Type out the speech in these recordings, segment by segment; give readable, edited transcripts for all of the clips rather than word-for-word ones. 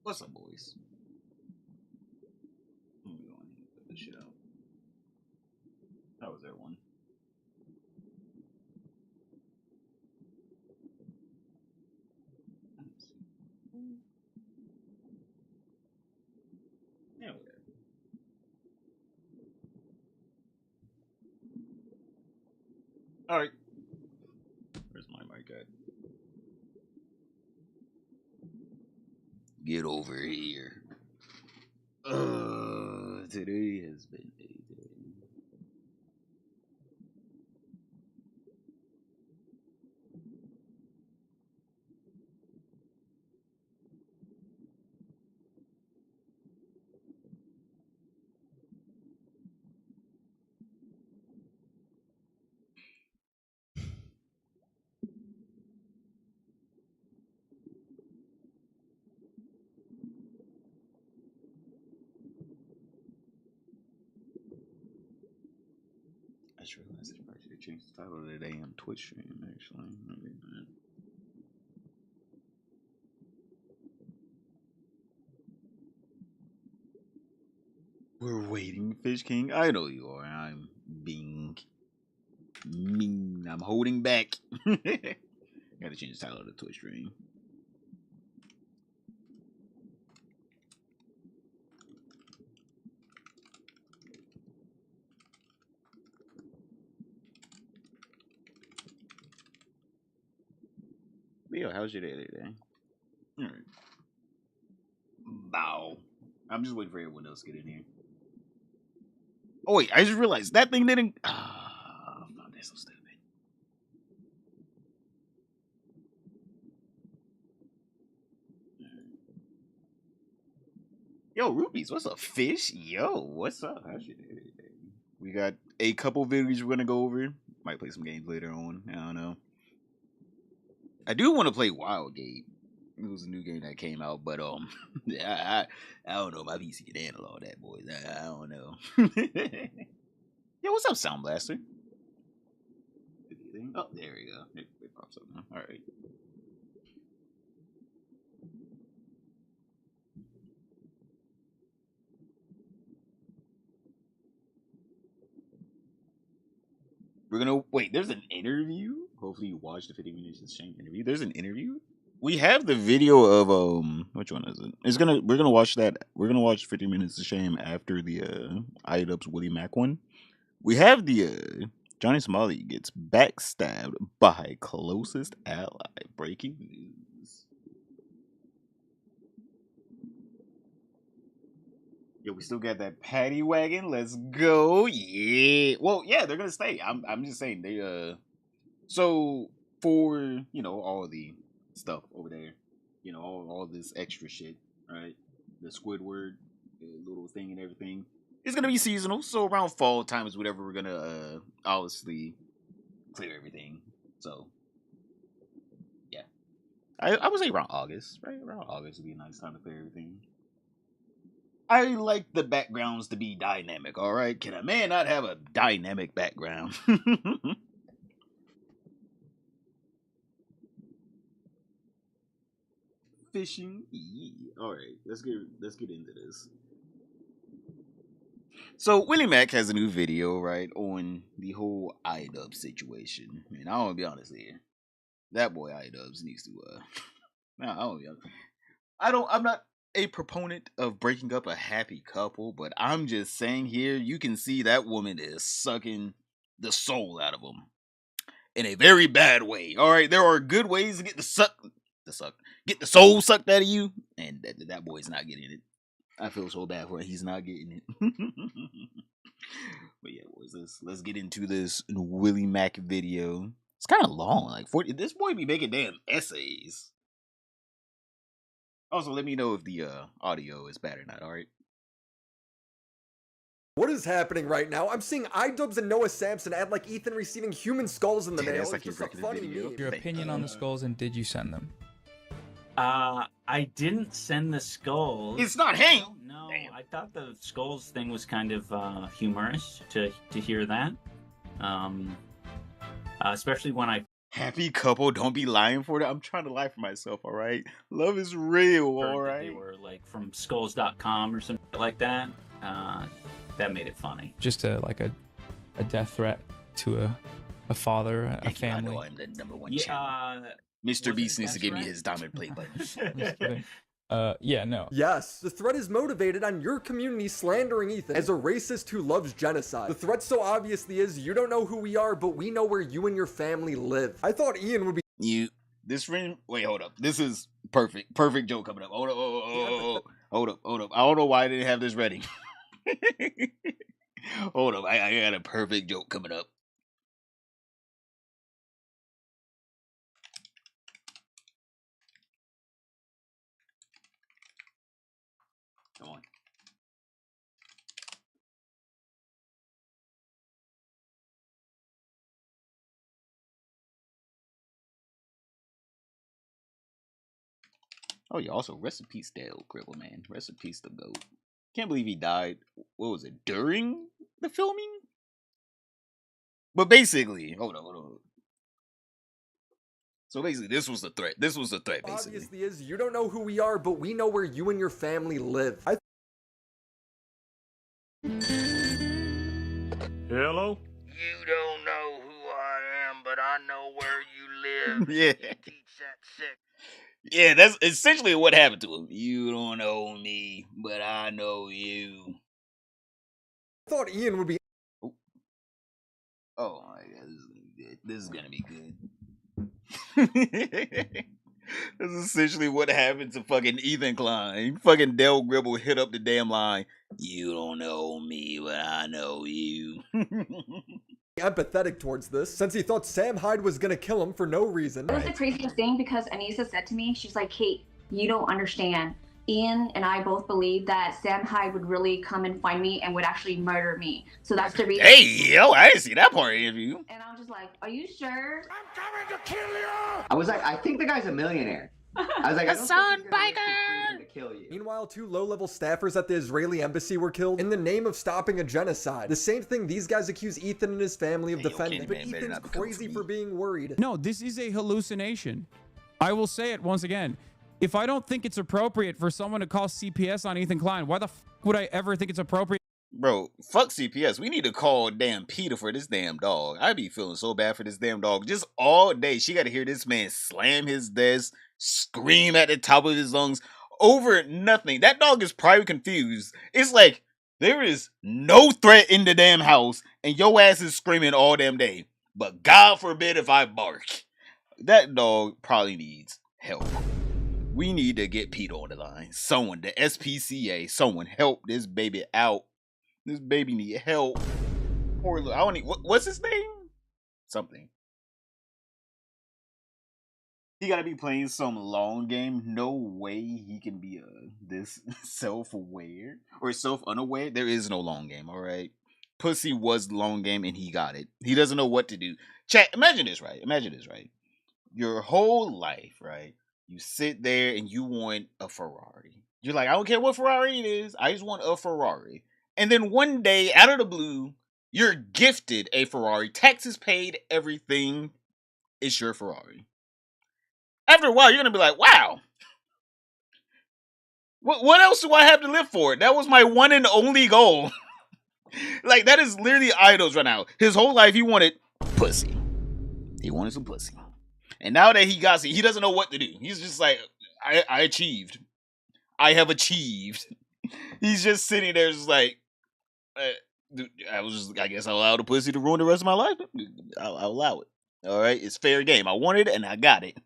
What's up, boys? Let me go on here and put this shit out. How was everyone? Yeah, whatever. Alright. Where's my mic at? Get over here. Today has been a day. I just realized I probably should have changed the title of the damn Twitch stream, actually. We're waiting, Fish King. I know you are. I'm being mean. I'm holding back. Gotta change the title of the Twitch stream. Yo, how's your day today? Alright. Bow. I'm just waiting for everyone else to get in here. Oh wait, I just realized that thing didn't. Oh, that's so stupid. Yo, Rubies, what's up, Fish? Yo, what's up? How's your day today? We got a couple videos we're gonna go over. Might play some games later on. I don't know. I do want to play Wildgate. It was a new game that came out, but I don't know. My PC can handle all that, boys. I don't know. Yo, what's up, Sound Blaster? Oh, there we go. It pops up now. All right. We're gonna wait. There's an interview. Hopefully, you watched the 50 minutes of shame interview. There's an interview. We have the video of which one is it? We're gonna watch that. We're gonna watch 50 minutes of shame after the Idubbbz Willie Mack one. We have the Johnny Somali gets backstabbed by closest ally. Breaking news. Yo, we still got that paddy wagon. Let's go. Yeah. Well, yeah, they're gonna stay. I'm just saying they so for all the stuff over there, all this extra shit, right? The Squidward, the little thing and everything. It's gonna be seasonal, so around fall time is whatever we're gonna obviously clear everything. So yeah. I would say around August, right? Around August would be a nice time to clear everything. I like the backgrounds to be dynamic, alright? Can a man not have a dynamic background? Fishing. Alright, let's get into this. So Willie Mack has a new video, right, on the whole Idubbbz situation. And I wanna be honest here. That boy Idubbbz needs to I don't be honest. I'm not a proponent of breaking up a happy couple, but I'm just saying here, you can see that woman is sucking the soul out of him in a very bad way. All right, there are good ways to get get the soul sucked out of you, and that boy's not getting it. I feel so bad for him. He's not getting it. But yeah, boys, let's get into this Willie Mack video. It's kind of long, like 40. This boy be making damn essays. Also, let me know if the audio is bad or not, alright? What is happening right now? I'm seeing Idubbbz and Noah Samson add like Ethan receiving human skulls in the mail. Like it's just a funny meme. Your opinion on the skulls, and did you send them? I didn't send the skulls. It's not Hank! No, I thought the skulls thing was kind of humorous to hear that. Especially when I Happy couple, don't be lying for it. I'm trying to lie for myself, all right? Love is real, all Heard that right? they were like from skulls.com or something like that. That made it funny. Just a death threat to a father, a Thank you, I know family. I'm the number one channel. Yeah. Mr. Beast needs to give me his diamond plate button. Just kidding. Yeah, no. Yes, the threat is motivated on your community slandering Ethan as a racist who loves genocide. The threat so obviously is, you don't know who we are, but we know where you and your family live. I thought Ian would be This ring. Wait, hold up. This is perfect. Perfect joke coming up. Hold up. Hold up. I don't know why I didn't have this ready. Hold up. I got a perfect joke coming up. Come on. Oh yeah, also rest in peace, Dale Gribble, man. Rest in peace, the GOAT. Can't believe he died. What was it, during the filming? But basically, hold on. So basically, this was the threat. Basically. obviously is, you don't know who we are, but we know where you and your family live. Hello? You don't know who I am, but I know where you live. Yeah. Teach that sick. Yeah, that's essentially what happened to him. You don't know me, but I know you. I thought Ian would be Oh my god, this is gonna be good. That's essentially what happened to fucking Ethan Klein. Fucking Del Gribble hit up the damn line. You don't know me, but I know you. empathetic towards this, since he thought Sam Hyde was gonna kill him for no reason. It was the craziest thing because Anissa said to me, she's like, Kate, you don't understand. Ian and I both believe that Sam Hyde would really come and find me and would actually murder me. So that's the reason. Hey, yo, I didn't see that part of the interview. And I was just like, are you sure? I'm coming to kill you! I was like, I think the guy's a millionaire. I was like, I don't think he's gonna risk his freedom to kill you. Meanwhile, 2 low-level staffers at the Israeli embassy were killed in the name of stopping a genocide. The same thing these guys accuse Ethan and his family of Hey, yo, defending. Kenny, But man, better Ethan's not become crazy me. for being worried. No, this is a hallucination. I will say it once again. If I don't think it's appropriate for someone to call CPS on Ethan Klein, why the f would I ever think it's appropriate? Bro, fuck CPS. We need to call damn Peter for this damn dog. I be feeling so bad for this damn dog. Just all day, she got to hear this man slam his desk, scream at the top of his lungs over nothing. That dog is probably confused. It's like there is no threat in the damn house, and your ass is screaming all damn day. But God forbid if I bark. That dog probably needs help. We need to get Pete on the line. Someone, the SPCA, someone help this baby out. This baby need help. Poor little, I don't need, what's his name? Something. He gotta be playing some long game. No way he can be this self-aware or self-unaware. There is no long game, all right? Pussy was the long game and he got it. He doesn't know what to do. Chat, imagine this, right? Your whole life, right? You sit there and you want a Ferrari. You're like, I don't care what Ferrari it is. I just want a Ferrari. And then one day, out of the blue, you're gifted a Ferrari. Taxes paid, everything. It's your Ferrari. After a while, you're going to be like, wow. What else do I have to live for? That was my one and only goal. Like, that is literally Idubbbz right now. His whole life, he wanted pussy. He wanted some pussy. And now that he got it, he doesn't know what to do. He's just like, I achieved. I have achieved. He's just sitting there just like, I guess I'll allow the pussy to ruin the rest of my life. I'll allow it. All right? It's fair game. I wanted it and I got it.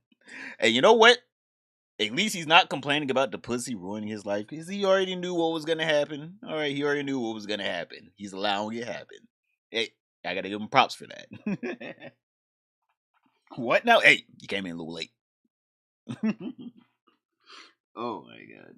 And you know what? At least he's not complaining about the pussy ruining his life because he already knew what was going to happen. All right? He already knew what was going to happen. He's allowing it to happen. Hey, I got to give him props for that. What now? Hey, you came in a little late. Oh my god.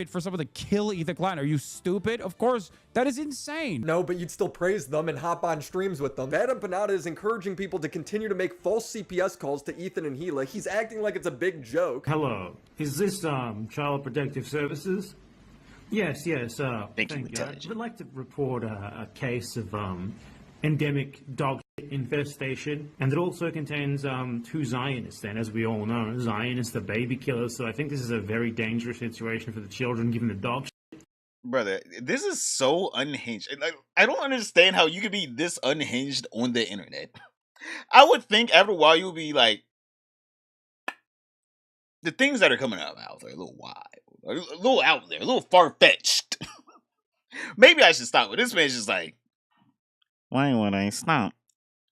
For someone to kill Ethan Klein. Are you stupid? Of course, that is insane. No, but you'd still praise them and hop on streams with them. Adam Panada is encouraging people to continue to make false CPS calls to Ethan and Gila. He's acting like it's a big joke. Hello. Is this, Child Protective Services? Yes, Thank you, I would like to report a case of, endemic dog shit infestation. And it also contains two Zionists, and as we all know, Zionists are baby killers, so I think this is a very dangerous situation for the children given the dog shit. Brother, this is so unhinged. Like, I don't understand how you could be this unhinged on the internet. I would think after a while you would be like, the things that are coming out of my mouth are a little wild, a little out there, a little far-fetched. Maybe I should stop. But this man's just like, why would I stop?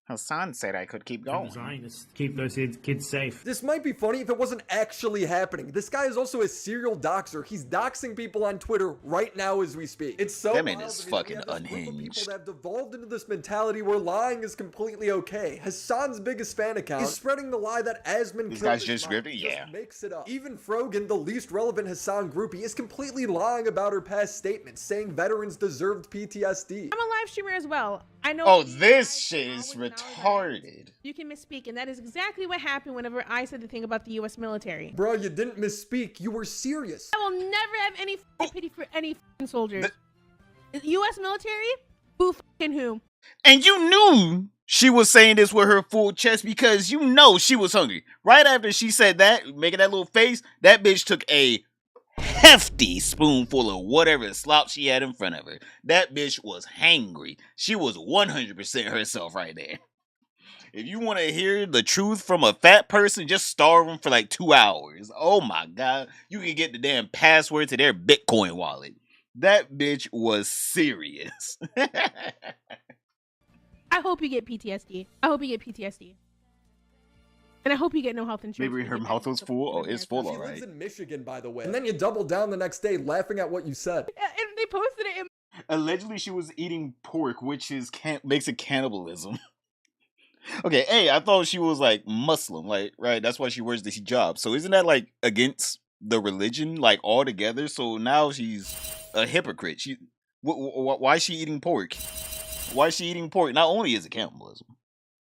Hassan said I could keep going. Zionists keep those kids safe. This might be funny if it wasn't actually happening. This guy is also a serial doxer. He's doxing people on Twitter right now as we speak. It's so that man wild is to me fucking that we have this group of unhinged. people that have devolved into this mentality where lying is completely okay. Hassan's biggest fan account is spreading the lie that Asman These killed guys his just mom. scripted? He Yeah. just makes it up. Even Frogan, the least relevant Hassan groupie, is completely lying about her past statements, saying veterans deserved PTSD. I'm a live streamer as well. I know. Oh, this shit is retarded. You can misspeak, and that is exactly what happened whenever I said the thing about the U.S. military. Bro, you didn't misspeak. You were serious. I will never have any pity for any soldiers. The U.S. military? Who who? And you knew she was saying this with her full chest because you know she was hungry. Right after she said that, making that little face, that bitch took a hefty spoonful of whatever slop she had in front of her. That bitch was hangry. She was 100% herself right there. If you want to hear the truth from a fat person, just starve them for like 2 hours. Oh my God. You can get the damn password to their Bitcoin wallet. That bitch was serious. I hope you get PTSD. I hope you get PTSD. And I hope you get no health insurance. Maybe her mouth was full. Oh, it's full, all She right. lives in Michigan, by the way. And then you double down the next day laughing at what you said. And they posted it in... Allegedly, she was eating pork, which is makes it cannibalism. Okay, hey, I thought she was like Muslim, like, right? That's why she wears this hijab. So isn't that like against the religion, like altogether? So now she's a hypocrite. Why is she eating pork? Why is she eating pork? Not only is it cannibalism,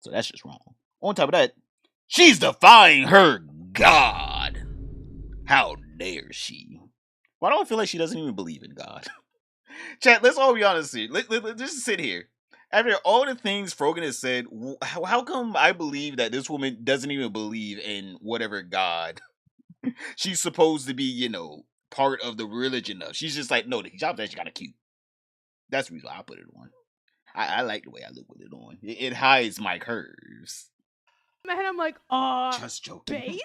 so that's just wrong. On top of that, she's defying her God. How dare she? Why do I feel like she doesn't even believe in God? Chat, let's all be honest here. Let's just sit here. After all the things Frogan has said, how come I believe that this woman doesn't even believe in whatever God she's supposed to be, you know, part of the religion of? She's just like, no, the hijab's actually kind of cute. That's the reason why I put it on. I like the way I look with it on. It hides my curves. my head, I'm like, just joking.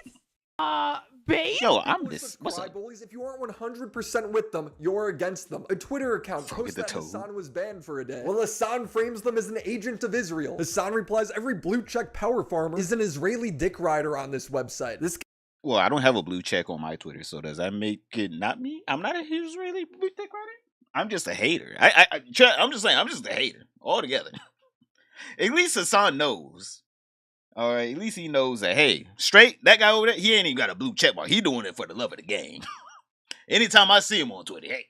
Base? Yo, I'm this. What's up? Bullies, if you aren't 100% with them, you're against them. A Twitter account Forget posts the that toe. Hassan was banned for a day. Well, Hassan frames them as an agent of Israel. Hassan replies, every blue check power farmer is an Israeli dick rider on this website. This Well, I don't have a blue check on my Twitter, so does that make it not me? I'm not a Israeli blue check rider. I'm just a hater. I'm just saying, I'm just a hater altogether. At least Hassan knows. All right, at least he knows that, hey, straight, that guy over there, he ain't even got a blue check mark. He doing it for the love of the game. Anytime I see him on Twitter, hey,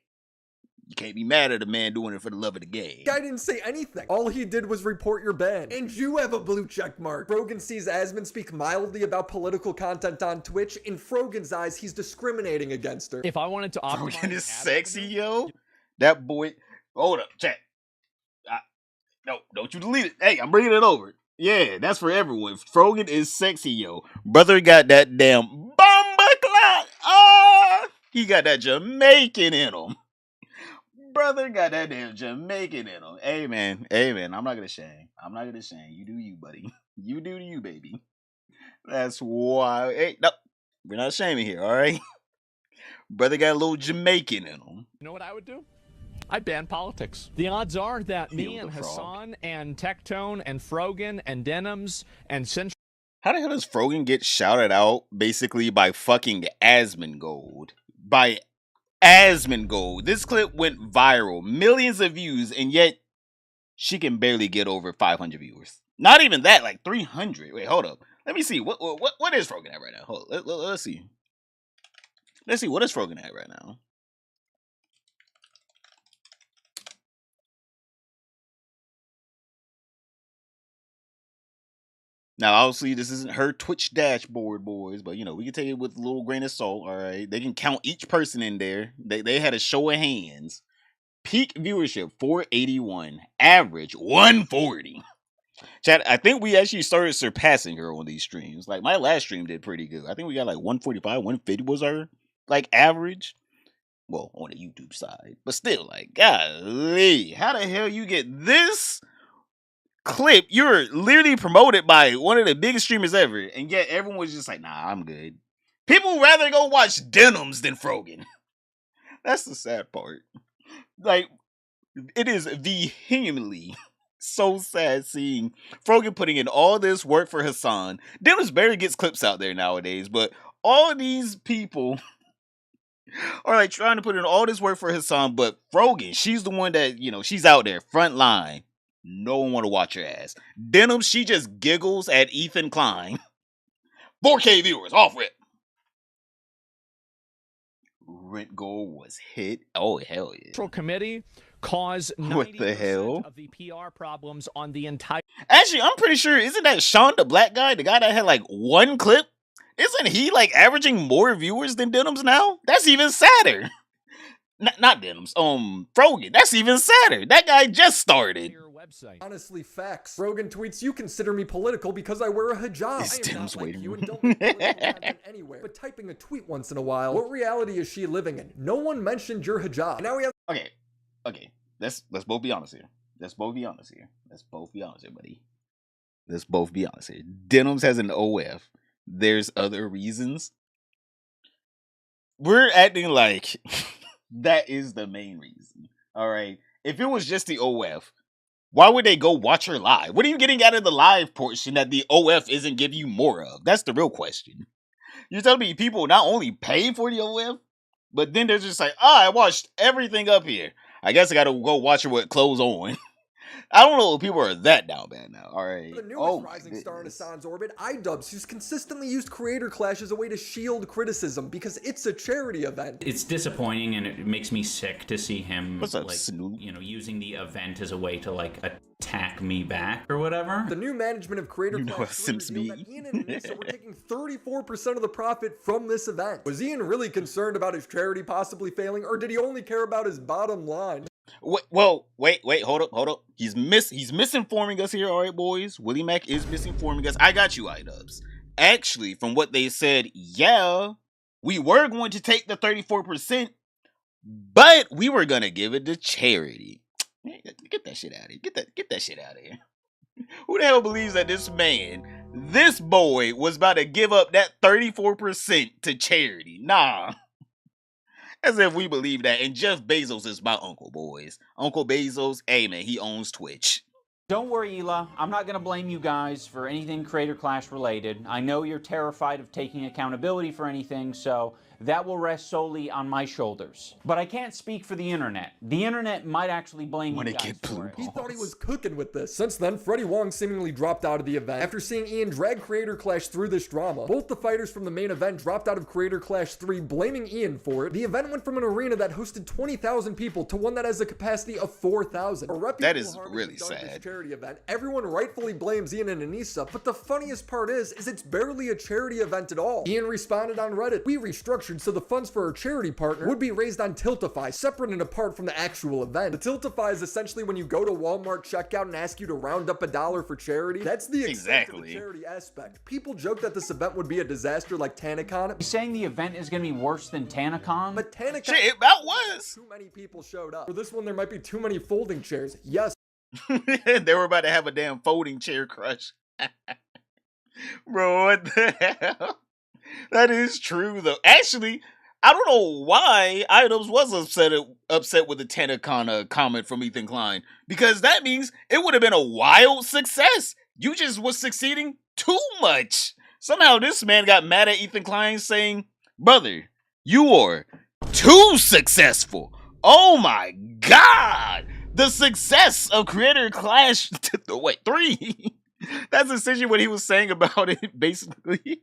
you can't be mad at a man doing it for the love of the game. guy didn't say anything. All he did was report your ban. And you have a blue check mark. Frogan sees Asman speak mildly about political content on Twitch. In Frogan's eyes, he's discriminating against her. If I wanted to optimize... Frogan is sexy, yo. That boy, hold up, chat. No, don't you delete it. Hey, I'm bringing it over. Yeah, that's for everyone. Frogan is sexy, yo. Brother got that damn bomba clock. He got that Jamaican in him. Brother got that damn Jamaican in him. Hey, man. I'm not gonna shame. You do you, buddy. You do you, baby. That's why. Hey, no, we're not shaming here, all right? Brother got a little Jamaican in him. You know what I would do? I'd ban politics. The odds are that me and Hassan and Tectone and Frogan and Denims and Central... How the hell does Frogan get shouted out basically by fucking Asmongold? By Asmongold. This clip went viral. Millions of views, and yet she can barely get over 500 viewers. Not even that, like 300. Wait, hold up. Let me see. What is Frogan at right now? Hold up. Let's see. Let's see. What is Frogan at right now? Now, obviously, this isn't her Twitch dashboard, boys, but, you know, we can take it with a little grain of salt, all right? They can count each person in there. They had a show of hands. Peak viewership 481, average 140. Chat, I think we actually started surpassing her on these streams. Like my last stream did pretty good. I think we got like 145, 150 was our like average. Well, on the YouTube side. But still, like, golly, how the hell you get this clip? You're literally promoted by one of the biggest streamers ever, and yet everyone was just like, nah, I'm good. People would rather go watch Idubbbz than Frogan. That's the sad part. Like, it is vehemently so sad seeing Frogan putting in all this work for Hassan. Idubbbz barely gets clips out there nowadays, but all these people are like trying to put in all this work for Hassan, but Frogan, she's the one that, you know, she's out there, front line. No one want to watch her ass. Idubbbz, she just giggles at Ethan Klein. 4K viewers, off rip. Rent goal was hit. Oh, hell yeah. Central Committee caused 90% of the PR problems on the entire... Actually, I'm pretty sure, isn't that Sean the black guy, the guy that had like one clip? Isn't he like averaging more viewers than Idubbbz now? That's even sadder. Not Idubbbz, Frogan. That's even sadder. That guy just started. Honestly, facts. Frogan tweets, "You consider me political because I wear a hijab. Is I am not Idubbbz like waiting? you and don't be political anywhere." But typing a tweet once in a while, what reality is she living in? No one mentioned your hijab. Now we have. Okay. Let's both be honest here. Let's both be honest here, buddy. Let's both be honest here. Idubbbz has an OF. There's other reasons. We're acting like that is the main reason. All right. If it was just the OF, why would they go watch her live? What are you getting out of the live portion that the OF isn't giving you more of? That's the real question. You're telling me people not only pay for the OF, but then they're just like, I watched everything up here. I guess I gotta go watch her with clothes on. I don't know if people are that down bad now. All right. The newest rising star in Hassan's orbit, Idubbbz, who's consistently used Creator Clash as a way to shield criticism because it's a charity event. It's disappointing, and it makes me sick to see him, What's up, like, Snoop? you know, using the event as a way to like attack me back or whatever. The new management of Creator Clash Sims revealed that Ian and Anissa were taking 34% of the profit from this event. Was Ian really concerned about his charity possibly failing, or did he only care about his bottom line? Wait, hold up. He's misinforming us here, all right, boys. Willie Mac is misinforming us. I got you, Idubbbz. Actually, from what they said, yeah, we were going to take the 34%, but we were gonna give it to charity. Man, get that shit out of here. Get that shit out of here. Who the hell believes that this boy was about to give up that 34% to charity? Nah. As if we believe that. And Jeff Bezos is my uncle, boys. Uncle Bezos, hey man, he owns Twitch. Don't worry, Ela. I'm not going to blame you guys for anything Creator Clash related. I know you're terrified of taking accountability for anything, so that will rest solely on my shoulders. But I can't speak for the internet. The internet might actually blame you guys for it. He thought he was cooking with this. Since then, Freddie Wong seemingly dropped out of the event. After seeing Ian drag Creator Clash through this drama, both the fighters from the main event dropped out of Creator Clash 3, blaming Ian for it. The event went from an arena that hosted 20,000 people to one that has a capacity of 4,000. That is really sad. Charity event. Everyone rightfully blames Ian and Anissa, but the funniest part is it's barely a charity event at all. Ian responded on Reddit, "We restructured so the funds for our charity partner would be raised on Tiltify, separate and apart from the actual event." The Tiltify is essentially when you go to Walmart checkout and ask you to round up $1 for charity. That's the extent of the charity aspect. People joke that this event would be a disaster like TanaCon. You're saying the event is going to be worse than TanaCon? But TanaCon, shit, it about was. Too many people showed up. For this one, there might be too many folding chairs. Yes. They were about to have a damn folding chair crush. Bro, what the hell? That is true, though. Actually, I don't know why Idubbbz was upset with the TanaCon comment from Ethan Klein, because that means it would have been a wild success. You just was succeeding too much. Somehow this man got mad at Ethan Klein saying, "Brother, you are too successful." Oh my God. The success of Creator Clash 3. That's essentially what he was saying about it, basically.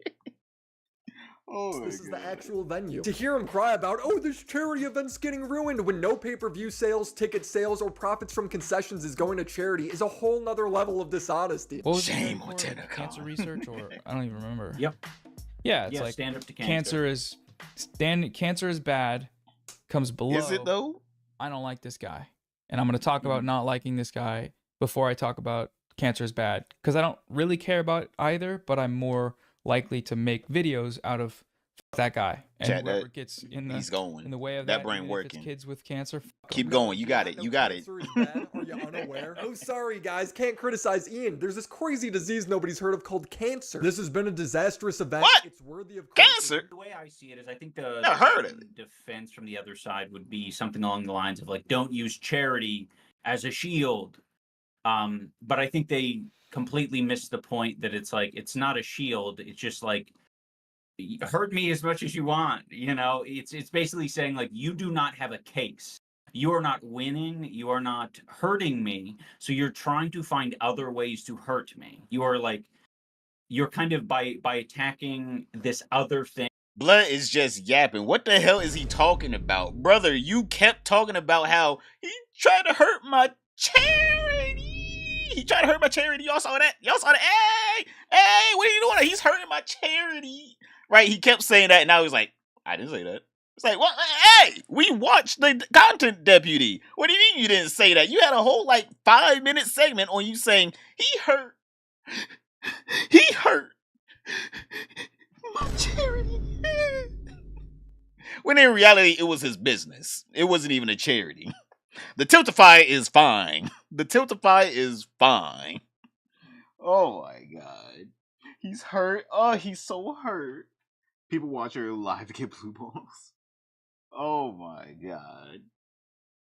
This is the actual venue. To hear him cry about, "Oh, this charity event's getting ruined," when no pay-per-view sales, ticket sales, or profits from concessions is going to charity is a whole nother level of dishonesty. Shame on TanaCon. Cancer research, or I don't even remember. Yep. Yeah, it's like stand up to cancer. Cancer is bad. Comes below. Is it though? I don't like this guy. And I'm going to talk about not liking this guy before I talk about cancer is bad. Because I don't really care about either, but I'm more likely to make videos out of that guy. And Chat, whoever gets in the, he's going. in the way of That that, brain even if working. it's kids with cancer. Keep going. You got it. You got it. Cancer is bad. Are you unaware? Oh, sorry, guys. Can't criticize Ian. There's this crazy disease nobody's heard of called cancer. This has been a disastrous event. What? It's worthy of Cancer? The way I see it is I think the Never heard of it. defense from the other side would be something along the lines of like, don't use charity as a shield. But I think they completely missed the point that it's like, it's not a shield. It's just like, hurt me as much as you want. You know, it's basically saying like, you do not have a case. You are not winning. You are not hurting me. So you're trying to find other ways to hurt me. You are like, you're kind of by attacking this other thing. Blood is just yapping. What the hell is he talking about? Brother, you kept talking about how he tried to hurt my charity. He tried to hurt my charity. Y'all saw that? Y'all saw that? Hey, what are you doing? He's hurting my charity. Right? He kept saying that, and now he's like, I didn't say that. It's like, what? Hey, we watched the content deputy. What do you mean you didn't say that? You had a whole, like, 5-minute segment on you saying, he hurt my charity. When in reality, it was his business. It wasn't even a charity. The Tiltify is fine. The Tiltify is fine. Oh my god. He's hurt. Oh, he's so hurt. People watch her live get blue balls. Oh my god.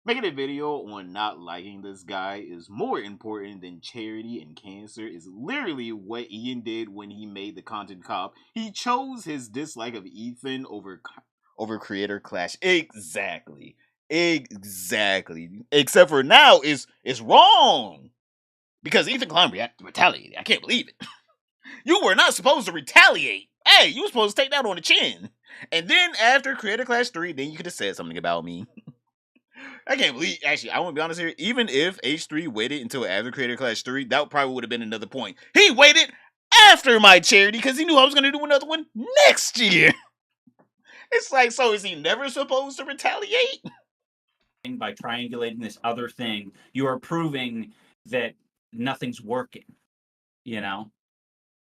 Making a video on not liking this guy is more important than charity and cancer is literally what Ian did when he made the content cop. He chose his dislike of Ethan over creator clash. Exactly. Except for now it's wrong. Because Ethan Klein retaliated. I can't believe it. You were not supposed to retaliate. Hey, you were supposed to take that on the chin. And then after Creator Clash 3, then you could have said something about me. I can't believe, actually, I want to be honest here, even if H3 waited until after Creator Clash 3, that probably would have been another point. He waited after my charity because he knew I was going to do another one next year. It's like, so is he never supposed to retaliate? By triangulating this other thing, you are proving that nothing's working, you know?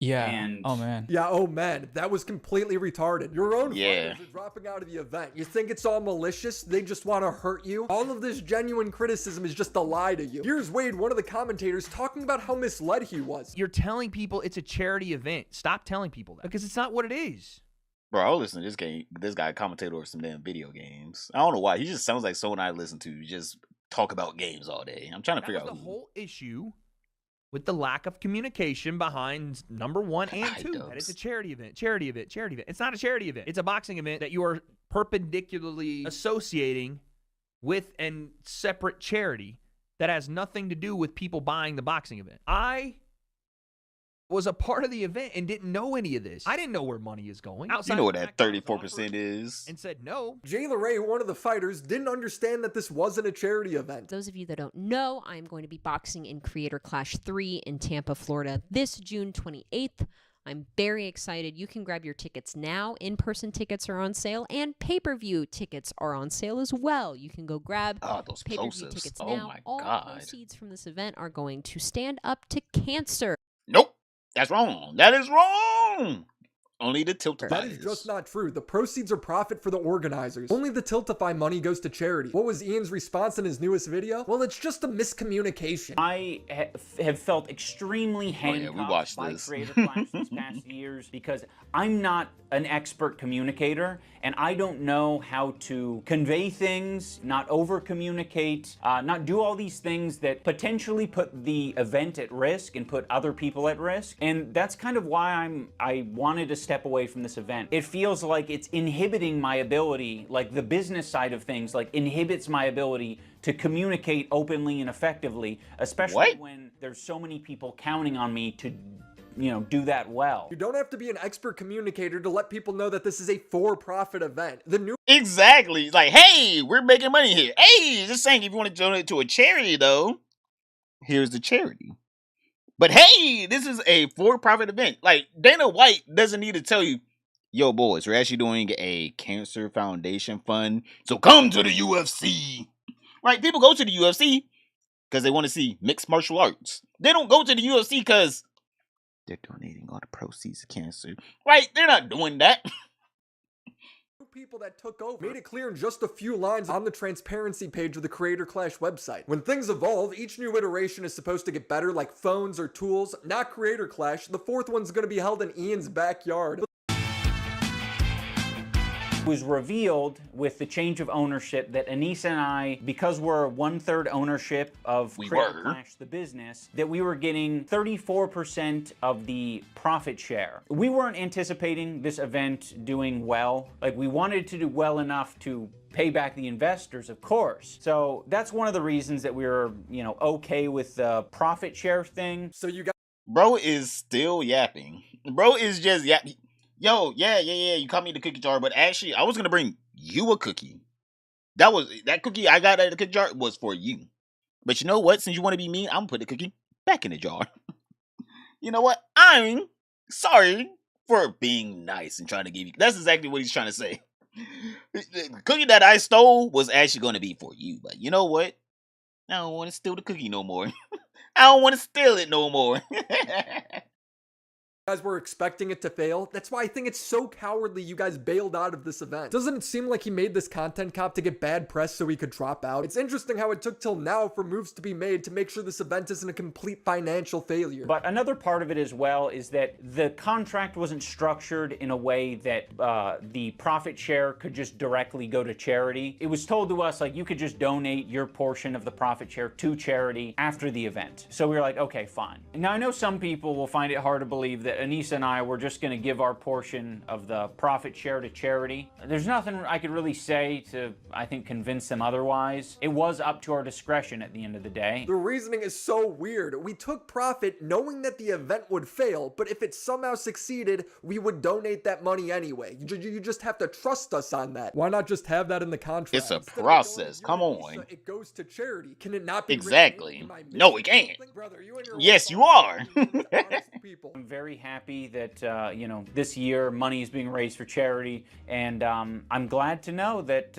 Yeah. And oh man. Yeah, oh man, that was completely retarded. Your own Yeah. fighters are dropping out of the event. You think it's all malicious? They just want to hurt you? All of this genuine criticism is just a lie to you. Here's Wade, one of the commentators, talking about how misled he was. You're telling people it's a charity event. Stop telling people that because it's not what it is. Bro, I'll listen to this guy commentator over some damn video games. I don't know why. He just sounds like someone I listen to just talk about games all day. I'm trying to figure out the whole issue with the lack of communication behind number 1 and 2. That it's a charity event. It's not a charity event. It's a boxing event that you are perpendicularly associating with a separate charity that has nothing to do with people buying the boxing event. I was a part of the event and didn't know any of this. I didn't know where money is going. You know what that 34% is. And said no. Jayla Ray, one of the fighters, didn't understand that this wasn't a charity event. Those of you that don't know, I'm going to be boxing in Creator Clash 3 in Tampa, Florida this June 28th. I'm very excited. You can grab your tickets now. In-person tickets are on sale and pay-per-view tickets are on sale as well. You can go grab those pay-per-view tickets oh now. My All God. proceeds from this event are going to Stand Up to Cancer. Nope. That's wrong. That is wrong. Only the Tiltify. That is just not true. The proceeds are profit for the organizers. Only the Tiltify money goes to charity. What was Ian's response in his newest video? Well, it's just a miscommunication. I have felt extremely handcuffed by Creator Clash these past years because I'm not an expert communicator and I don't know how to convey things, not over-communicate, not do all these things that potentially put the event at risk and put other people at risk. And that's kind of why I wanted to step away from this event. It feels like it's inhibiting my ability, like the business side of things, like inhibits my ability to communicate openly and effectively, especially when there's so many people counting on me to do that well. You don't have to be an expert communicator to let people know that this is a for-profit event. Exactly. Like, hey, we're making money here. Hey, just saying if you want to donate to a charity, though, here's the charity. But hey, this is a for-profit event. Like, Dana White doesn't need to tell you, yo, boys, we're actually doing a cancer foundation fund. So come to the UFC. Right? People go to the UFC because they want to see mixed martial arts. They don't go to the UFC because they're donating all the proceeds to cancer. Right? They're not doing that. People that took over made it clear in just a few lines on the transparency page of the Creator Clash website. When things evolve, each new iteration is supposed to get better, like phones or tools, not Creator Clash. The fourth one's going to be held in Ian's backyard. Was revealed with the change of ownership that Anissa and I, because we're 1/3 ownership of Creator Clash, the business, that we were getting 34% of the profit share. We weren't anticipating this event doing well. Like, we wanted to do well enough to pay back the investors, of course. So that's one of the reasons that we were, you know, okay with the profit share thing. So you got... Bro is still yapping. Bro is just yapping. Yo, yeah, you called me the cookie jar, but actually, I was gonna bring you a cookie. That cookie I got at the cookie jar was for you. But you know what? Since you want to be mean, I'm gonna put the cookie back in the jar. You know what? I'm sorry for being nice and trying to give you. That's exactly what he's trying to say. The cookie that I stole was actually gonna be for you, but you know what? I don't want to steal the cookie no more. I don't want to steal it no more. Guys were expecting it to fail. That's why I think it's so cowardly you guys bailed out of this event. Doesn't it seem like he made this content cop to get bad press so he could drop out? It's interesting how it took till now for moves to be made to make sure this event isn't a complete financial failure. But another part of it as well is that the contract wasn't structured in a way that the profit share could just directly go to charity. It was told to us, like, you could just donate your portion of the profit share to charity after the event. So we were like, okay, fine. Now, I know some people will find it hard to believe that Anissa and I were just going to give our portion of the profit share to charity. There's nothing I could really say to, I think, convince them otherwise. It was up to our discretion at the end of the day. The reasoning is so weird. We took profit knowing that the event would fail, but if it somehow succeeded, we would donate that money anyway. You just have to trust us on that. Why not just have that in the contract? It's a process. Come on. It goes to charity. Can it not be exactly? No, it can't. Brother, yes, you are. I'm very happy that, you know, this year money is being raised for charity, and I'm glad to know that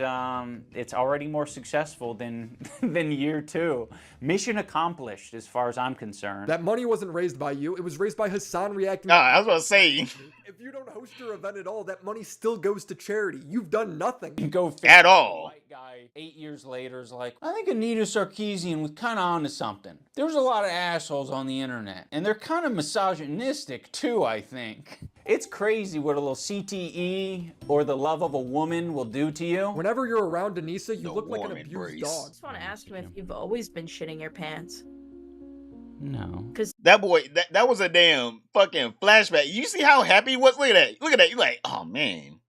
it's already more successful than year 2. Mission accomplished as far as I'm concerned. That money wasn't raised by you. It was raised by Hassan reacting. I was about to say. If you don't host your event at all, that money still goes to charity. You've done nothing. You go at all. White guy 8 years later is like, I think Anita Sarkeesian was kind of onto something. There's a lot of assholes on the internet, and they're kind of misogynistic too, I think. It's crazy what a little CTE or the love of a woman will do to you. Whenever you're around Anissa, you look like an abused dog. I just want to ask him if you've always been shitting your pants. No. Because that boy, that was a damn fucking flashback. You see how happy he was? Look at that. Look at that. You're like, oh man,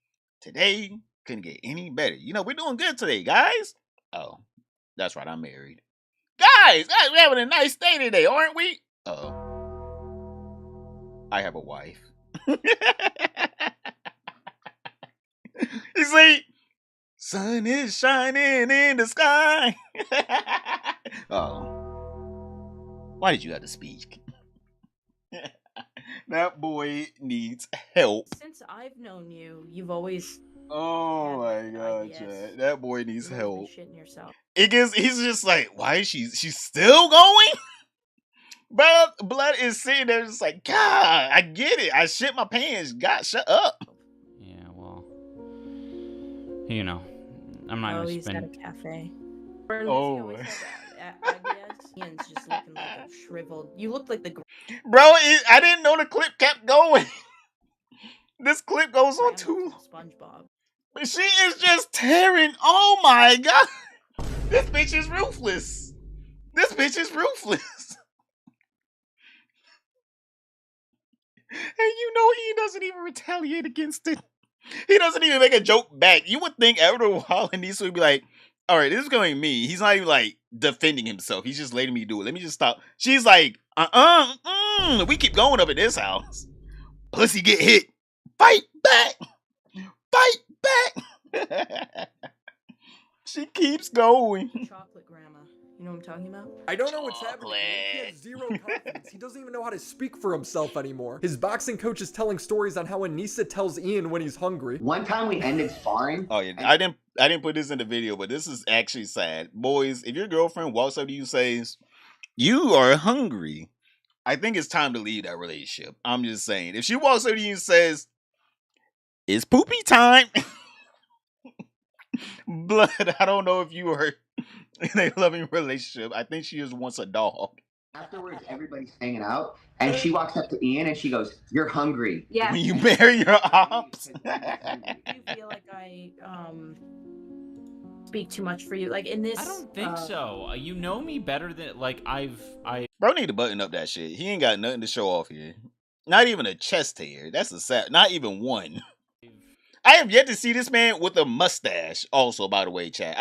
today couldn't get any better. You know, we're doing good today, guys. Oh, that's right. I'm married. Guys, we're having a nice day today, aren't we? Uh-oh. I have a wife. You see, sun is shining in the sky. Oh. Why did you have to speak? That boy needs help. Since I've known you, you've always... Oh my god, Chad. That boy needs help. Shitting yourself. He's just like, why is she's still going? But Blood is sitting there just like, God, I get it. I shit my pants. God, shut up. Yeah, well, you know, I'm not gonna he's spend... at a cafe. Oh. I guess Ian's just looking like a shriveled. You look like the... Bro, I didn't know the clip kept going. This clip goes on too. SpongeBob. But she is just tearing. Oh my god. This bitch is ruthless. This bitch is ruthless. And you know he doesn't even retaliate against it. He doesn't even make a joke back. You would think after a while Anissa would be like, all right, this is going to be me. He's not even like defending himself. He's just letting me do it. Let me just stop. She's like, we keep going up in this house. Pussy get hit. Fight back. Fight back. She keeps going. Chocolate grandma. You know what I'm talking about? I don't know what's happening. He has zero confidence. He doesn't even know how to speak for himself anymore. His boxing coach is telling stories on how Anissa tells Ian when he's hungry. One time we ended sparring. Oh yeah, I didn't put this in the video, but this is actually sad. Boys, if your girlfriend walks up to you and says, "You are hungry," I think it's time to leave that relationship. I'm just saying. If she walks up to you and says, "It's poopy time," blood, I don't know if you are in a loving relationship. I think she just wants a dog. Afterwards, everybody's hanging out, and she walks up to Ian and she goes, "You're hungry." Yeah. When you marry your ops. Do you feel like I speak too much for you? Like in this, I don't think so. You know me better than like Bro need to button up that shit. He ain't got nothing to show off here. Not even a chest hair. That's a sad. Not even one. I have yet to see this man with a mustache. Also, by the way, chat.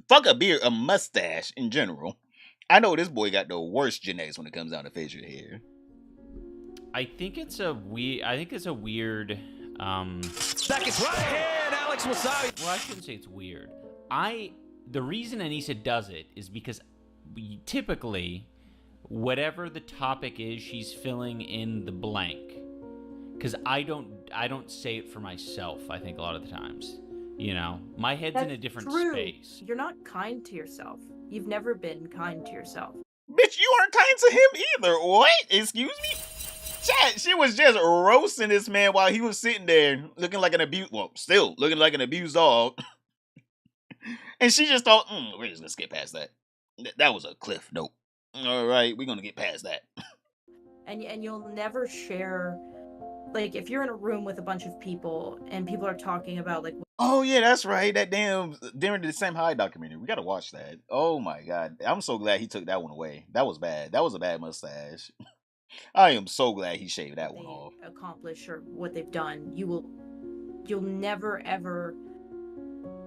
Fuck a beard, a mustache in general. I know this boy got the worst genetics when it comes down to facial hair. I think it's a weird. Seconds right hand, Alex Wasabi. Well, I shouldn't say it's weird. The reason Anissa does it is because typically, whatever the topic is, she's filling in the blank. Because I don't say it for myself. I think a lot of the times, you know, my head's in a different space. You're not kind to yourself. You've never been kind to yourself. Bitch, you aren't kind to him either. What? Excuse me? Chat, she was just roasting this man while he was sitting there looking like an still looking like an abused dog. And she just thought, we're just gonna skip past that. That was a cliff note. All right, we're gonna get past that. And you'll never share, like, if you're in a room with a bunch of people and people are talking about, like, Oh yeah, that's right. That damn during the Sam Hyde documentary. We gotta watch that. Oh my god. I'm so glad he took that one away. That was bad. That was a bad mustache. I am so glad he shaved that one off. accomplish or what they've done, you'll never ever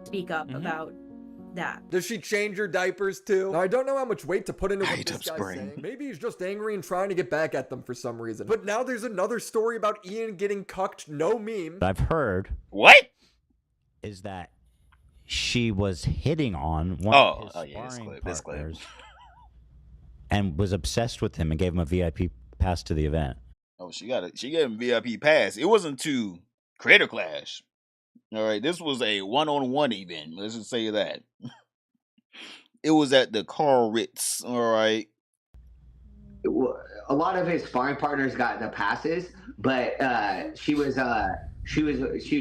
speak up about that. Does she change her diapers too? Now, I don't know how much weight to put into what this guy's spring. saying. Maybe he's just angry and trying to get back at them for some reason. But now there's another story about Ian getting cucked, no meme. I've heard. What? Is that she was hitting on one of his sparring partners and was obsessed with him and gave him a VIP pass to the event. Oh, she gave him VIP pass. It wasn't to Creator Clash. All right, this was a one-on-one event. Let's just say that. It was at the Carl Ritz. All right. A lot of his sparring partners got the passes, but she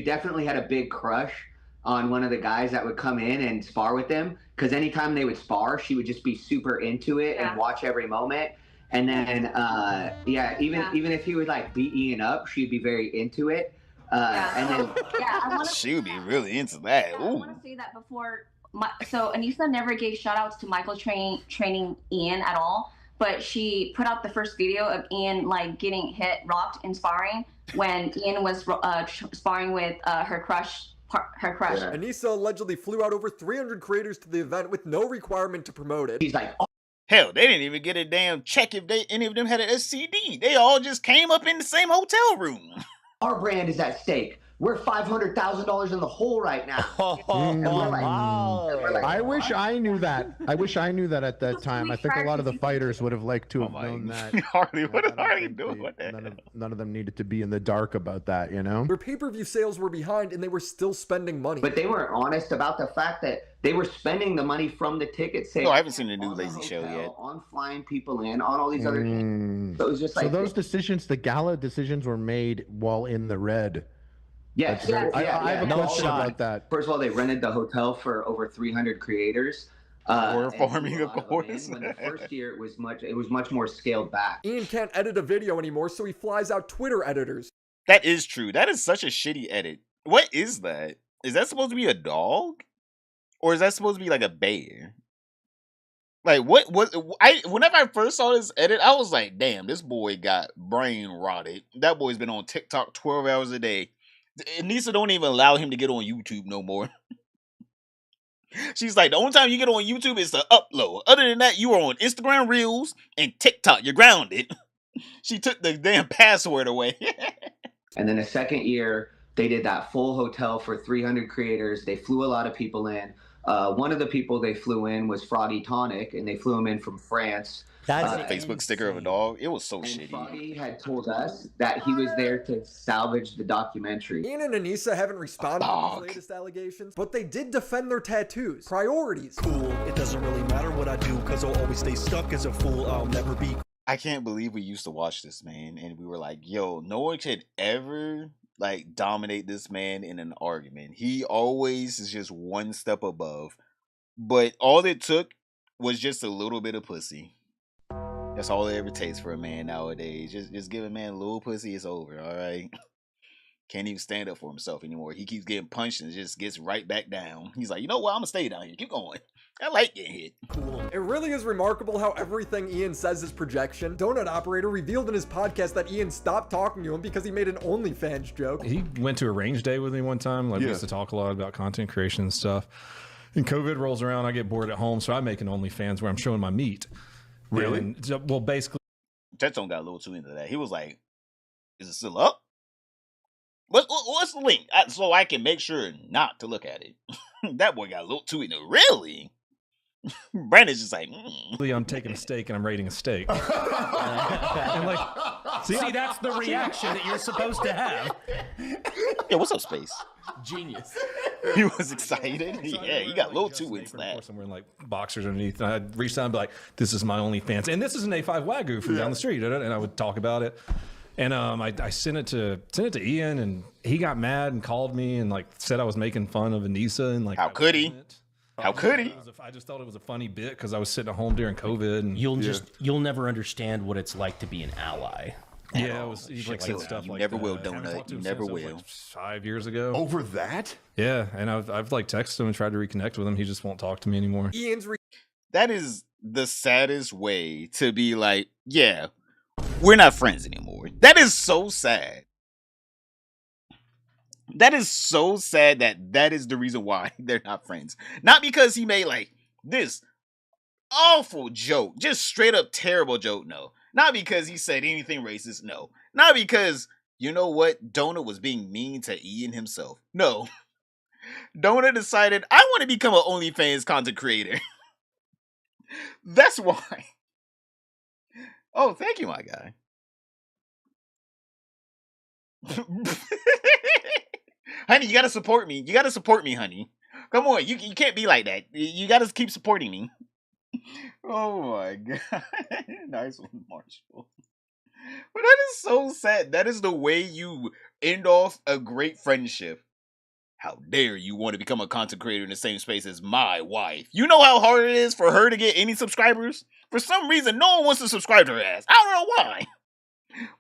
definitely had a big crush on one of the guys that would come in and spar with them, because anytime they would spar, she would just be super into it and watch every moment. And then even if he would like beat Ian up, she'd be very into it. And then she would be really into that. I want to say that before. So Anissa never gave shout outs to Michael training Ian at all, but she put out the first video of Ian like getting rocked in sparring when Ian was sparring with her crush. Yeah. Anissa allegedly flew out over 300 creators to the event with no requirement to promote it. He's like, hell, they didn't even get a damn check if any of them had an SCD. They all just came up in the same hotel room. Our brand is at stake. We're $500,000 in the hole right now. And we're like, I wish I knew that. I wish I knew that at that time. I think a lot of the fighters would have liked to have known that. Hardly, what are you doing? None of them needed to be in the dark about that, you know? Their pay-per-view sales were behind and they were still spending money. But they weren't honest about the fact that they were spending the money from the ticket sales. No, I haven't seen the new Lazy Show yet. On flying people in, on all these other things. So it was just like, so those decisions, the gala decisions, were made while in the red. Yes. I have a question about that. First of all, they rented the hotel for over 300 creators. Or farming, of course. When the first year it was much more scaled back. Ian can't edit a video anymore, so he flies out Twitter editors. That is true. That is such a shitty edit. What is that? Is that supposed to be a dog? Or is that supposed to be like a bear? Like, whenever I first saw this edit, I was like, damn, this boy got brain rotted. That boy's been on TikTok 12 hours a day. Anissa don't even allow him to get on YouTube no more. She's like, the only time you get on YouTube is to upload. Other than that, you are on Instagram Reels and TikTok. You're grounded. She took the damn password away. And then the second year, they did that full hotel for 300 creators. They flew a lot of people in. One of the people they flew in was Froggy Tonic, and they flew him in from France. That's a Facebook sticker of a dog. It was so shitty. Froggy had told us that he was there to salvage the documentary. Ian and Anissa haven't responded to these latest allegations, but they did defend their tattoos. Priorities. Cool. It doesn't really matter what I do, because I'll always stay stuck as a fool. I'll never be. I can't believe we used to watch this, man, and we were like, yo, no one could ever like dominate this man in an argument. He always is just one step above. But all it took was just a little bit of pussy. That's all it ever takes for a man nowadays. Just give a man a little pussy, it's over, all right? Can't even stand up for himself anymore. He keeps getting punched and just gets right back down. He's like, you know what? I'm gonna stay down here. Keep going. I like getting hit. Cool. It really is remarkable how everything Ian says is projection. Donut Operator revealed in his podcast that Ian stopped talking to him because he made an OnlyFans joke. He went to a range day with me one time. Like, we used to talk a lot about content creation and stuff. And COVID rolls around, I get bored at home, so I make an OnlyFans where I'm showing my meat. Really? And, well, basically. Tetone got a little too into that. He was like, is it still up? What's the link? So I can make sure not to look at it. That boy got a little too into it. Really? Brandon's just like, I'm taking a steak and I'm rating a steak. And like, see, that's the reaction that you're supposed to have. Yeah, what's up, Space? Genius. He was excited. Yeah, he got a little too into that. I'm wearing like boxers underneath. And I'd reach down and be like, this is my OnlyFans. And this is an A5 Wagyu from down the street. And I would talk about it. And I sent it to Ian, and he got mad and called me and like said I was making fun of Anissa. And like, how could he? How could he? I just thought it was a funny bit because I was sitting at home during COVID. And you'll never understand what it's like to be an ally. Yeah, it was like said stuff you like never that. will, Donut. You never will. Like 5 years ago. Over that? Yeah, and I've like texted him and tried to reconnect with him. He just won't talk to me anymore. That is the saddest way to be like, yeah, we're not friends anymore. That is so sad. That is so sad that is the reason why they're not friends. Not because he made like this awful joke, just straight up terrible joke, no. Not because he said anything racist, no. Not because, you know what, Donut was being mean to Ian himself. No. Donut decided, I want to become an OnlyFans content creator. That's why. Oh, thank you, my guy. Honey, you gotta support me. You gotta support me, honey. Come on, you can't be like that. You gotta keep supporting me. Oh my god. Nice one, Marshall. But that is so sad. That is the way you end off a great friendship. How dare you want to become a content creator in the same space as my wife? You know how hard it is for her to get any subscribers? For some reason, no one wants to subscribe to her ass. I don't know why.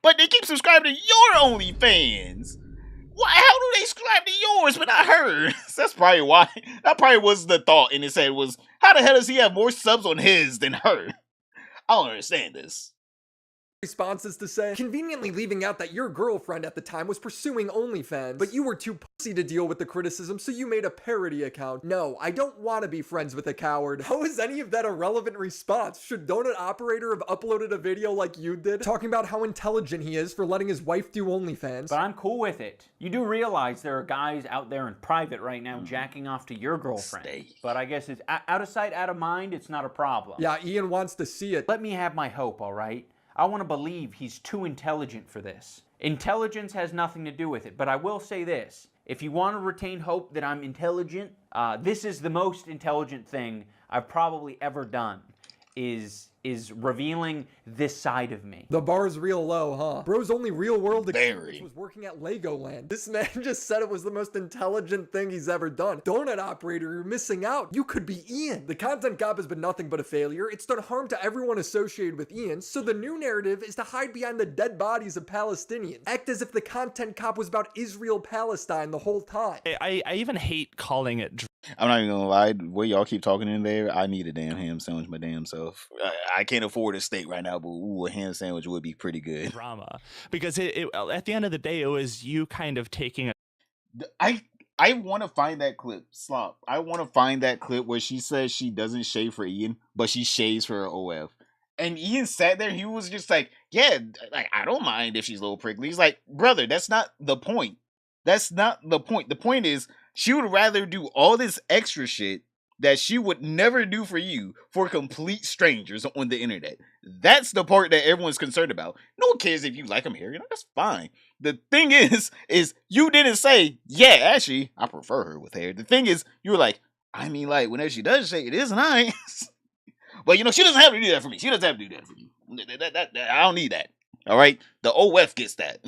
But they keep subscribing to your OnlyFans. Why? How do they subscribe to yours but not hers? That's probably why. That probably was the thought in his head was, how the hell does he have more subs on his than her? I don't understand this. Responses to say, conveniently leaving out that your girlfriend at the time was pursuing OnlyFans, but you were too pussy to deal with the criticism, so you made a parody account. No, I don't want to be friends with a coward. How is any of that a relevant response? Should Donut Operator have uploaded a video like you did, talking about how intelligent he is for letting his wife do OnlyFans? But I'm cool with it. You do realize there are guys out there in private right now jacking off to your girlfriend. But I guess it's out of sight, out of mind, it's not a problem. Yeah, Ian wants to see it. Let me have my hope, all right? I want to believe he's too intelligent for this. Intelligence has nothing to do with it, but I will say this. If you want to retain hope that I'm intelligent, this is the most intelligent thing I've probably ever done, is revealing this side of me. The bar's real low, huh? Bro's only real world experience was working at Legoland. This man just said it was the most intelligent thing he's ever done. Donut Operator, you're missing out. You could be Ian. The content cop has been nothing but a failure. It's done harm to everyone associated with Ian, so the new narrative is to hide behind the dead bodies of Palestinians. Act as if the content cop was about Israel-Palestine the whole time. I even hate calling it. I'm not even gonna lie, the way y'all keep talking in there, I need a damn ham sandwich my damn self. I can't afford a steak right now, but ooh, a ham sandwich would be pretty good. Drama. Because it at the end of the day, it was you kind of taking a... I want to find that clip, Slop. I want to find that clip where she says she doesn't shave for Ian, but she shaves for her OF. And Ian sat there, he was just like, yeah, like, I don't mind if she's a little prickly. He's like, brother, that's not the point. That's not the point. The point is, she would rather do all this extra shit that she would never do for you for complete strangers on the internet. That's the part that everyone's concerned about. No one cares if you like them hair, that's fine. The thing is you didn't say, yeah, actually, I prefer her with hair. The thing is, you were like, I mean, like, whenever she does shave, it is nice. But, she doesn't have to do that for me. She doesn't have to do that for me. I don't need that. All right? The OF gets that.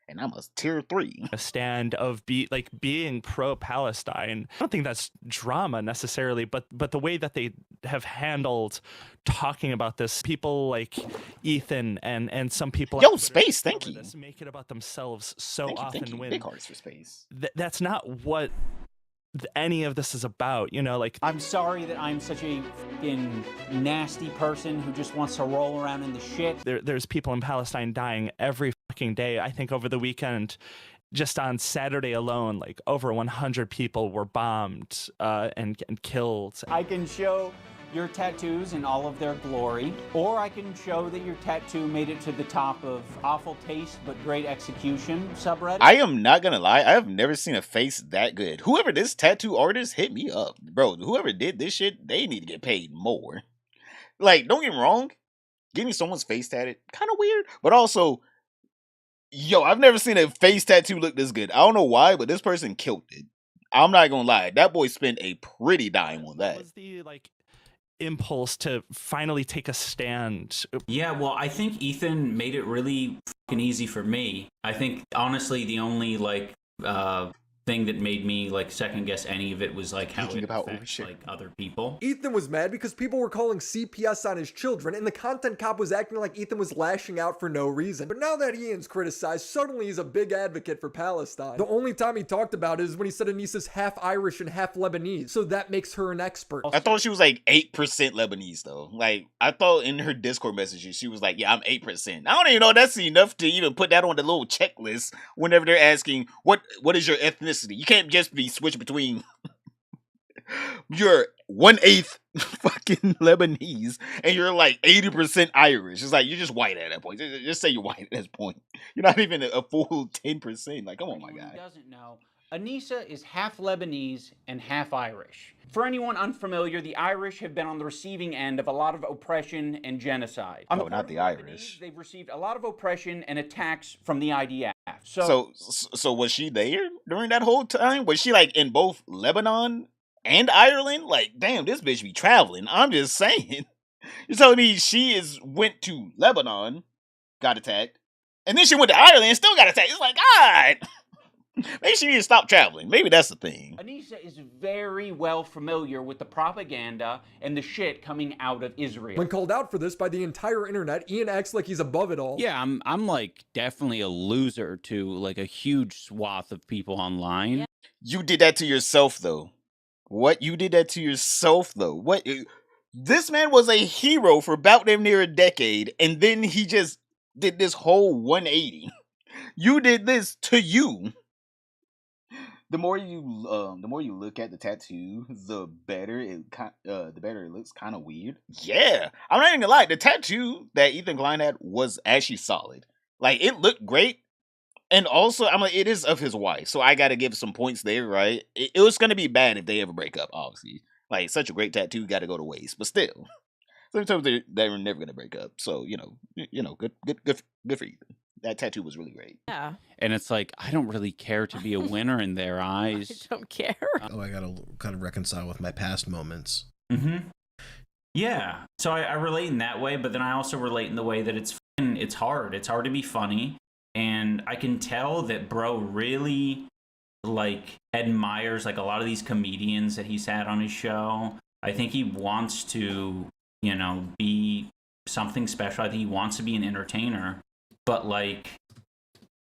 And I'm a tier 3. A stand of being pro-Palestine. I don't think that's drama necessarily, but the way that they have handled talking about this, people like Ethan and some people. Yo, Space, thank you. Make it about themselves so thank often. You. When big hearts for Space. That's not what any of this is about, I'm sorry that I'm such a fucking nasty person who just wants to roll around in the shit. There's people in Palestine dying every fucking day. I think over the weekend, just on Saturday alone, like over 100 people were bombed and killed. I can show your tattoos in all of their glory, or I can show that your tattoo made it to the top of awful taste but great execution subreddit. I am not gonna lie, I have never seen a face that good. Whoever this tattoo artist, hit me up. Bro, whoever did this shit, they need to get paid more. Like, don't get me wrong, getting someone's face tatted, kind of weird, but also, I've never seen a face tattoo look this good. I don't know why, but this person killed it. I'm not gonna lie, that boy spent a pretty dime on that. Was the impulse to finally take a stand? Yeah, well, I think Ethan made it really fucking easy for me. I think honestly the only thing that made me second guess any of it was how it affects other people. Ethan was mad because people were calling CPS on his children, and the content cop was acting like Ethan was lashing out for no reason. But now that Ian's criticized, suddenly he's a big advocate for Palestine. The only time he talked about it is when he said Anissa's half Irish and half Lebanese, so that makes her an expert. I thought she was 8% Lebanese though. I thought in her Discord messages she was like, yeah, I'm 8%. I don't even know if that's enough to even put that on the little checklist whenever they're asking what is your ethnicity. You can't just be switched between you're 1/8 fucking Lebanese and you're 80% Irish. It's you're just white at that point. Just say you're white at this point. You're not even a full 10%. Come on, my guy. Who doesn't know, Anissa is half Lebanese and half Irish. For anyone unfamiliar, the Irish have been on the receiving end of a lot of oppression and genocide. No, not the Irish. They've received a lot of oppression and attacks from the IDF. So was she there during that whole time? Was she in both Lebanon and Ireland? Damn, this bitch be traveling. I'm just saying. You're telling me she went to Lebanon, got attacked, and then she went to Ireland and still got attacked. It's God. Maybe she need to stop traveling. Maybe that's the thing. Anissa is very well familiar with the propaganda and the shit coming out of Israel. When called out for this by the entire internet, Ian acts like he's above it all. Yeah, I'm definitely a loser to a huge swath of people online. Yeah. You did that to yourself though. What? You did that to yourself though. What? This man was a hero for about damn near a decade, and then he just did this whole 180. You did this to you. The more you look at the tattoo, the better it looks kind of weird. Yeah, I'm not even gonna lie. The tattoo that Ethan Klein had was actually solid. It looked great, and also it is of his wife, so I gotta give some points there, right? It was gonna be bad if they ever break up, obviously. Such a great tattoo got to go to waste, but still, sometimes they're never gonna break up. So good for Ethan. That tattoo was really great. Yeah. And it's I don't really care to be a winner in their eyes. I don't care. Oh, I gotta kind of reconcile with my past moments. Mm-hmm. Yeah. So I relate in that way, but then I also relate in the way that it's hard. It's hard to be funny. And I can tell that bro really admires a lot of these comedians that he's had on his show. I think he wants to, be something special. I think he wants to be an entertainer. But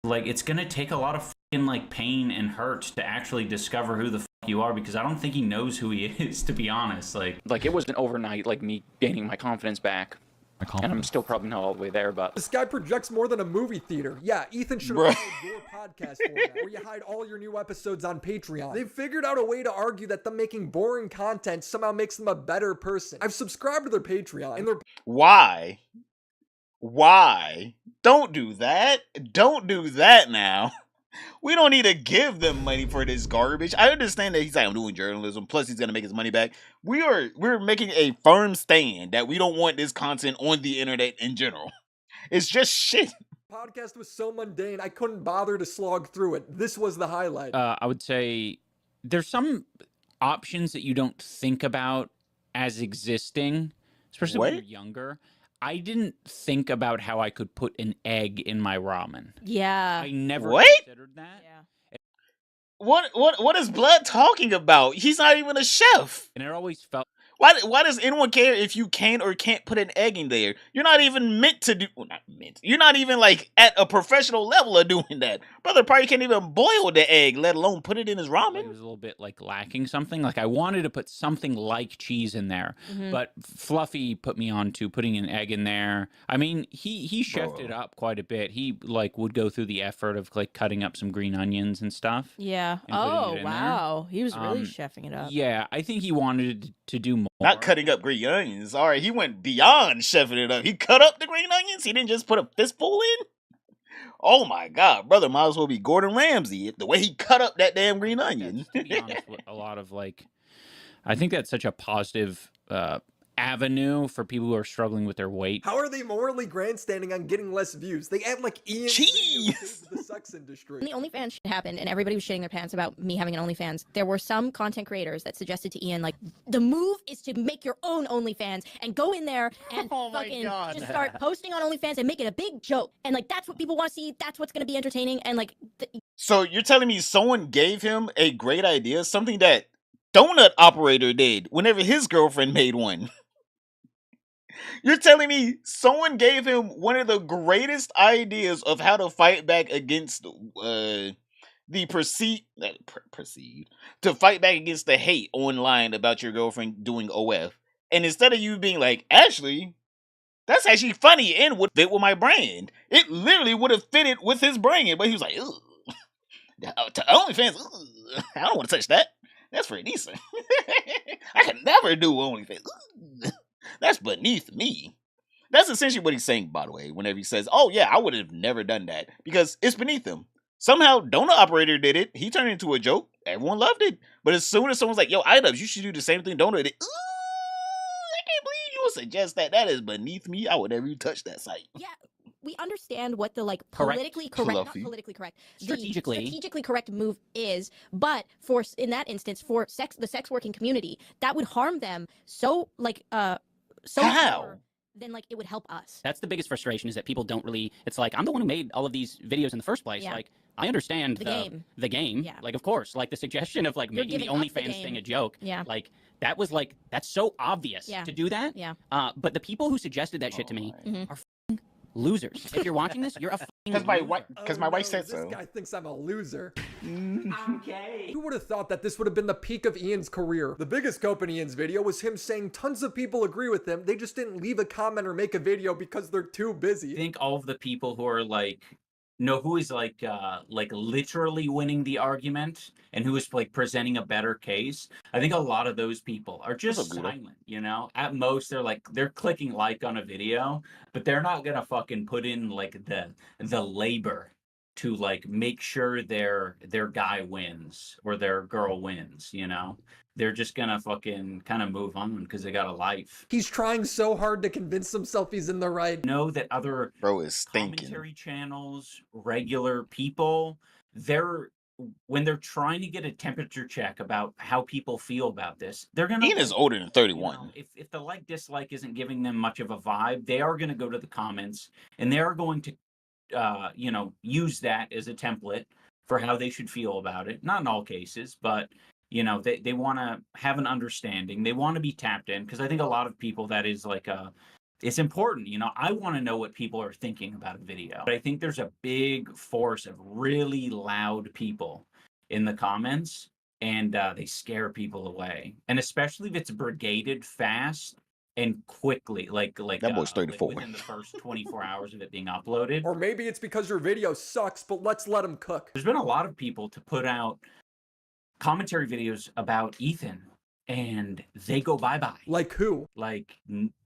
it's gonna take a lot of fucking pain and hurt to actually discover who the fuck you are, because I don't think he knows who he is, to be honest. It wasn't overnight, me gaining my confidence back. And I'm still probably not all the way there, but this guy projects more than a movie theater. Yeah, Ethan should have followed your podcast format, where you hide all your new episodes on Patreon. They've figured out a way to argue that them making boring content somehow makes them a better person. I've subscribed to their Patreon, and Why? Don't do that. Don't do that now. We don't need to give them money for this garbage. I understand that he's like, I'm doing journalism, plus he's gonna make his money back. We're making a firm stand that we don't want this content on the internet in general. It's just shit. Podcast was so mundane, I couldn't bother to slog through it. This was the highlight. I would say there's some options that you don't think about as existing, especially when you're younger. I didn't think about how I could put an egg in my ramen. Yeah. I never considered that. Yeah. What is Blood talking about? He's not even a chef. And it always felt. Why does anyone care if you can or can't put an egg in there? You're not even meant to do. Well, not meant. You're not even like at a professional level of doing that. Brother probably can't even boil the egg, let alone put it in his ramen. It was a little bit like lacking something. Like I wanted to put something like cheese in there, but Fluffy put me on to putting an egg in there. I mean, he chefed it up quite a bit. He like would go through the effort of like cutting up some green onions and stuff. Yeah. and putting Oh it in wow, there. he was really chefing it up. Yeah, I think he wanted to do more. Not cutting up green onions. All right, he went beyond chefing it up. He cut up the green onions. He didn't just put a fistful in. Oh my God, brother, might as well be Gordon Ramsay. The way he cut up that damn green onion. To be honest, with a lot of like, I think that's such a positive avenue for people who are struggling with their weight. How are they morally grandstanding on getting less views? They act like Ian saved the sex industry. When the OnlyFans shit happened and everybody was shitting their pants about me having an OnlyFans, there were some content creators that suggested to Ian, like, the move is to make your own OnlyFans and go in there and fucking just start posting on OnlyFans and make it a big joke. And, like, that's what people want to see. That's what's going to be entertaining. And, like... So you're telling me someone gave him a great idea? Something that Donut Operator did whenever his girlfriend made one. You're telling me someone gave him one of the greatest ideas of how to fight back against the perceived to fight back against the hate online about your girlfriend doing OF. And instead of you being like, actually, that's actually funny and would fit with my brand. It literally would have fitted with his brand. But he was like, ugh. To OnlyFans, ugh. I don't want to touch that. That's for Anissa. I could never do OnlyFans. Ugh. That's beneath me. That's essentially what he's saying, by the way, whenever he says, oh yeah, I would have never done that. Because it's beneath him. Somehow, Donut Operator did it. He turned it into a joke. Everyone loved it. But as soon as someone's like, yo, Idubbbz, you should do the same thing Donut did. I can't believe you would suggest that. That is beneath me. I would never even touch that site. Yeah, we understand what the, like, Correct. politically correct, not Fluffy. politically correct, Strategically. the strategically correct move is, but in that instance, for the sex working community, that would harm them so, like, so much more than, like, it would help us. That's the biggest frustration, is that people don't really, it's like, I'm the one who made all of these videos in the first place. Yeah. Like, I understand the game. Yeah. Like, of course, like the suggestion of like You're making the giving us the OnlyFans game. thing a joke. Yeah. Like, that was like, that's so obvious Yeah. to do that. Yeah. But the people who suggested that shit to me Mhm. are f***ing losers. If you're watching this, you're a f***ing Because my loser. wife said This so. guy thinks I'm a loser. Okay. Who would have thought that this would have been the peak of Ian's career? The biggest scope in Ian's video was him saying tons of people agree with him. They just didn't leave a comment or make a video because they're too busy. I think all of the people who are like, know who is like literally winning the argument and who is like presenting a better case. I think a lot of those people are just silent, you know? At most they're clicking like on a video, but they're not gonna fucking put in like the labor to like make sure their guy wins or their girl wins, you know? They're just gonna fucking kind of move on because they got a life. He's trying so hard to convince himself he's in the right. Know that other commentary channels, regular people, when they're trying to get a temperature check about how people feel about this, they're gonna. Ian is older than 31. You know, if the like dislike isn't giving them much of a vibe, they are gonna go to the comments and they are going to, use that as a template for how they should feel about it. Not in all cases, but. You know, they want to have an understanding. They want to be tapped in because I think a lot of people that is like it's important. You know, I want to know what people are thinking about a video. But I think there's a big force of really loud people in the comments and they scare people away. And especially if it's brigaded fast and quickly, like that boy's 34. within the first 24 hours of it being uploaded. Or maybe it's because your video sucks, but let's let him cook. There's been a lot of people to put out commentary videos about Ethan and they go bye-bye. Like who? Like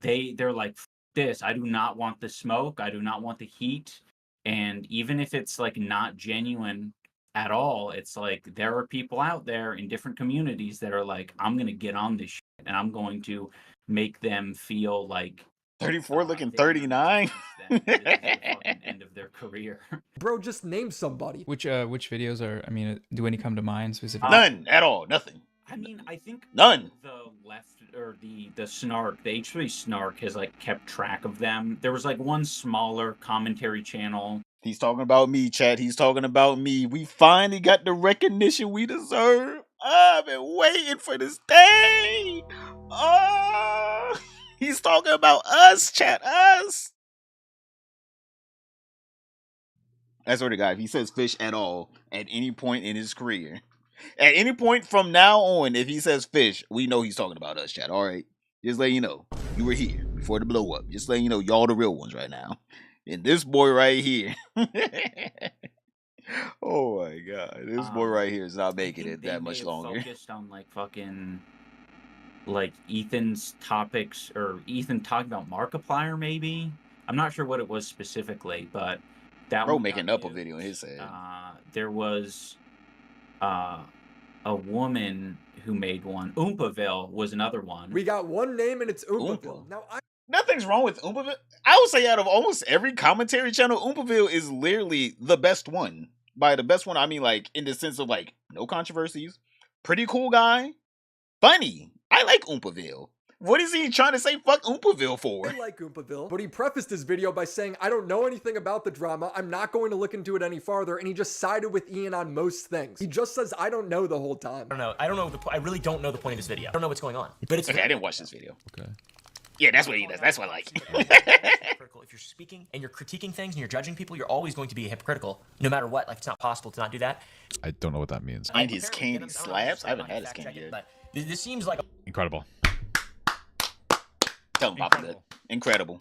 they're like, this, I do not want the smoke, I do not want the heat. And even if it's like not genuine at all. It's like there are people out there in different communities that are like, I'm gonna get on this shit and I'm going to make them feel like 34 looking 39. this is the fucking end of their career. Bro, just name somebody. Which videos are? I mean, do any come to mind specifically? None at all. Nothing. I mean, I think none. The left or the snark, the H3 snark has like kept track of them. There was like one smaller commentary channel. He's talking about me, chat. He's talking about me. We finally got the recognition we deserve. I've been waiting for this day. Oh, he's talking about us, chat. Us. I swear to God, if he says fish at all at any point in his career, at any point from now on, if he says fish, we know he's talking about us, chat. All right. Just letting you know. You were here before the blow up. Just letting you know y'all the real ones right now. And this boy right here. Oh my God. This boy right here is not making it that much longer. Focused on like fucking like Ethan's topics or Ethan talking about Markiplier maybe. I'm not sure what it was specifically, but that bro making up a video in his head. There was a woman who made one. Oompaville was another one. We got one name and it's Oompaville. Now nothing's wrong with Oompaville. I would say out of almost every commentary channel, Oompaville is literally the best one. By the best one, I mean like in the sense of like no controversies, pretty cool guy, funny. I like Oompaville. What is he trying to say fuck Oompaville for? I like Oompaville, but he prefaced his video by saying, I don't know anything about the drama, I'm not going to look into it any farther, and he just sided with Ian on most things. He just says, I don't know the whole time. I don't know. I really don't know the point of this video. I don't know what's going on. But it's okay, I didn't watch this video. Okay. Yeah, that's what he does. That's what I like. If you're speaking and you're critiquing things and you're judging people, you're always going to be hypocritical, no matter what. Like, it's not possible to not do that. I don't know what that means. And his candy slaps? I haven't had his candy yet. But this seems like incredible. Tell him Papa Good. Incredible.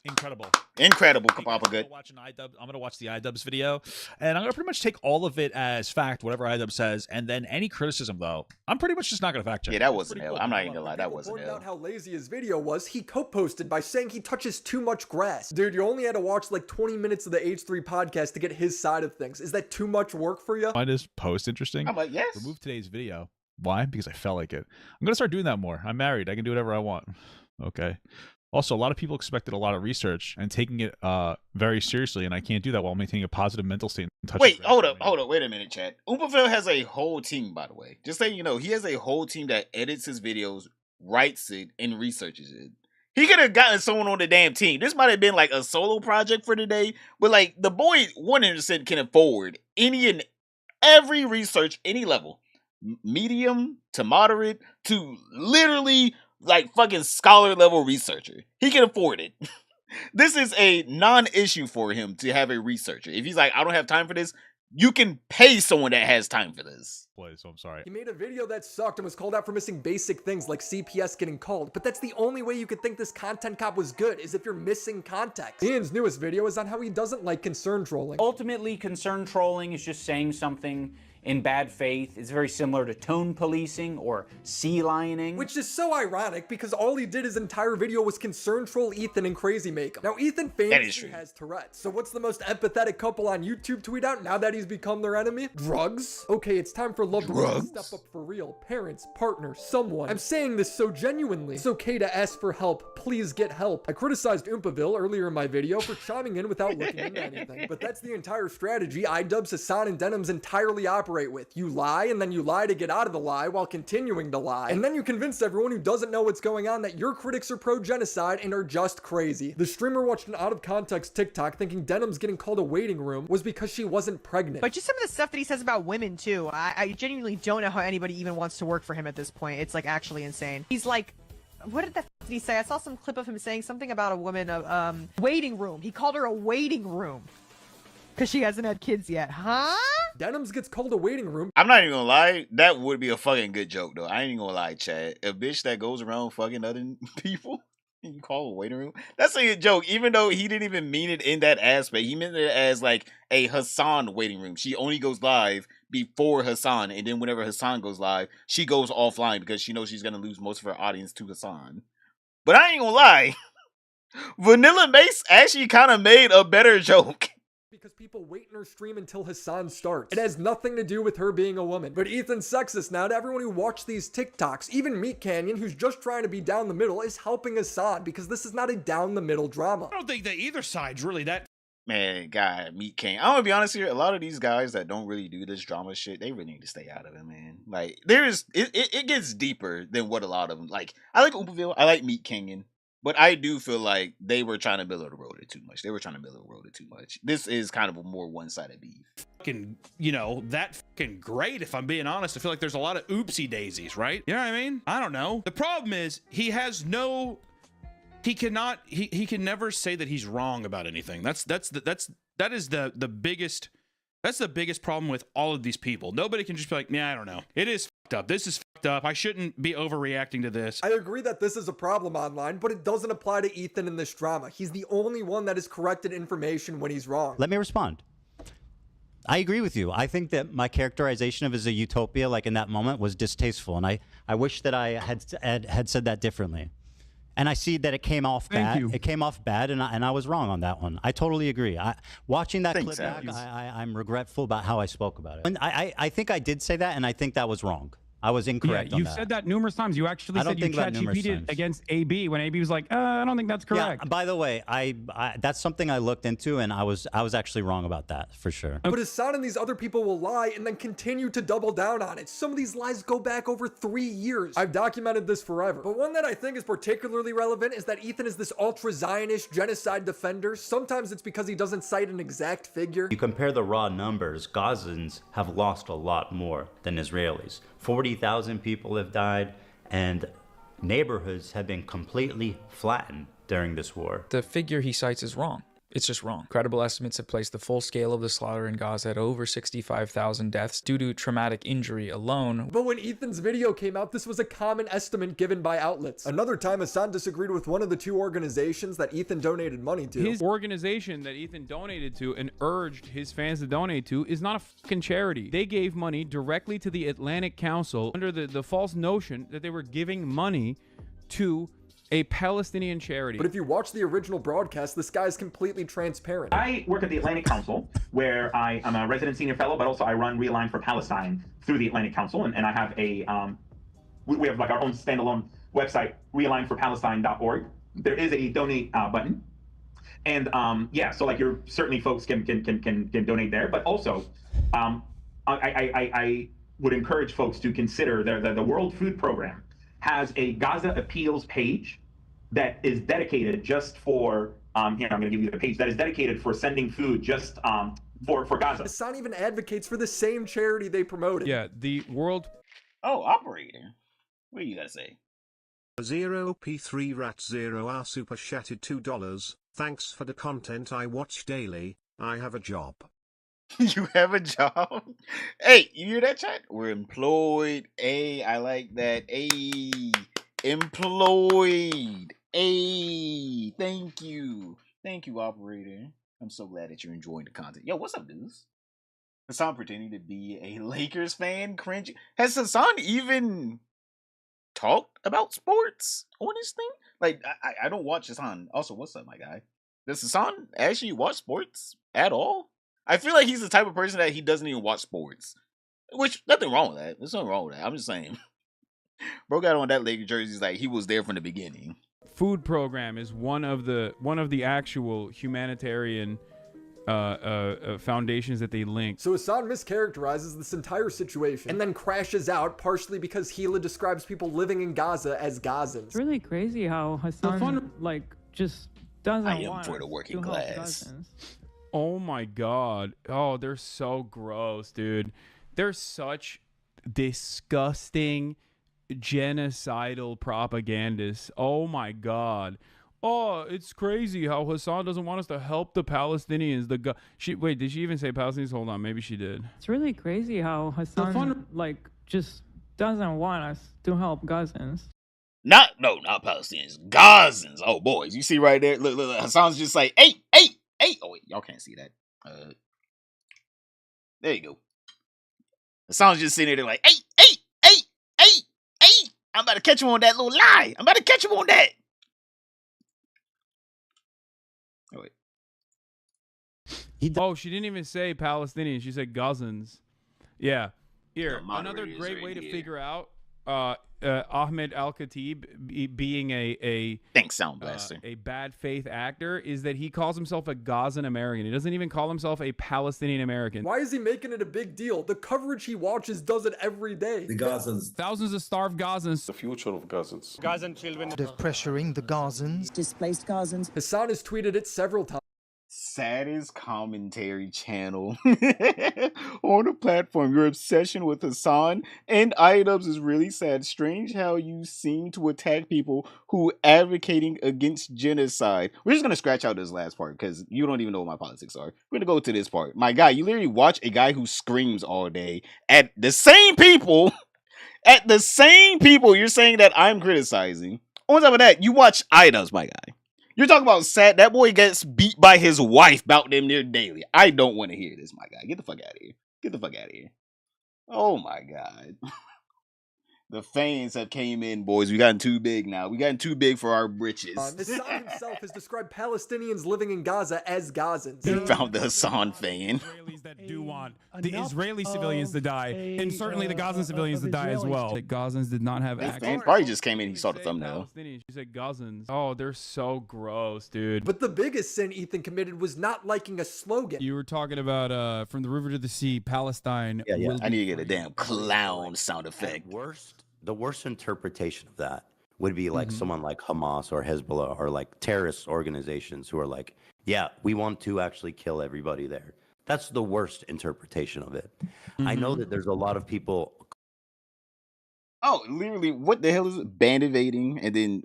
Incredible. Incredible, Papa Good. I'm gonna watch the Idubbbz video, and I'm gonna pretty much take all of it as fact, whatever Idubbbz says, and then any criticism though, I'm pretty much just not gonna fact check. Yeah, that wasn't ill. I'm not even gonna lie, that wasn't Pointed ill. out how lazy his video was. He co-posted by saying he touches too much grass. Dude, you only had to watch like 20 minutes of the H3 podcast to get his side of things. Is that too much work for you? Find his post interesting. I'm like, yes. Remove today's video. Why? Because I felt like it. I'm gonna start doing that more. I'm married. I can do whatever I want. Okay. Also, a lot of people expected a lot of research and taking it very seriously, and I can't do that while maintaining a positive mental state. Wait, hold up, wait a minute, chat. Oompaville has a whole team, by the way. Just so you know, he has a whole team that edits his videos, writes it, and researches it. He could have gotten someone on the damn team. This might have been like a solo project for today, but like the boy 100% can afford any and every research, any level, medium to moderate to literally like fucking scholar level researcher. He can afford it. This is a non-issue for him to have a researcher. If he's like, I don't have time for this, you can pay someone that has time for this. So I'm sorry. He made a video that sucked and was called out for missing basic things like CPS getting called, but that's the only way you could think this content cop was good, is if you're missing context. Ian's newest video is on how he doesn't like concern trolling. Ultimately, concern trolling is just saying something in bad faith. It's very similar to tone policing or sea lioning. Which is so ironic because all he did his entire video was concern troll Ethan and crazy make him. Now Ethan famously has Tourette's, so what's the most empathetic couple on YouTube tweet out now that he's become their enemy? Drugs? Okay, it's time for loved ones to step up for real. Parents, partner, someone. I'm saying this so genuinely. It's okay to ask for help. Please get help. I criticized Oompaville earlier in my video for chiming in without looking into anything, but that's the entire strategy Idubbbz, Hassan, and Denim's entirely operate with. You lie, and then you lie to get out of the lie while continuing to lie. And then you convince everyone who doesn't know what's going on that your critics are pro-genocide and are just crazy. The streamer watched an out-of-context TikTok thinking Denim's getting called a waiting room was because she wasn't pregnant. But just some of the stuff that he says about women, too. I genuinely don't know how anybody even wants to work for him at this point. It's, like, actually insane. He's like, what did he say? I saw some clip of him saying something about a woman, waiting room. He called her a waiting room. Because she hasn't had kids yet, huh? Denim's gets called a waiting room. I'm not even gonna lie, that would be a fucking good joke though. I ain't even gonna lie, Chad. A bitch that goes around fucking other people, and you call a waiting room? That's a good joke, even though he didn't even mean it in that aspect. He meant it as like a Hassan waiting room. She only goes live before Hassan, and then whenever Hassan goes live, she goes offline because she knows she's gonna lose most of her audience to Hassan. But I ain't gonna lie, Vanilla Mace actually kind of made a better joke. Because people wait in her stream until Hassan starts. It has nothing to do with her being a woman. But Ethan's sexist now to everyone who watched these TikToks. Even Meat Canyon, who's just trying to be down the middle, is helping Hassan because this is not a down the middle drama. I don't think that either side's really that. Man, God, Meat Canyon. I'm gonna be honest here. A lot of these guys that don't really do this drama shit, they really need to stay out of it, man. Like, it gets deeper than what a lot of them like. I like Idubbbz, I like Meat Canyon. But I do feel like they were trying to build the road too much. This is kind of a more one-sided beef. Fucking, that fucking great, if I'm being honest. I feel like there's a lot of oopsie daisies, right? You know what I mean? I don't know. The problem is he can never say that he's wrong about anything. That is the biggest. That's the biggest problem with all of these people. Nobody can just be like, yeah, I don't know. It is fucked up. This is fucked up. I shouldn't be overreacting to this. I agree that this is a problem online, but it doesn't apply to Ethan in this drama. He's the only one that has corrected information when he's wrong. Let me respond. I agree with you. I think that my characterization of it as a utopia, like in that moment, was distasteful. And I wish that I had said that differently. And I see that it came off bad. It came off bad, and I was wrong on that one. I totally agree. Watching that clip back, I'm regretful about how I spoke about it. And I think I did say that, and I think that was wrong. I was incorrect on that. You've said that numerous times. You actually said you ChatGPT'd against AB when AB was like, I don't think that's correct. Yeah, by the way, that's something I looked into, and I was actually wrong about that for sure. But Hassan and these other people will lie and then continue to double down on it. Some of these lies go back over 3 years. I've documented this forever. But one that I think is particularly relevant is that Ethan is this ultra-Zionist genocide defender. Sometimes it's because he doesn't cite an exact figure. You compare the raw numbers, Gazans have lost a lot more than Israelis. 40,000 people have died, and neighborhoods have been completely flattened during this war. The figure he cites is wrong. It's just wrong. Credible estimates have placed the full scale of the slaughter in Gaza at over 65,000 deaths due to traumatic injury alone. But when Ethan's video came out, this was a common estimate given by outlets. Another time, Hassan disagreed with one of the two organizations that Ethan donated money to. His organization that Ethan donated to and urged his fans to donate to is not a fucking charity. They gave money directly to the Atlantic Council under the false notion that they were giving money to a Palestinian charity. But if you watch the original broadcast, this guy is completely transparent. I work at the Atlantic Council, where I am a resident senior fellow, but also I run Realign for Palestine through the Atlantic Council, and I have a we have like our own standalone website, realignforpalestine.org. There is a donate button, and yeah, so like you're certainly folks can donate there, but also I would encourage folks to consider the World Food Program has a Gaza Appeals page that is dedicated just for, here, I'm gonna give you the page, that is dedicated for sending food just for Gaza. Hassan even advocates for the same charity they promoted. Yeah, the World... Oh, operator. What do you gotta say? 0p3 rat 0 r super chatted $2. Thanks for the content I watch daily. I have a job. You have a job? Hey, you hear that, chat? We're employed. Hey, I like that. Hey, employed. Hey, thank you. Thank you, operator. I'm so glad that you're enjoying the content. Yo, what's up, dudes? Hassan pretending to be a Lakers fan? Cringe. Has Hassan even talked about sports on his thing? Like, I don't watch Hassan. Also, what's up, my guy? Does Hassan actually watch sports at all? I feel like he's the type of person that he doesn't even watch sports. Which, nothing wrong with that. There's nothing wrong with that. I'm just saying. Bro got on that Lakers jersey. He's like, he was there from the beginning. Food program is one of the actual humanitarian foundations that they link. So Hassan mischaracterizes this entire situation and then crashes out, partially because Gila describes people living in Gaza as Gazans. It's really crazy how Hassan just doesn't I am want for the working class. Oh my god. Oh, they're so gross, dude. They're such disgusting genocidal propagandists. Oh my god. Oh, it's crazy how Hassan doesn't want us to help the Palestinians. Wait, did she even say Palestinians? Hold on, maybe she did. It's really crazy how Hassan just doesn't want us to help Gazans. Not Palestinians. Gazans. Oh, boys. You see right there? Look. Hassan's just like, hey. Oh, wait. Y'all can't see that. There you go. Hassan's just sitting there like, hey. I'm about to catch him on that little lie. I'm about to catch him on that. Oh, wait. Oh, she didn't even say Palestinian. She said Gazans. Yeah. Here, The another moderator's great right way to here. figure out Ahmed Al-Khatib being a thanks, Sound Blaster. a bad faith actor is that he calls himself a Gazan American. He doesn't even call himself a Palestinian American. Why is he making it a big deal? The coverage he watches does it every day. The Gazans. Thousands of starved Gazans. The future of Gazans. Gazan children. They're pressuring the Gazans. Displaced Gazans. Hassan has tweeted it several times. Saddest commentary channel on the platform. Your obsession with Hassan and Idubbbz is really sad. Strange how you seem to attack people who advocating against genocide. We're just gonna scratch out this last part because you don't even know what my politics are. We're gonna go to this part. My guy, you literally watch a guy who screams all day at the same people. At the same people you're saying that I'm criticizing. On top of that, you watch Idubbbz, my guy. You're talking about sad. That boy gets beat by his wife about them near daily. I don't want to hear this, my guy. Get the fuck out of here. Get the fuck out of here. Oh my god. The fans have came in, boys. We gotten too big now. We gotten too big for our britches. Hassan himself has described Palestinians living in Gaza as Gazans. He found the Hassan fan. That do want the Israeli civilians to die, and certainly the Gazan civilians to die as well. The Gazans did not have That access. fan probably just came in and he saw the thumbnail. She said Gazans. Oh, they're so gross, dude. But the biggest sin Ethan committed was not liking a slogan. You were talking about from the river to the sea, Palestine. Yeah. I need to get a damn clown sound effect. The worst interpretation of that would be like someone like Hamas or Hezbollah or like terrorist organizations who are like, yeah, we want to actually kill everybody there. That's the worst interpretation of it. I know that there's a lot of people. Oh, literally, what the hell is it? Band evading, and then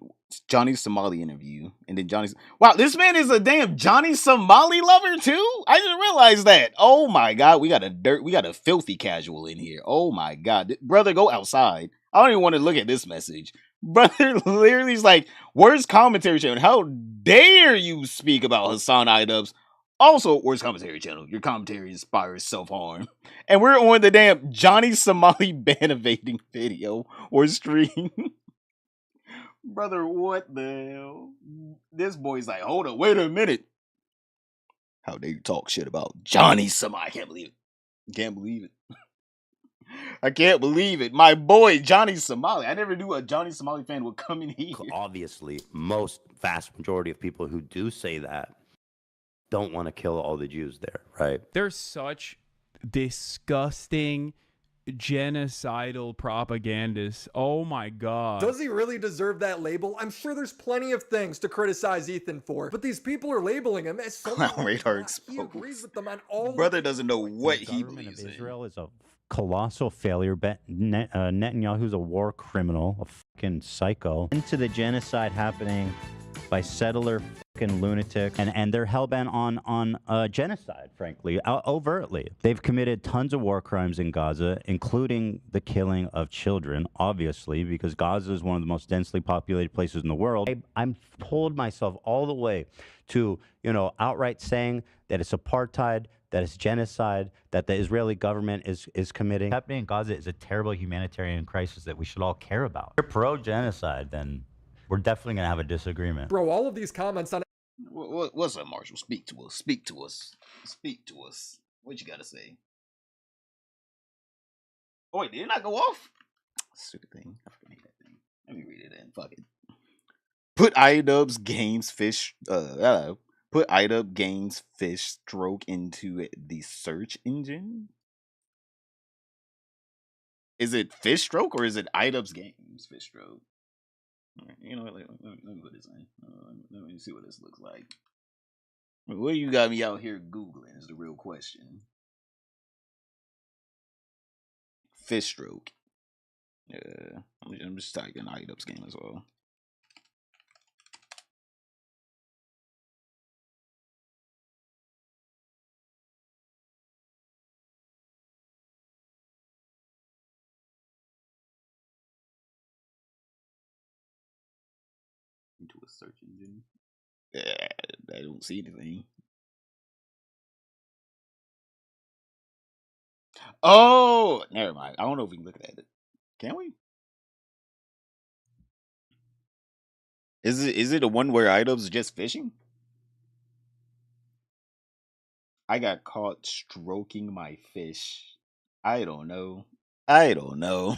Johnny Somali interview, and then Johnny's. Wow, this man is a damn Johnny Somali lover too. I didn't realize that. Oh my god, we got a filthy casual in here. Oh my god, brother, go outside. I don't even want to look at this message. Brother literally is like, worst commentary channel. How dare you speak about Hassan Idubbbz? Also, worst commentary channel. Your commentary inspires self-harm. And we're on the damn Johnny Somali ban evading video or stream. Brother, what the hell? This boy's like, hold up, wait a minute. How dare you talk shit about Johnny Somali? I can't believe it. Can't believe it. I can't believe it. My boy, Johnny Somali. I never knew a Johnny Somali fan would come in here. Obviously, most vast majority of people who do say that don't want to kill all the Jews there, right? They're such disgusting genocidal propagandists. Oh my god. Does he really deserve that label? I'm sure there's plenty of things to criticize Ethan for, but these people are labeling him as someone Clown radar he exposed. agrees with them on all. Brother doesn't know what The he government believes of in. Israel is a colossal failure. Netanyahu's a war criminal, a fucking psycho. Into the genocide happening by settler fucking lunatic, and they're hellbent on genocide, frankly, overtly. They've committed tons of war crimes in Gaza, including the killing of children, obviously, because Gaza is one of the most densely populated places in the world. I'm pulled myself all the way to, outright saying that it's apartheid, that it's genocide, that the Israeli government is committing. What's happening in Gaza is a terrible humanitarian crisis that we should all care about. If you're pro-genocide, then we're definitely going to have a disagreement. Bro, all of these comments on. What's up, Marshall? Speak to us. Speak to us. Speak to us. What you gotta say? Oh, wait, did it not go off? Stupid thing. I forgot that thing. Let me read it in. Fuck it. Put Idubbbz Games Fish. Put Idubbbz Games Fish Stroke into the search engine. Is it Fish Stroke or is it Idubbbz Games Fish Stroke? You know what? Let me put this in. Let me see what this looks like. What you got me out here Googling is the real question. Fish stroke. I'm just typing Idubbbz game as well. Into a search engine. I don't see anything. Oh, never mind. I don't know if we can look at it. Can we? Is it the one where Idubbbz is just fishing? I got caught stroking my fish. I don't know. I don't know.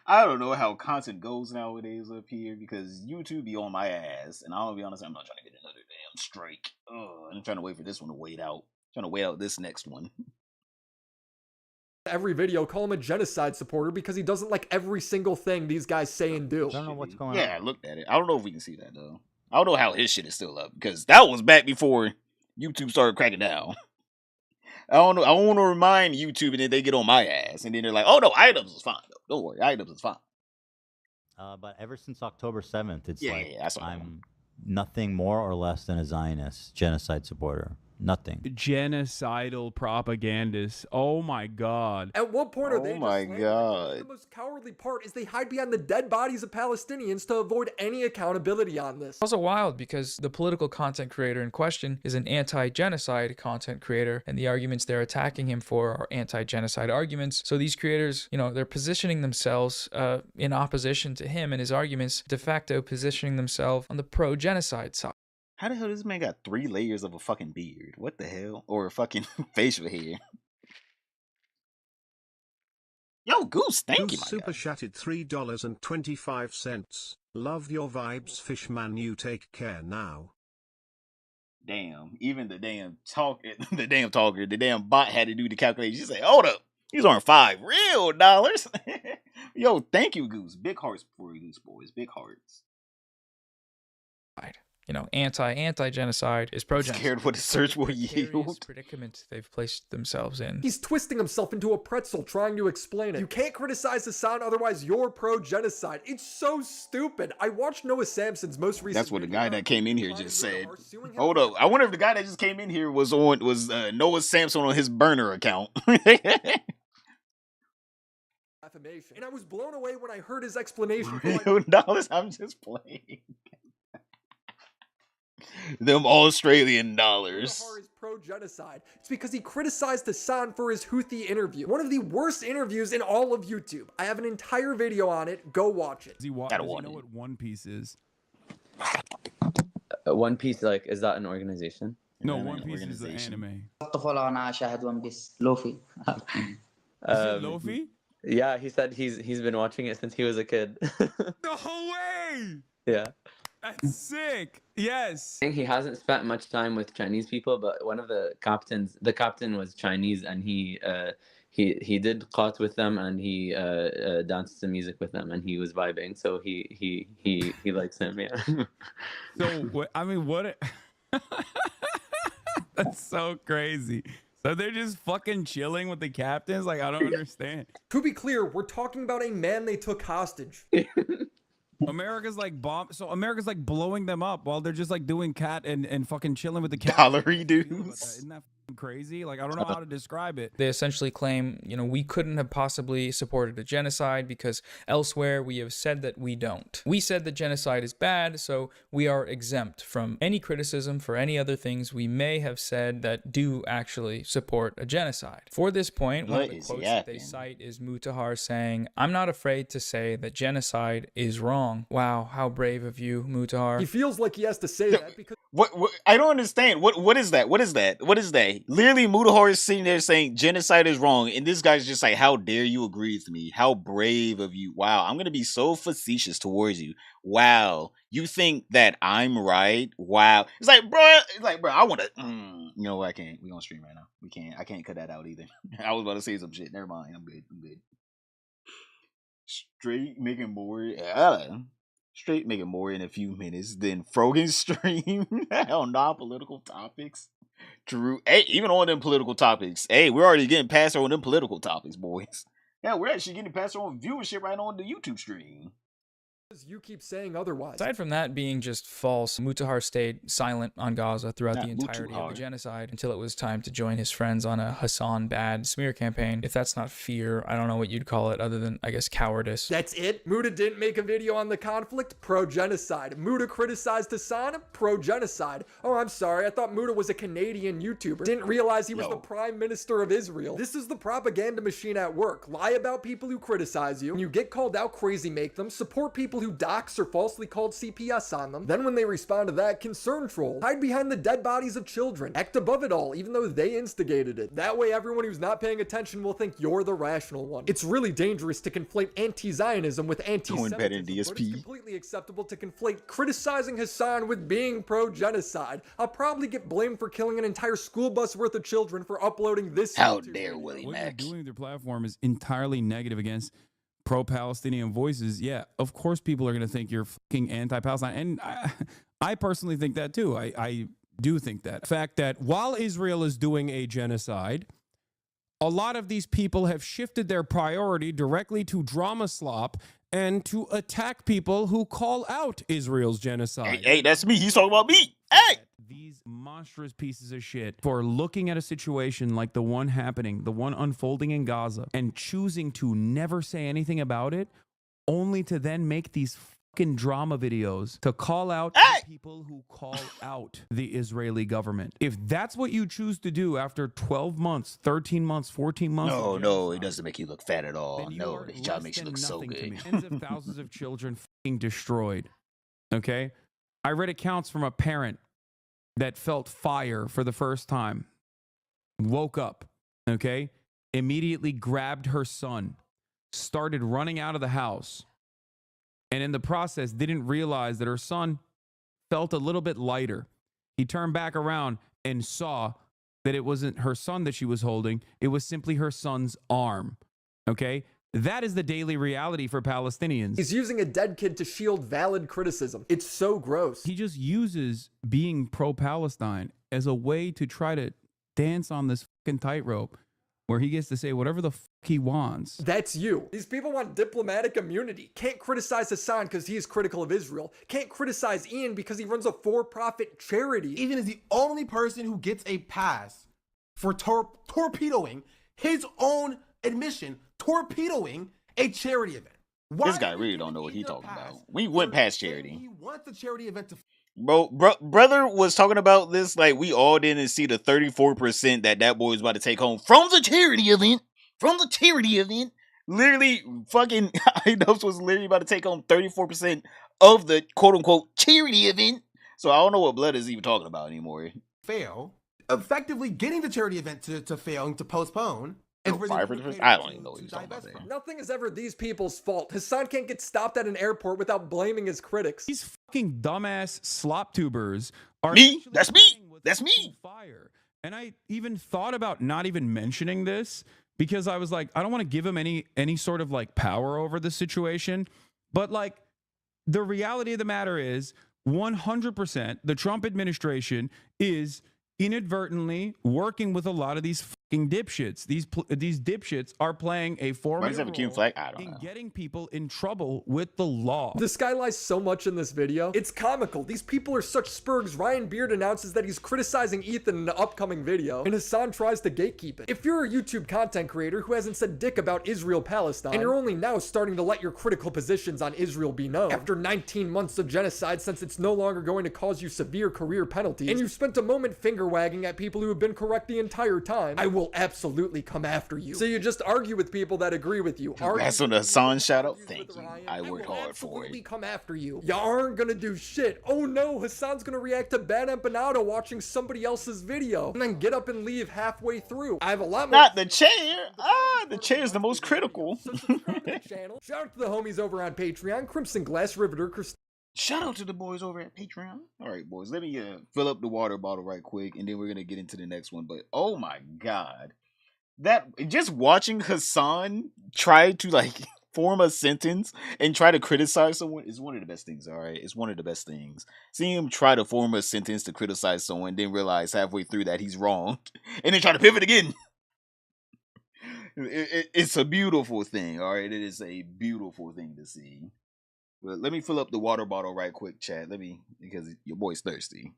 I don't know how content goes nowadays up here because YouTube be on my ass, and I'll be honest, I'm not trying to get another damn strike. I'm trying to wait for this one to wait out. Trying to wait out this next one. Every video, call him a genocide supporter because he doesn't like every single thing these guys say and do. I don't know what's going on. Yeah, I looked at it. I don't know if we can see that though. I don't know how his shit is still up because that was back before YouTube started cracking down. I don't know. I want to remind YouTube, and then they get on my ass, and then they're like, "Oh no, Idubbbz is fine. Though. Don't worry, Idubbbz is fine." But ever since October 7th, it's that's what I'm nothing more or less than a Zionist genocide supporter. Nothing. Genocidal propagandist. Oh my God. At what point are Oh they my just landing? God. The most cowardly part is they hide behind the dead bodies of Palestinians to avoid any accountability on this. Also wild because the political content creator in question is an anti-genocide content creator, and the arguments they're attacking him for are anti-genocide arguments. So these creators, you know, they're positioning themselves in opposition to him and his arguments, de facto positioning themselves on the pro-genocide side. How the hell this man got 3 layers of a fucking beard? What the hell? Or a fucking facial hair? Yo, Goose, thank you, my Super chatted $3.25. Love your vibes, Fishman. You take care now. Damn, even the damn talker, the damn bot had to do the calculation. She said, hold up, these aren't $5 real dollars. Yo, thank you, Goose. Big hearts for you, Goose boys. Big hearts. You know, anti-genocide is pro-genocide. Scared what the search will yield. Predicament they've placed themselves in. He's twisting himself into a pretzel trying to explain it. You can't criticize Hassan, otherwise you're pro-genocide. It's so stupid. I watched Noah Samson's most recent That's what the guy that came in here just said. Hold up. I wonder if the guy that just came in here was Noah Samson on his burner account. And I was blown away when I heard his explanation. $1, I'm just playing. Them Australian dollars. Is pro-genocide. It's because he criticized Hassan for his Houthi interview. One of the worst interviews in all of YouTube. I have an entire video on it. Go watch it. Does he know what One Piece is? One Piece, like, is that an organization? No, One Piece is an anime. Is it Luffy? Yeah, he said he's been watching it since he was a kid. No way! Yeah. That's sick. Yes. I think he hasn't spent much time with Chinese people, but one of the captain was Chinese, and he did qat with them, and he danced to music with them, and he was vibing. So he likes him. Yeah. So I mean, what? That's so crazy. So they're just fucking chilling with the captains? Like, I don't understand. To be clear, we're talking about a man they took hostage. America's like America's like blowing them up while they're just like doing cat and fucking chilling with the cat. Gallery dudes. Isn't that crazy? Like, I don't know how to describe it. They essentially claim, you know, we couldn't have possibly supported a genocide because elsewhere we have said that we don't. We said that genocide is bad, so we are exempt from any criticism for any other things we may have said that do actually support a genocide. For this point, one of the quotes that they cite is Mutahar saying, "I'm not afraid to say that genocide is wrong." Wow, how brave of you, Mutahar. He feels like he has to say that because what I don't understand. What is that? What is that? What is that? Literally, Mutahar is sitting there saying genocide is wrong, and this guy's just like, "How dare you agree with me? How brave of you! Wow, I'm gonna be so facetious towards you. Wow, you think that I'm right? Wow." It's like, bro, I want to. You know what? I can't. We on stream right now. We can't. I can't cut that out either. I was about to say some shit. Never mind. I'm good. Straight making more. Straight making more in a few minutes than Frogan's stream on non-political topics. True. Hey, even on them political topics. Hey, we're already getting past on them political topics, boys. Yeah, we're actually getting past on viewership right on the YouTube stream. You keep saying otherwise. Aside from that being just false, Mutahar stayed silent on Gaza throughout the entirety of the genocide until it was time to join his friends on a Hassan bad smear campaign. If that's not fear, I don't know what you'd call it other than, I guess, cowardice. That's it? Muta didn't make a video on the conflict? Pro-genocide. Muta criticized Hassan? Pro-genocide. Oh, I'm sorry. I thought Muta was a Canadian YouTuber. Didn't realize he was the Prime Minister of Israel. This is the propaganda machine at work. Lie about people who criticize you. When you get called out, crazy make them. Support people people who dox or falsely called CPS on them. Then when they respond to that, concern troll, hide behind the dead bodies of children, act above it all even though they instigated it. That way everyone who's not paying attention will think you're the rational one. It's really dangerous to conflate anti-Zionism with anti-Semitism, but it's completely acceptable to conflate criticizing Hassan with being pro-genocide. I'll probably get blamed for killing an entire school bus worth of children for uploading this. How dare Willie What Max? they're doing with their platform is entirely negative against pro-Palestinian voices. Yeah, of course people are going to think you're fucking anti-Palestine. And I personally think that too. I do think that. The fact that while Israel is doing a genocide, a lot of these people have shifted their priority directly to drama slop and to attack people who call out Israel's genocide. Hey, that's me. He's talking about me. Hey! These monstrous pieces of shit for looking at a situation like the one happening, the one unfolding in Gaza, and choosing to never say anything about it, only to then make these fucking drama videos to call out the people who call out the Israeli government. If that's what you choose to do after 12 months, 13 months, 14 months. No, it doesn't make you look fat at all. No, the job makes you look so good. Tens of thousands of children fucking destroyed. Okay? I read accounts from a parent that felt fire for the first time, woke up, okay, immediately grabbed her son, started running out of the house, and in the process didn't realize that her son felt a little bit lighter. He turned back around and saw that it wasn't her son that she was holding, it was simply her son's arm, okay? That is the daily reality for Palestinians. He's using a dead kid to shield valid criticism. It's so gross. He just uses being pro-Palestine as a way to try to dance on this fucking tightrope where he gets to say whatever the fuck he wants. That's you. These people want diplomatic immunity. Can't criticize Hassan because he is critical of Israel. Can't criticize Ian because he runs a for-profit charity. Ian is the only person who gets a pass for torpedoing his own admission, torpedoing a charity event. Why this guy really don't know what he's talking about. We went past charity. He wants the charity event to. Brother was talking about this like we all didn't see the 34% that boy was about to take home from the charity event. From the charity event. Literally, fucking Idubbbz was literally about to take home 34% of the quote-unquote charity event. So I don't know what Blood is even talking about anymore. Fail. Effectively getting the charity event to fail and to postpone. I don't even know what he's talking about there. Nothing is ever these people's fault. Hassan can't get stopped at an airport without blaming his critics. These fucking dumbass slop tubers are me. That's me. That's me. Fire. And I even thought about not even mentioning this because I was like, I don't want to give him any sort of like power over the situation. But like the reality of the matter is 100% the Trump administration is inadvertently working with a lot of these fucking dipshits. These dipshits are playing a formidable role in getting people in trouble with the law. This guy lies so much in this video. It's comical. These people are such spurgs. Ryan Beard announces that he's criticizing Ethan in the upcoming video, and Hassan tries to gatekeep it. If you're a YouTube content creator who hasn't said dick about Israel-Palestine, and you're only now starting to let your critical positions on Israel be known, after 19 months of genocide since it's no longer going to cause you severe career penalties, and you've spent a moment finger-wagging at people who have been correct the entire time, I will absolutely come after you. So you just argue with people that agree with you. That's what Hassan shout out. Thank you. I worked hard for it. Come after you. You aren't gonna do shit. Oh no, Hassan's gonna react to Bad Empanada watching somebody else's video and then get up and leave halfway through. I have a lot more. Not the chair. The chair is the most critical. So subscribe to the channel. Shout out to the homies over on Patreon, Crimson Glass Riveter, Shout out to the boys over at Patreon. All right, boys, let me fill up the water bottle right quick, and then we're gonna get into the next one. But oh my god, that just watching Hassan try to like form a sentence and try to criticize someone is one of the best things. All right, it's one of the best things. Seeing him try to form a sentence to criticize someone, then realize halfway through that he's wrong, and then try to pivot again. It's a beautiful thing. All right, it is a beautiful thing to see. But let me fill up the water bottle right quick, chat. Because your boy's thirsty.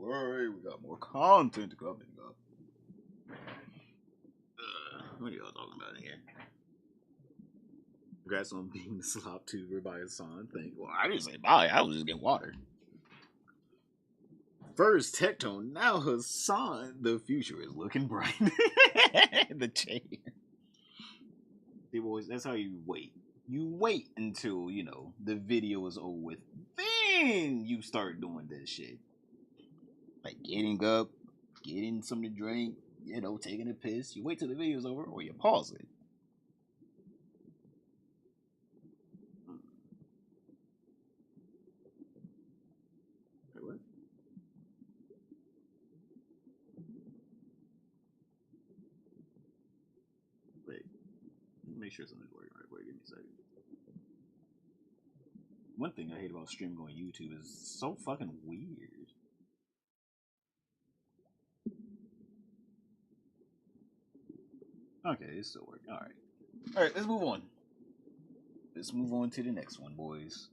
Alright, we got more content coming up. What are y'all talking about in here? Congrats on being the slop tuber by Hassan. Thank you. Well, I didn't say bye. I was just getting water. First Tectone, now Hassan. The future is looking bright. The chair. See, boys, that's how you wait. You wait until, you know, the video is over with. Then you start doing this shit. Like getting up, getting something to drink, you know, taking a piss. You wait till the video's over or you pause it. Wait, what? Wait. Make sure something's working right. Wait, give me a second. One thing I hate about streaming on YouTube is so fucking weird. Okay, it's still working. Alright. Alright, let's move on. Let's move on to the next one, boys.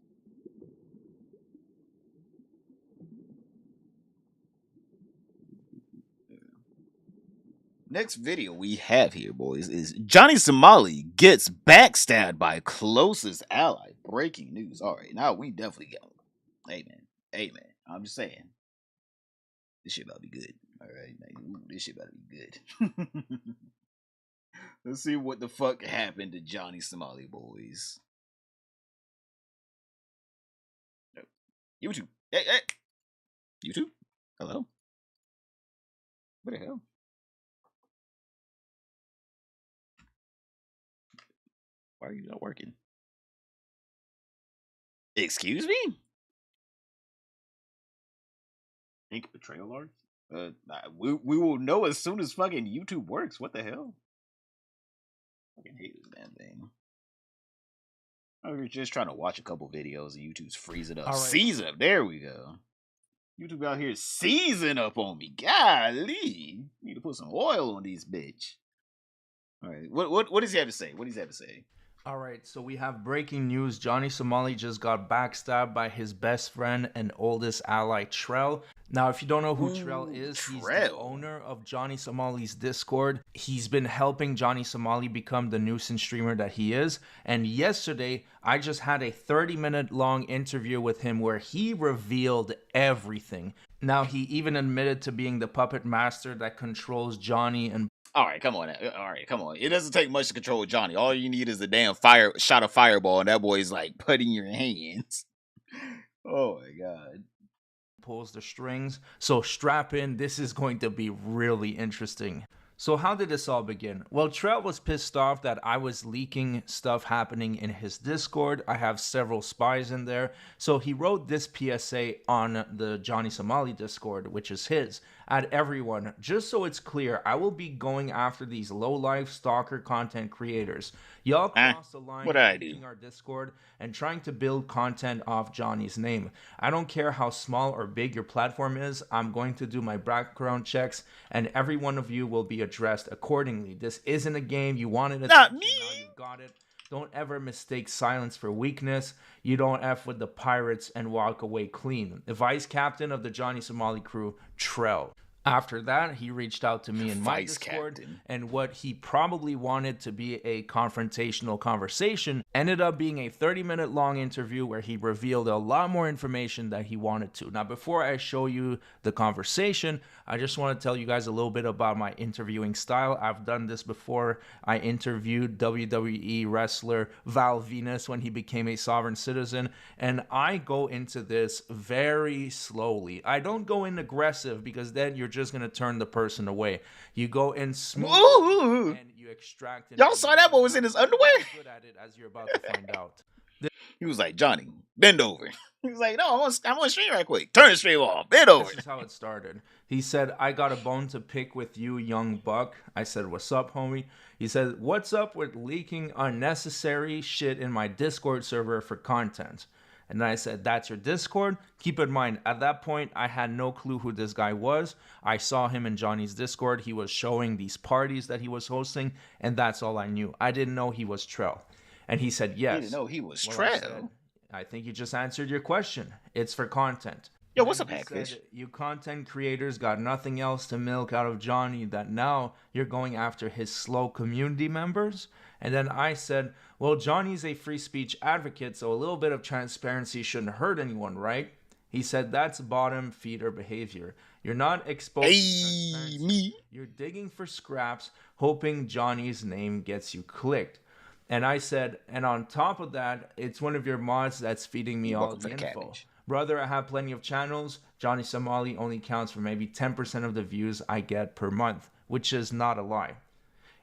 Next video we have here, boys, is Johnny Somali gets backstabbed by closest ally. Breaking news. Alright, now we definitely go. Amen. Amen. I'm just saying. This shit about to be good. Alright, this shit about to be good. Let's see what the fuck happened to Johnny Somali, boys. YouTube. Hey. YouTube? Hello? What the hell? Why are you not working? Excuse me? Ink betrayal arts? We will know as soon as fucking YouTube works. What the hell? I fucking hate this damn thing. I was just trying to watch a couple videos and YouTube's freezing up. Right. Season up. There we go. YouTube out here season up on me. Golly. Need to put some oil on these bitch. Alright. What does he have to say? What does he have to say? All right, so we have breaking news. Johnny Somali just got backstabbed by his best friend and oldest ally, Trell. Now, if you don't know who Trell is, he's the owner of Johnny Somali's Discord. He's been helping Johnny Somali become the nuisance streamer that he is. And yesterday, I just had a 30-minute long interview with him where he revealed everything. Now, he even admitted to being the puppet master that controls Johnny and Alright, come on. Alright, come on. It doesn't take much to control Johnny. All you need is a damn shot of fireball, and that boy's like putting your hands. Oh my god. Pulls the strings. So strap in. This is going to be really interesting. So how did this all begin? Well, Trell was pissed off that I was leaking stuff happening in his Discord. I have several spies in there. So he wrote this PSA on the Johnny Somali Discord, which is his, at everyone. Just so it's clear, I will be going after these low-life stalker content creators. Y'all cross the line using our Discord and trying to build content off Johnny's name. I don't care how small or big your platform is. I'm going to do my background checks, and every one of you will be addressed accordingly. This isn't a game. You wanted it. Not me. Now you got it. Don't ever mistake silence for weakness. You don't F with the pirates and walk away clean. The vice captain of the Johnny Somali crew, Trell. After that, he reached out to me in my Discord, and what he probably wanted to be a confrontational conversation ended up being a 30-minute long interview where he revealed a lot more information that he wanted to. Now, before I show you the conversation, I just want to tell you guys a little bit about my interviewing style. I've done this before. I interviewed WWE wrestler Val Venus when he became a sovereign citizen, and I go into this very slowly. I don't go in aggressive because then you're just going to turn the person away. You go in smooth and you extract. Y'all saw that boy was in his underwear? Good at it, as you're about to find out. He was like, Johnny, bend over. He was like, no, I want to stream right quick. Turn the stream off. Bend over. This is how it started. He said, I got a bone to pick with you, young buck. I said, what's up, homie? He said, what's up with leaking unnecessary shit in my Discord server for content? And then I said, that's your Discord? Keep in mind, at that point, I had no clue who this guy was. I saw him in Johnny's Discord. He was showing these parties that he was hosting, and that's all I knew. I didn't know he was Trell. And he said, yes. You didn't know he was Well, Trell. I think you just answered your question. It's for content. Yo, And what's then up, he Hackfish? said, you content creators got nothing else to milk out of Johnny, that now you're going after his slow community members? And then I said, well, Johnny's a free speech advocate, so a little bit of transparency shouldn't hurt anyone, right? He said, that's bottom feeder behavior. You're not exposed to transparency. You're digging for scraps, hoping Johnny's name gets you clicked. And I said, and on top of that, it's one of your mods that's feeding me all the info. Brother, I have plenty of channels. Johnny Somali only counts for maybe 10% of the views I get per month, which is not a lie.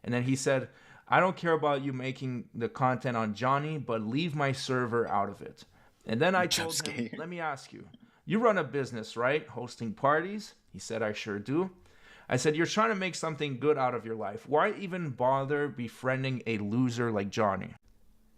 And then he said, I don't care about you making the content on Johnny, but leave my server out of it. And then I told him, let me ask you, you run a business, right? Hosting parties? He said, I sure do. I said, you're trying to make something good out of your life. Why even bother befriending a loser like Johnny?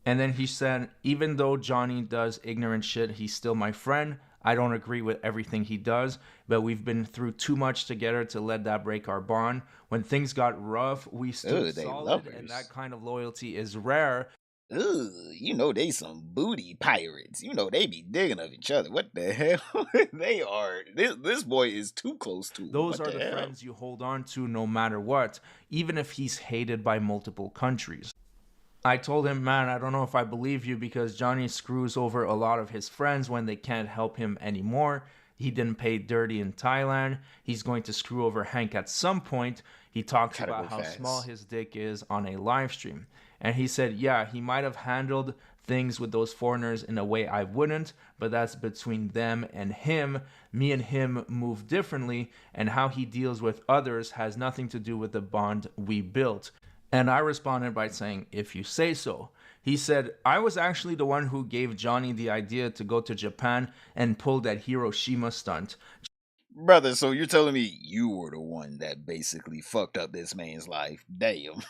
And then he said, even though Johnny does ignorant shit, he's still my friend. I don't agree with everything he does, but we've been through too much together to let that break our bond. When things got rough, we stood solid, and that kind of loyalty is rare. Ugh, you know they some booty pirates. You know they be digging of each other. What the hell? They are. This boy is too close to. Those what are the hell? friends you hold on to no matter what, even if he's hated by multiple countries. I told him, man, I don't know if I believe you because Johnny screws over a lot of his friends when they can't help him anymore. He didn't pay dirty in Thailand. He's going to screw over Hank at some point. He talks about how small his dick is on a live stream. And he said, yeah, he might have handled things with those foreigners in a way I wouldn't, but that's between them and him. Me and him move differently, and how he deals with others has nothing to do with the bond we built. And I responded by saying, if you say so. He said, I was actually the one who gave Johnny the idea to go to Japan and pull that Hiroshima stunt. Brother, so you're telling me you were the one that basically fucked up this man's life? Damn.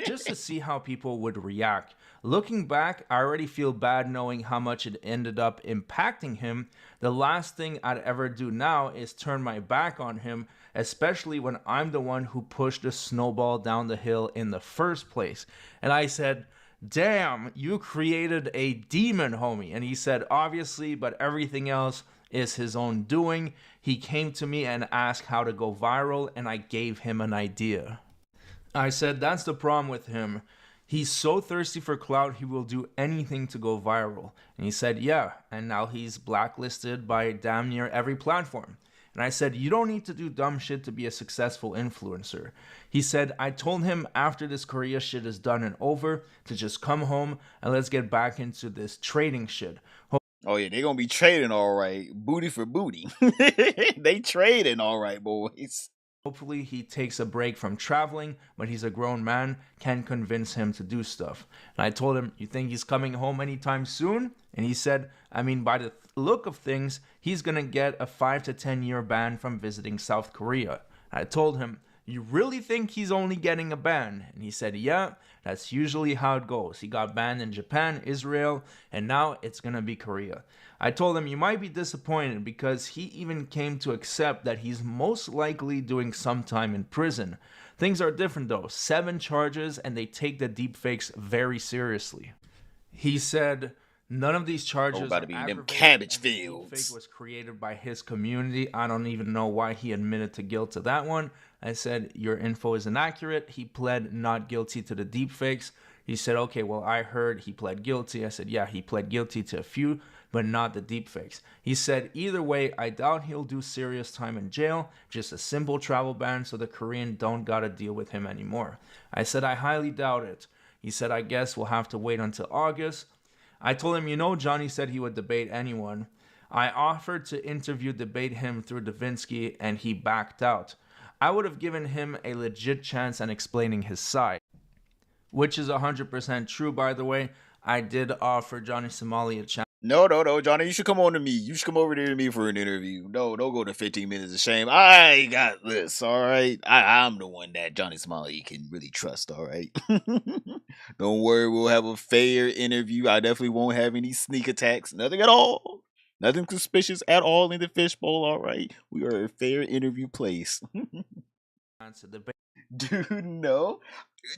Just to see how people would react. Looking back, I already feel bad knowing how much it ended up impacting him. The last thing I'd ever do now is turn my back on him, especially when I'm the one who pushed the snowball down the hill in the first place. And I said, damn, you created a demon, homie. And he said, obviously, but everything else is his own doing. He came to me and asked how to go viral, and I gave him an idea. I said, that's the problem with him. He's so thirsty for clout, he will do anything to go viral. And he said, yeah, and now he's blacklisted by damn near every platform. And I said, you don't need to do dumb shit to be a successful influencer. He said, I told him after this Korea shit is done and over to just come home and let's get back into this trading shit. Oh yeah, they gonna be trading all right, booty for booty. They trading all right, boys. Hopefully he takes a break from traveling, but he's a grown man, can't convince him to do stuff. And I told him, you think he's coming home anytime soon? And he said, I mean, by the look of things, he's gonna get a 5 to 10 year ban from visiting South Korea. And I told him, you really think he's only getting a ban? And he said, yeah, that's usually how it goes. He got banned in Japan, Israel, and now it's gonna be Korea. I told him, you might be disappointed because he even came to accept that he's most likely doing some time in prison. Things are different though, 7 charges, and they take the deepfakes very seriously. He said, none of these charges about to be them cabbage fields. Deepfake was created by his community. I don't even know why he admitted to guilt to that one. I said, your info is inaccurate. He pled not guilty to the deepfakes. He said, okay, well, I heard he pled guilty. I said, yeah, he pled guilty to a few, but not the deepfakes. He said, either way, I doubt he'll do serious time in jail, just a simple travel ban so the Korean don't gotta deal with him anymore. I said, I highly doubt it. He said, I guess we'll have to wait until August. I told him, you know, Johnny said he would debate anyone. I offered to debate him through Davinsky, and he backed out. I would have given him a legit chance at explaining his side. Which is 100% true, by the way. I did offer Johnny Somali a chance. No, Johnny, you should come on to me. You should come over there to me for an interview. No, don't go to 15 minutes of shame. I got this, all right? I'm the one that Johnny Somali can really trust, all right? Don't worry, we'll have a fair interview. I definitely won't have any sneak attacks. Nothing at all. Nothing suspicious at all in the fishbowl, all right? We are a fair interview place. Dude, no.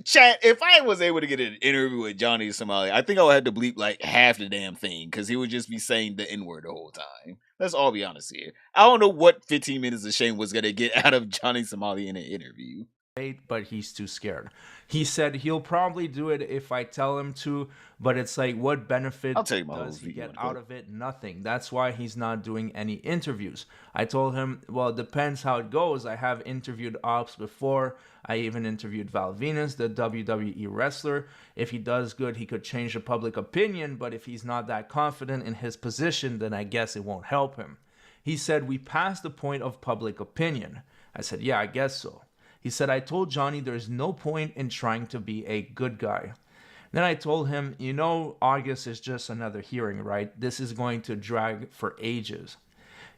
Chat, if I was able to get an interview with Johnny Somali, I think I would have to bleep like half the damn thing because he would just be saying the N-word the whole time. Let's all be honest here. I don't know what 15 minutes of shame was gonna get out of Johnny Somali in an interview. But he's too scared. He said he'll probably do it if I tell him to, but it's like, what benefit I'll tell you my does whole he view get on it. out of it? Nothing. That's why he's not doing any interviews. I told him, well, it depends how it goes. I have interviewed Ops before. I even interviewed Val Venus, the WWE wrestler. If he does good, he could change the public opinion, but if he's not that confident in his position, then I guess it won't help him. He said, we passed the point of public opinion. I said, yeah, I guess so. He said, I told Johnny there's no point in trying to be a good guy. Then I told him, you know, August is just another hearing, right? This is going to drag for ages.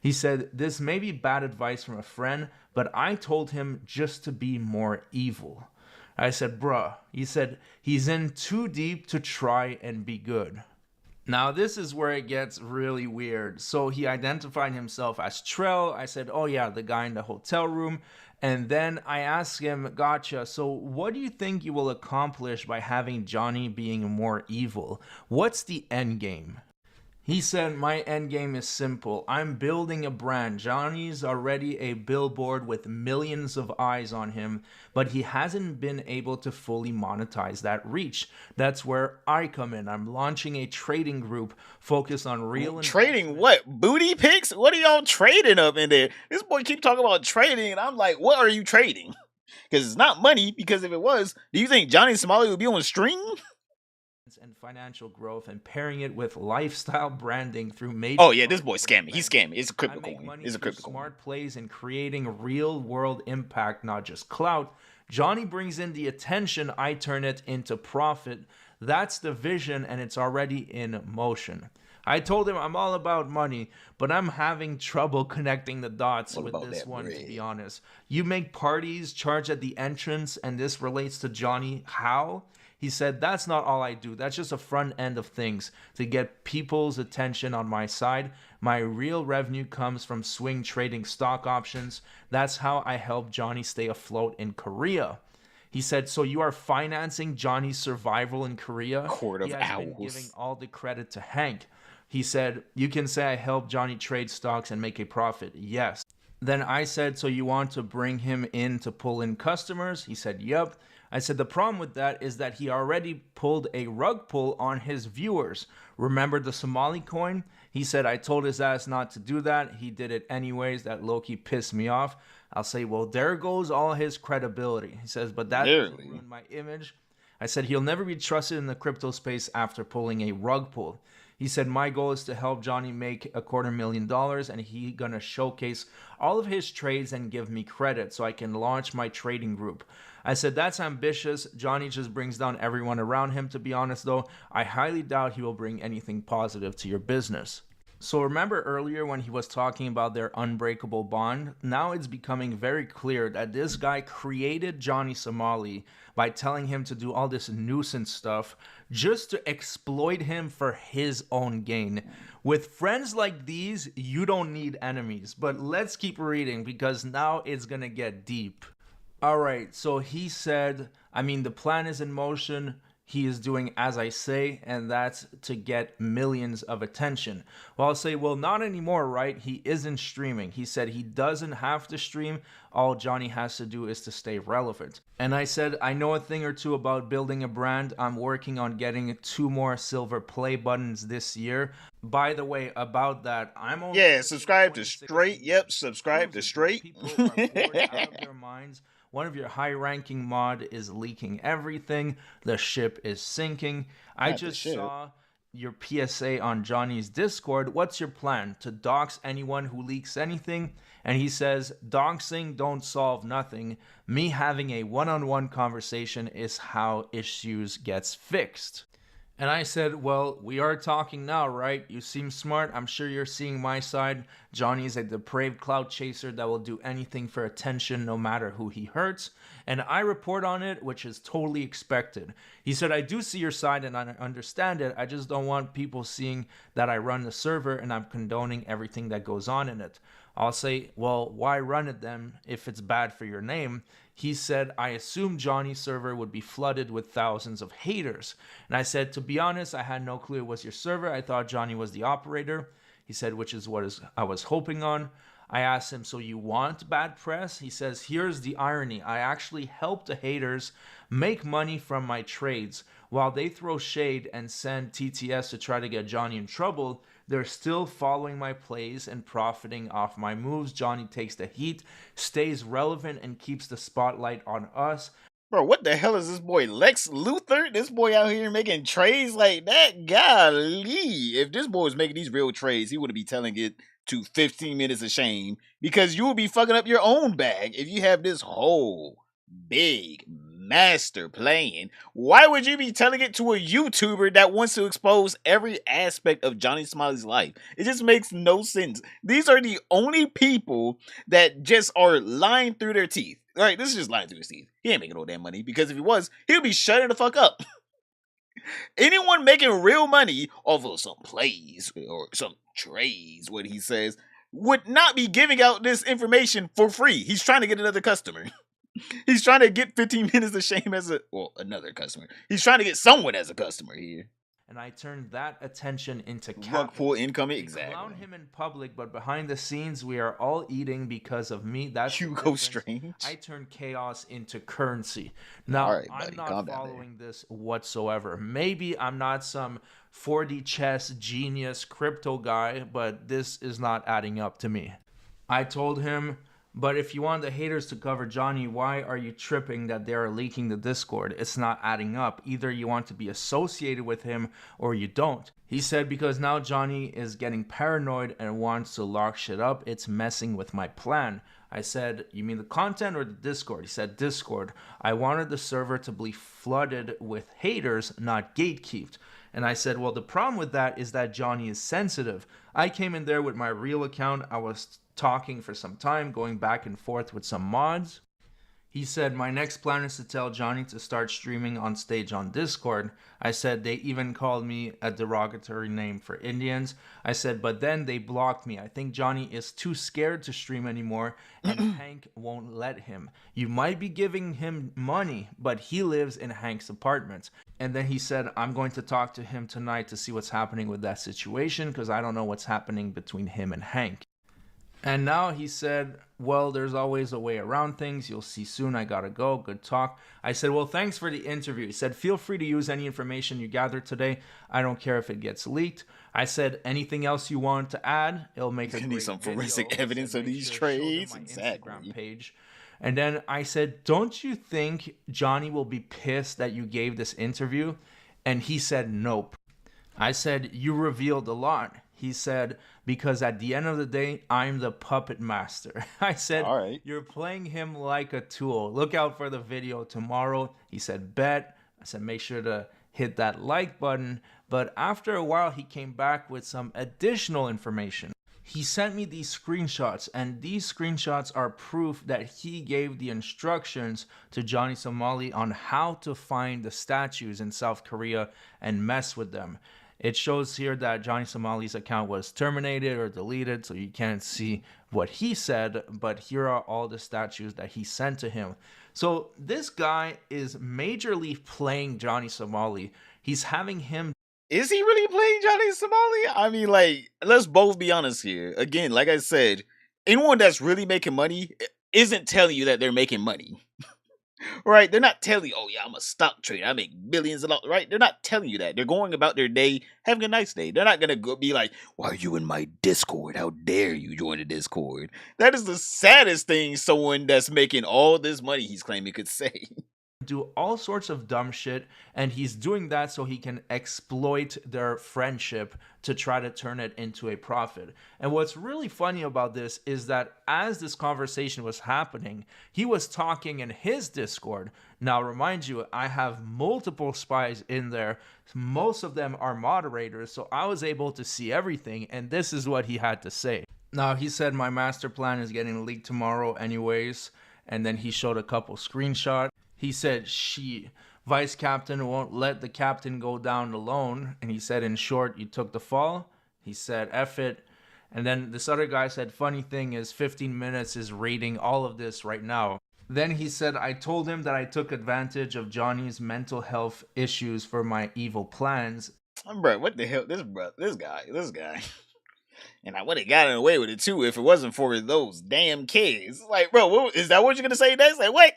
He said, this may be bad advice from a friend, but I told him just to be more evil. I said, bruh, he said, he's in too deep to try and be good. Now, this is where it gets really weird. So he identified himself as Trell. I said, oh yeah, the guy in the hotel room. And then I asked him, gotcha, so what do you think you will accomplish by having Johnny being more evil? What's the end game? He said, my end game is simple. I'm building a brand. Johnny's already a billboard with millions of eyes on him, but he hasn't been able to fully monetize that reach. That's where I come in. I'm launching a trading group focused on real trading what? Booty pics? What are y'all trading up in there? This boy keep talking about trading, and I'm like, what are you trading? Because it's not money, because if it was, do you think Johnny Somali would be on stream? And financial growth, and pairing it with lifestyle branding through major. Oh yeah, this boy's scamming. He's scamming. It's a crypto coin. It's a crypto coin. Smart plays and creating real world impact, not just clout. Johnny brings in the attention. I turn it into profit. That's the vision, and it's already in motion. I told him I'm all about money, but I'm having trouble connecting the dots with this one, to be honest. You make parties, charge at the entrance, and this relates to Johnny. How? He said, that's not all I do. That's just a front end of things to get people's attention on my side. My real revenue comes from swing trading stock options. That's how I help Johnny stay afloat in Korea. He said, so you are financing Johnny's survival in Korea? Court of He has been giving all the credit to Hank. He said, you can say I helped Johnny trade stocks and make a profit. Yes. Then I said, so you want to bring him in to pull in customers? He said, yep. I said, the problem with that is that he already pulled a rug pull on his viewers. Remember the Somali coin? He said, I told his ass not to do that. He did it anyways. That low-key pissed me off. I'll say, well, there goes all his credibility. He says, but that doesn't ruin my image. I said, he'll never be trusted in the crypto space after pulling a rug pull. He said, my goal is to help Johnny make $250,000, and he gonna showcase all of his trades and give me credit so I can launch my trading group. I said, that's ambitious. Johnny just brings down everyone around him. To be honest, though, I highly doubt he will bring anything positive to your business. So remember earlier when he was talking about their unbreakable bond? Now it's becoming very clear that this guy created Johnny Somali by telling him to do all this nuisance stuff just to exploit him for his own gain. With friends like these, you don't need enemies. But let's keep reading because now it's gonna get deep. All right, so he said, the plan is in motion. He is doing as I say, and that's to get millions of attention. Well, I'll say, well, not anymore, right? He isn't streaming. He said he doesn't have to stream. All Johnny has to do is to stay relevant. And I said, I know a thing or two about building a brand. I'm working on getting 2 more silver play buttons this year. By the way, about that, I'm only... subscribe to Straight. Yep, subscribe to Straight. People are bored out of their minds. One of your high-ranking mod is leaking everything. The ship is sinking. I just saw your PSA on Johnny's Discord. What's your plan? To dox anyone who leaks anything? And he says, doxing don't solve nothing. Me having a one-on-one conversation is how issues gets fixed. And I said, well, we are talking now, right? You seem smart. I'm sure you're seeing my side. Johnny's a depraved clout chaser that will do anything for attention no matter who he hurts. And I report on it, which is totally expected. He said, I do see your side and I understand it. I just don't want people seeing that I run the server and I'm condoning everything that goes on in it. I'll say, well, why run it then if it's bad for your name? He said, I assumed Johnny's server would be flooded with thousands of haters. And I said, to be honest, I had no clue it was your server. I thought Johnny was the operator. He said, which is what I was hoping on. I asked him, so you want bad press? He says, here's the irony. I actually help the haters make money from my trades. While they throw shade and send TTS to try to get Johnny in trouble, they're still following my plays and profiting off my moves. Johnny takes the heat, stays relevant, and keeps the spotlight on us. Bro, what the hell is this boy, Lex Luthor? This boy out here making trades like that? Golly. If this boy was making these real trades, he wouldn't be telling it to 15 minutes of shame, because you would be fucking up your own bag if you have this whole big master plan. Why would you be telling it to a YouTuber that wants to expose every aspect of Johnny Somali's life? It just makes no sense. These are the only people that just are lying through their teeth. All right, this is just lying through his teeth. He ain't making all that money, because if he was, he'd be shutting the fuck up. Anyone making real money off of some plays or some trades, what he says, would not be giving out this information for free. He's trying to get another customer. He's trying to get 15 minutes of shame as another customer. He's trying to get someone as a customer here. And I turned that attention into rug pull incoming, exactly. Clown him in public, but behind the scenes, we are all eating because of me. That's Hugo Strange. I turned chaos into currency. Now, right, I'm not following this whatsoever. Maybe I'm not some 4D chess genius crypto guy, but this is not adding up to me. I told him, but if you want the haters to cover Johnny, why are you tripping that they are leaking the Discord? It's not adding up. Either you want to be associated with him or you don't. He said, because now Johnny is getting paranoid and wants to lock shit up. It's messing with my plan. I said, you mean the content or the Discord? He said, Discord. I wanted the server to be flooded with haters, not gatekeeped. And I said, well, the problem with that is that Johnny is sensitive. I came in there with my real account. I was talking for some time, going back and forth with some mods. He said, my next plan is to tell Johnny to start streaming on stage on Discord. I said, they even called me a derogatory name for Indians. I said, but then they blocked me. I think Johnny is too scared to stream anymore, and Hank won't let him. You might be giving him money, but he lives in Hank's apartment. And then he said, I'm going to talk to him tonight to see what's happening with that situation, because I don't know what's happening between him and Hank. And now he said, well, there's always a way around things. You'll see soon. I gotta go. Good talk. I said, well, thanks for the interview. He said, feel free to use any information you gathered today. I don't care if it gets leaked. I said, anything else you want to add? It'll make a need some forensic evidence of these trades. Exactly. Page. And then I said, don't you think Johnny will be pissed that you gave this interview? And he said, nope. I said, you revealed a lot. He said, because at the end of the day, I'm the puppet master. I said, all right. You're playing him like a tool. Look out for the video tomorrow. He said, bet. I said, make sure to hit that like button. But after a while, he came back with some additional information. He sent me these screenshots, and these screenshots are proof that he gave the instructions to Johnny Somali on how to find the statues in South Korea and mess with them. It shows here that Johnny Somali's account was terminated or deleted, so you can't see what he said, but here are all the statues that he sent to him. So this guy is majorly playing Johnny Somali. He's having him... Is he really playing Johnny Somali? I mean, like, let's both be honest here. Again, like I said, anyone that's really making money isn't telling you that they're making money. Right? They're not telling you, oh yeah, I'm a stock trader, I make billions of dollars, right? They're not telling you that. They're going about their day, having a nice day. They're not going to be like, why are you in my Discord? How dare you join the Discord? That is the saddest thing someone that's making all this money he's claiming could say. Do all sorts of dumb shit, and he's doing that so he can exploit their friendship to try to turn it into a profit. And what's really funny about this is that as this conversation was happening, he was talking in his Discord. Now, remind you, I have multiple spies in there. Most of them are moderators, so I was able to see everything, and this is what he had to say. Now, he said my master plan is getting leaked tomorrow anyways, and then he showed a couple screenshots. He said, vice captain won't let the captain go down alone. And he said, in short, you took the fall. He said, F it. And then this other guy said, funny thing is 15 minutes is rating all of this right now. Then he said, I told him that I took advantage of Johnny's mental health issues for my evil plans. Bro, what the hell? This guy. And I would have gotten away with it too if it wasn't for those damn kids. Like, bro, is that what you're gonna say next? Like, what?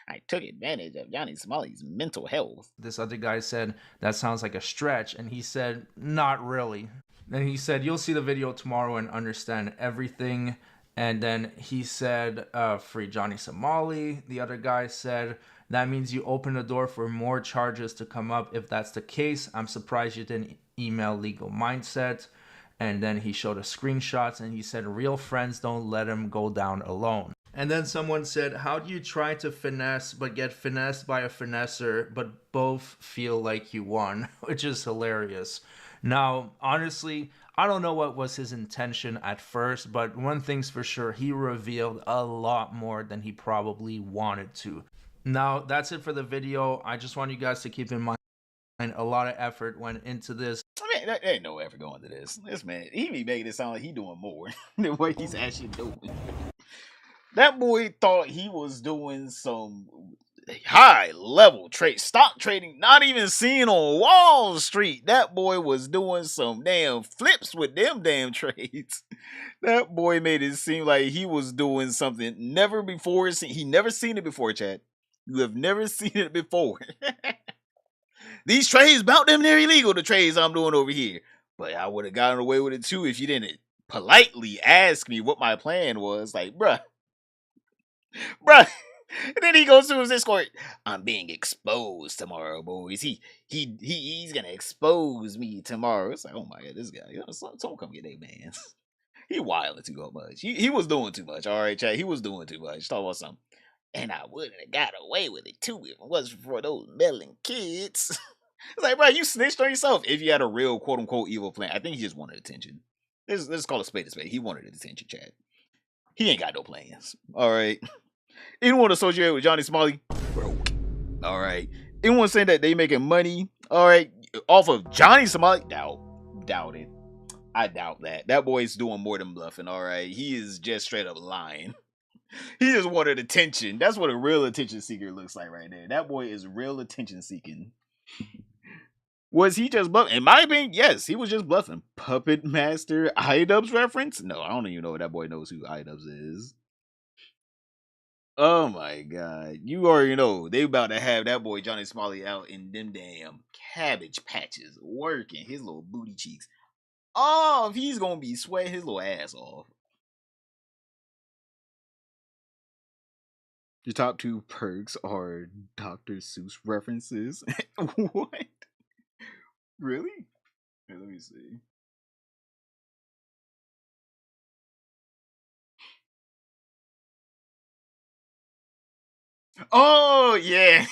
I took advantage of Johnny Somali's mental health. This other guy said, that sounds like a stretch. And he said, not really. Then he said, you'll see the video tomorrow and understand everything. And then he said, free Johnny Somali. The other guy said, that means you open the door for more charges to come up. If that's the case, I'm surprised you didn't email Legal Mindset. And then he showed us screenshots and he said, real friends don't let him go down alone. And then someone said, how do you try to finesse but get finessed by a finesser but both feel like you won? Which is hilarious. Now, honestly, I don't know what was his intention at first, but one thing's for sure, he revealed a lot more than he probably wanted to. Now, that's it for the video. I just want you guys to keep in mind a lot of effort went into this. I mean, there ain't no effort going to this. This man, he be making it sound like he doing more than what he's actually doing. That boy thought he was doing some high level trade, stock trading, not even seen on Wall Street. That boy was doing some damn flips with them damn trades. That boy made it seem like he was doing something never before seen. He never seen it before, Chad. You have never seen it before. These trades about them near illegal, the trades I'm doing over here. But I would have gotten away with it too if you didn't politely ask me what my plan was. Like, bruh. And then he goes to his Discord. I'm being exposed tomorrow, boys. He's gonna expose me tomorrow. It's like, oh my god, this guy. Someone come get that man. He wilding too much. He was doing too much. All right, Chad. He was doing too much. Talk about something. And I wouldn't have got away with it too if it wasn't for those meddling kids. It's like, bro, you snitched on yourself if you had a real quote unquote evil plan. I think he just wanted attention. Let's call it spade a spade. He wanted attention, Chad. He ain't got no plans. All right. Anyone associated with Johnny Somali? Broke. All right. Anyone saying that they making money? All right. Off of Johnny Somali? Doubt it. I doubt that. That boy's doing more than bluffing. All right. He is just straight up lying. He just wanted attention. That's what a real attention seeker looks like right there. That boy is real attention seeking. Was he just bluffing? In my opinion, yes, he was just bluffing. Puppet Master Idubbbz reference? No, I don't even know if that boy knows who Idubbbz is. Oh my god. You already know they about to have that boy Johnny Somali out in them damn cabbage patches working his little booty cheeks. Oh, if he's gonna be sweating his little ass off. The top 2 perks are Dr. Seuss references. What? Really? Here, let me see. Oh yeah.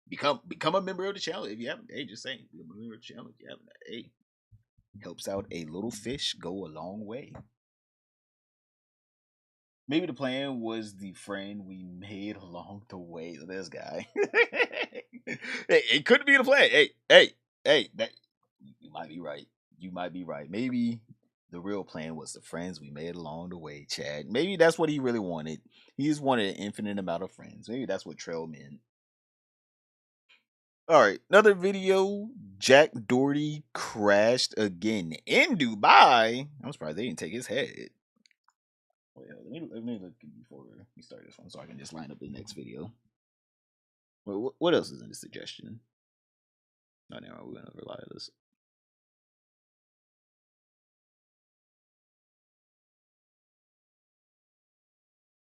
become a member of the channel if you haven't. Hey, just saying, become a member of the channel if you haven't. Hey, helps out a little fish go a long way. Maybe the plan was the friend we made along the way. This guy. Hey, it could be the plan. Hey, that you might be right. You might be right. Maybe the real plan was the friends we made along the way, Chad. Maybe that's what he really wanted. He just wanted an infinite amount of friends. Maybe that's what Trail meant. Alright, another video. Jack Doherty crashed again in Dubai. I'm surprised they didn't take his head. Wait, let me look before we start this one so I can just line up the next video. Well, what else is in the suggestion? No, never mind, we're gonna rely on this.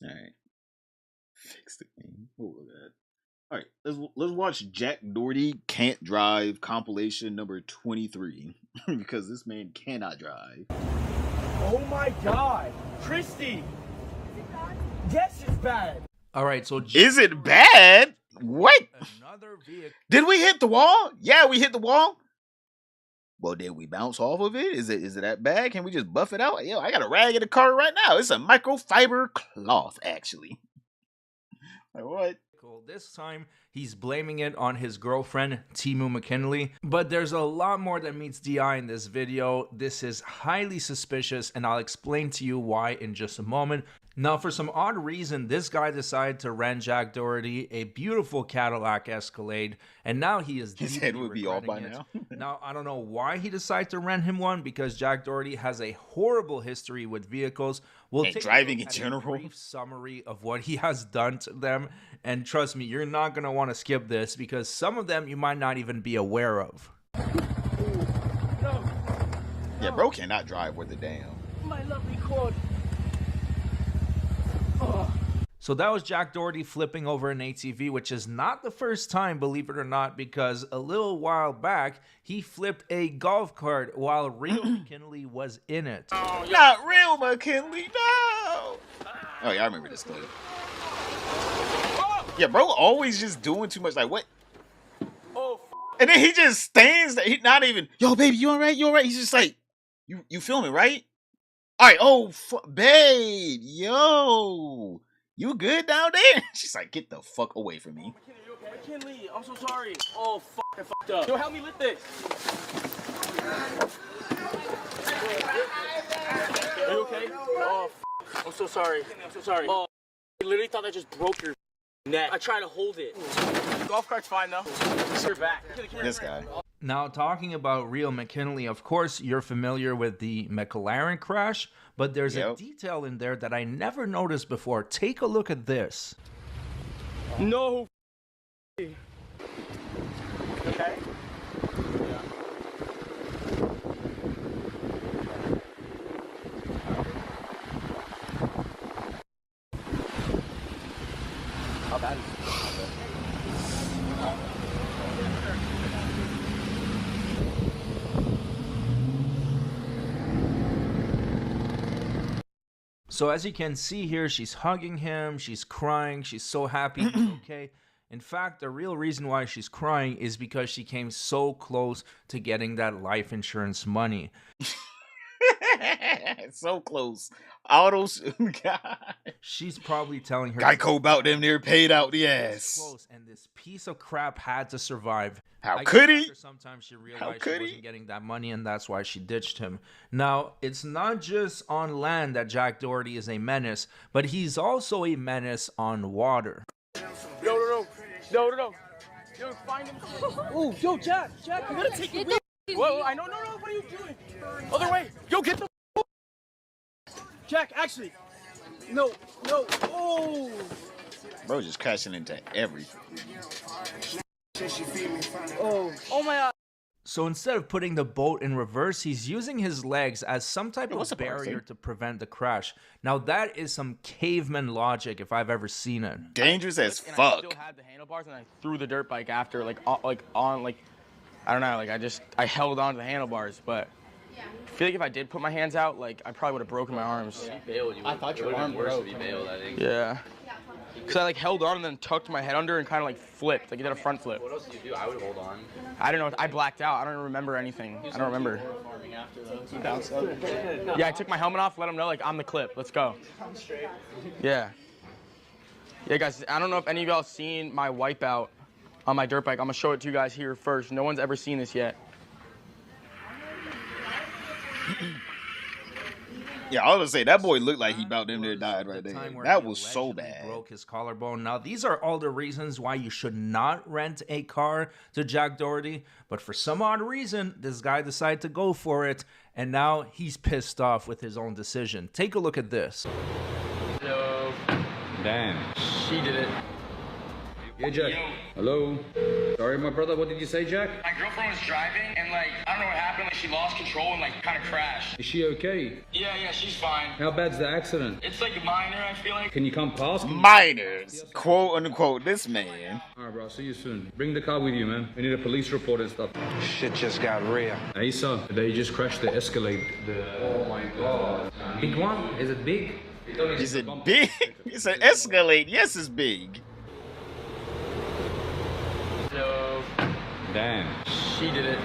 Alright. Fix the thing. What was that? Alright, let's watch Jack Doherty Can't Drive compilation number 23. Because this man cannot drive. Oh my god! Christy! Yes, it's bad! Alright, so... Is it bad? What? Did we hit the wall? Yeah, we hit the wall. Well, did we bounce off of it? Is it that bad? Can we just buff it out? Yo, I got a rag in the car right now. It's a microfiber cloth, actually. Like, what? This time, he's blaming it on his girlfriend, Timu McKinley. But there's a lot more that meets the eye in this video. This is highly suspicious, and I'll explain to you why in just a moment. Now, for some odd reason, this guy decided to rent Jack Doherty a beautiful Cadillac Escalade, and now he is... His head would be all by now. Now, I don't know why he decided to rent him one, because Jack Doherty has a horrible history with vehicles. We'll And take driving a in look at general. a brief summary of what he has done to them. And trust me, you're not going to want to skip this, because some of them you might not even be aware of. Yeah, bro cannot drive with a damn. My lovely quad. So that was Jack Doherty flipping over an ATV, which is not the first time, believe it or not, because a little while back, he flipped a golf cart while Real McKinley was in it. Not Real McKinley, no! Oh, yeah, I remember this clip. Yeah, bro always just doing too much. Like, what? And then he just stands there. He not even, yo, baby, you all right? You all right? He's just like, you filming, right? All right, oh, babe, yo. You good down there? She's like, get the fuck away from me. McKinley, I'm so sorry. Oh, fuck, I fucked up. Yo, help me lift this. Are you okay? Oh, I'm so sorry. I'm so sorry. Oh, I literally thought I just broke your neck. I tried to hold it. Golf cart's fine, though. You're back. This guy. Now, talking about Real McKinley, of course, you're familiar with the McLaren crash, but there's a detail in there that I never noticed before. Take a look at this. No. Okay. How bad is it? So as you can see here, she's hugging him, she's crying, she's so happy he's okay. In fact, the real reason why she's crying is because she came so close to getting that life insurance money. So close. Autos. God. She's probably telling her Geico about them near paid out the ass. Close, and this piece of crap had to survive. How could he? Sometimes she realized she wasn't getting that money, and that's why she ditched him. Now, it's not just on land that Jack Doherty is a menace, but he's also a menace on water. No. Yo, find him. Oh, yo, Jack, you gotta take it. Whoa, I know, no, what are you doing? Other way. Yo, get the. Jack, actually. No. Oh. Bro just crashing into everything. Oh my God. So instead of putting the boat in reverse, he's using his legs as some type of barrier to prevent the crash. Now that is some caveman logic if I've ever seen it. Dangerous as I fuck. still had the handlebars and I threw the dirt bike after, I don't know, I held on to the handlebars, but I feel like if I did put my hands out, I probably would have broken my arms. I thought your arm broke. Yeah. Because I held on and then tucked my head under and kind of flipped. You did a front flip. What else did you do? I would hold on. I don't know. I blacked out. I don't remember anything. I don't remember. Yeah, I took my helmet off, let them know, I'm the clip. Let's go. Yeah. Yeah, guys, I don't know if any of y'all seen my wipeout on my dirt bike. I'm going to show it to you guys here first. No one's ever seen this yet. Yeah, I was gonna say that boy looked like he about them there died right there. That was so bad. Broke his collarbone. Now these are all the reasons why you should not rent a car to Jack Doherty, but for some odd reason, this guy decided to go for it, and now he's pissed off with his own decision. Take a look at this. Hello. Damn. She did it. Yeah, Jack. Hello. Sorry, my brother. What did you say, Jack? My girlfriend was driving and I don't know what happened. She lost control and kind of crashed. Is she okay? Yeah, she's fine. How bad's the accident? It's minor, I feel like. Can you come past? Minors, quote unquote. This man. All right, bro. See you soon. Bring the car with you, man. We need a police report and stuff. Shit just got real. Hey, son. They just crashed the Escalade. Oh my God. Big one? Is it big? Is it big? It's an Escalade. Yes, it's big. Hello. Damn. She did it.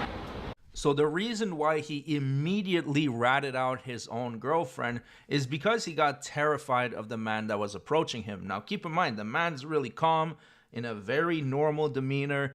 So the reason why he immediately ratted out his own girlfriend is because he got terrified of the man that was approaching him. Now keep in mind, the man's really calm, in a very normal demeanor.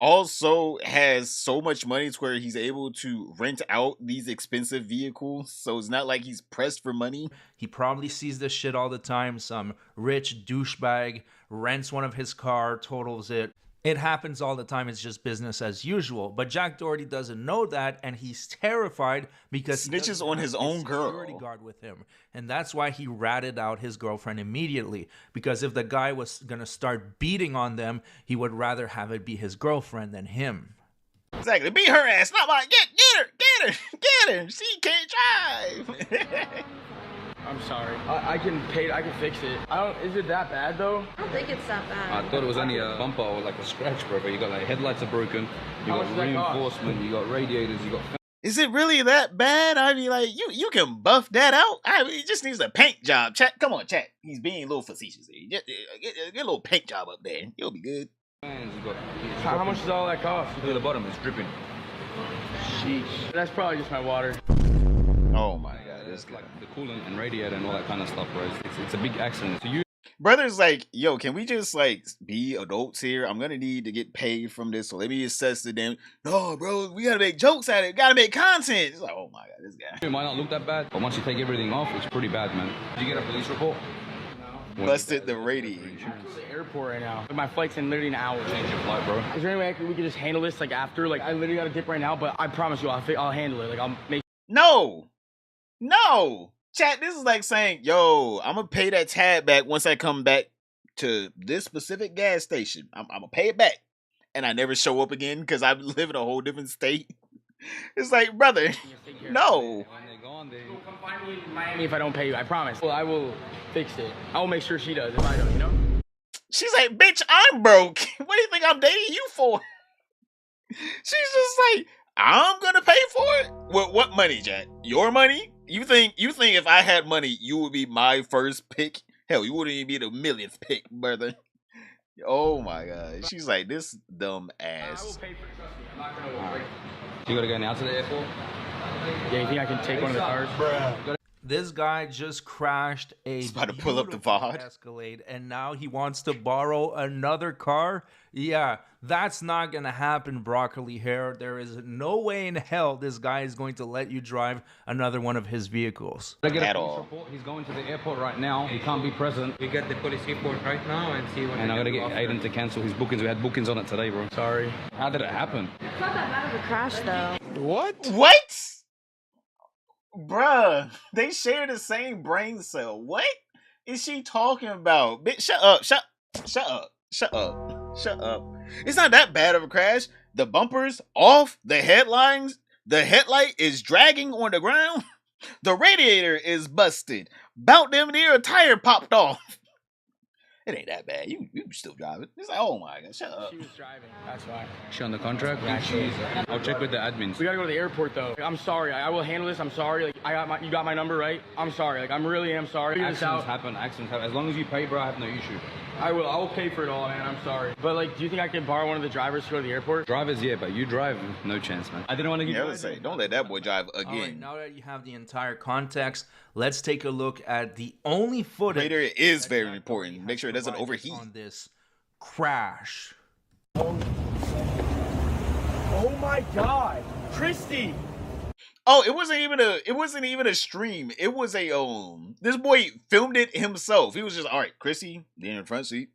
Also has so much money to where he's able to rent out these expensive vehicles. So it's not like he's pressed for money. He probably sees this shit all the time. Some rich douchebag rents one of his car, totals it, It happens all the time. It's just business as usual. But Jack Doherty doesn't know that, and he's terrified because he snitches on his own security girl. guard with him, and that's why he ratted out his girlfriend immediately. Because if the guy was gonna start beating on them, he would rather have it be his girlfriend than him. Exactly. Beat her ass, not mine. Get her. She can't drive. I'm sorry. I can fix it. Is it that bad though? I don't think it's that bad. I thought it was only a bumper or like a scratch, bro. But you got like headlights are broken. You got reinforcement. You got radiators. You got. Is it really that bad? I mean, like you can buff that out. I mean, he just needs a paint job. Chat, come on, chat. He's being a little facetious here. Get a little paint job up there. You'll be good. How much does all that cost? Look at the bottom. It's dripping. Sheesh. That's probably just my water. Oh my god, this guy. Like the coolant and radiator and all that kind of stuff, bro. It's a big accident. So you. Brother's like, yo, can we just like be adults here? I'm gonna need to get paid from this, so let me assess the damn. No, bro, we gotta make jokes out of it. Gotta make content. It's like, oh my god, this guy. It might not look that bad, but once you take everything off, it's pretty bad, man. Did you get a police report? Busted the radiator. I'm at the airport right now. My flight's in literally an hour. Change your flight, bro. Is there any way we could just handle this like after? Like I literally got a dip right now, but I promise you, I'll handle it. Like I'll make. No. Chat, this is like saying, yo, I'm gonna pay that tab back once I come back to this specific gas station. I'm gonna pay it back. And I never show up again because I live in a whole different state. It's like, brother, no. Come find me in Miami if I don't pay you. I promise. Well, I will fix it. I will make sure she does if I don't, you know? She's like, bitch, I'm broke. What do you think I'm dating you for? She's just like, I'm gonna pay for it? What money, Jack? Your money? You think if I had money, you would be my first pick? Hell, you wouldn't even be the millionth pick, brother. Oh my god. She's like, this dumb ass. I will pay for it, trust me. I'm not gonna break. You gotta go now to the airport? Yeah, you think I can take one of the cars? Bruh. This guy just crashed a about to pull up the VOD Escalade, and now he wants to borrow another car. Yeah, that's not gonna happen, broccoli hair. There is no way in hell this guy is going to let you drive another one of his vehicles. At all. He's going to the airport right now. He can't be present. We get the police report right now and see what. And I gotta get Aiden to cancel his bookings. We had bookings on it today, bro. Sorry. How did it happen? It's not that bad of a crash, though. What? Bruh, they share the same brain cell. What is she talking about? Bitch, shut up. It's not that bad of a crash. The bumper's off. The headlight is dragging on the ground. The radiator is busted. About damn near a tire popped off. It ain't that bad. You still driving. It's like, oh my god, shut up. She was driving. That's why. She on the contract? Yeah, she is. I'll check with the admins. We gotta go to the airport though. I'm sorry. I will handle this. I'm sorry. Like you got my number right. I'm sorry. Like I really am sorry. Accidents happen. As long as you pay, bro, I have no issue. I will pay for it all, man. I'm sorry. But like, do you think I can borrow one of the drivers to go to the airport? Drivers, yeah, but you drive, no chance, man. I didn't want to give you. Say, don't let that boy drive again. All right, now that you have the entire context, let's take a look at the only footage. Radiator is very important. Make sure it doesn't overheat. On this crash. Oh my God, Christy! Oh, it wasn't even a stream. It was a this boy filmed it himself. He was just, all right, Chrissy, get in the front seat.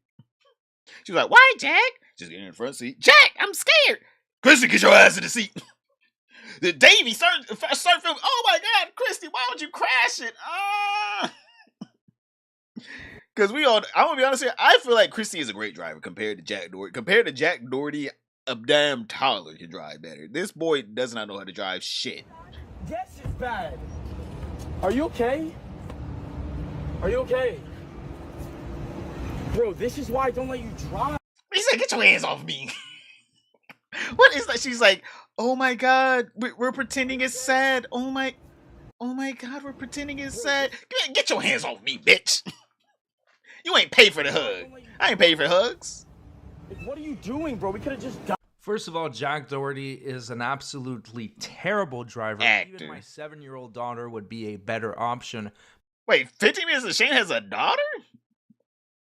She was like, why, Jack? Just get in the front seat. Jack, I'm scared. Chrissy, get your ass in the seat. The Davey start filming. Oh my God, Christy, why would you crash it? Because I'm gonna be honest here, I feel like Christy is a great driver compared to Jack Doherty. Compared to Jack Doherty, a damn toddler can drive better. This boy does not know how to drive shit. Yes, it's bad. Are you okay? Are you okay? Bro, this is why I don't let you drive. He said, get your hands off me. What is that? She's like, oh my God, we're pretending it's sad. Oh my God, we're pretending it's sad. Get your hands off me, bitch. You ain't paid for the hug. I ain't paid for hugs. What are you doing, bro? We could have just done. First of all, Jack Doherty is an absolutely terrible driver. Actor. Even my 7-year-old daughter would be a better option. Wait, 15 Minutes of Shame has a daughter?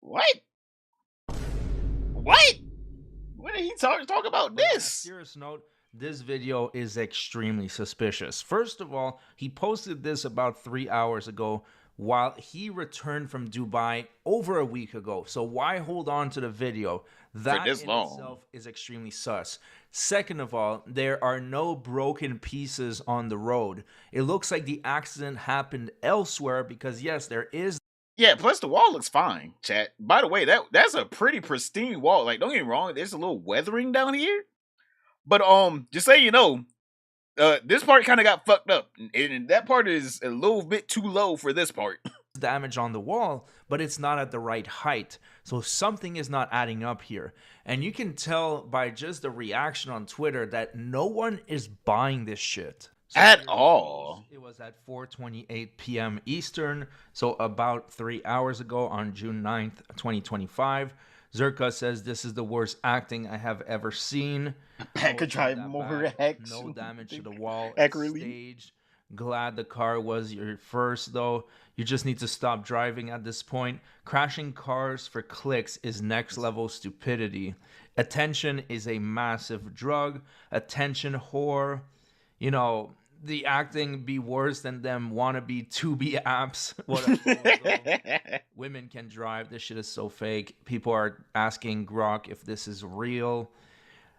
What? When did he talk about this? On a serious note, this video is extremely suspicious. First of all, he posted this about 3 hours ago while he returned from Dubai over a week ago. So why hold on to the video? That this in long. itself is extremely sus. Second of all, there are no broken pieces on the road. It looks like the accident happened elsewhere because yes, there is. Yeah, plus the wall looks fine, chat. By the way, that's a pretty pristine wall. Like, don't get me wrong, there's a little weathering down here. But just so you know, this part kind of got fucked up. And that part is a little bit too low for this part. Damage on the wall, but it's not at the right height. So something is not adding up here. And you can tell by just the reaction on Twitter that no one is buying this shit. So at all. It was at 4:28 p.m. Eastern, so about 3 hours ago on June 9th, 2025. Zerka says this is the worst acting I have ever seen. I could try more hacks. No damage to the wall. Accurately. Stage. Glad the car was your first, though. You just need to stop driving at this point. Crashing cars for clicks is next level stupidity. Attention is a massive drug. Attention whore. You know, the acting be worse than them wannabe 2B apps. Whatever. Women can drive. This shit is so fake. People are asking Grok if this is real.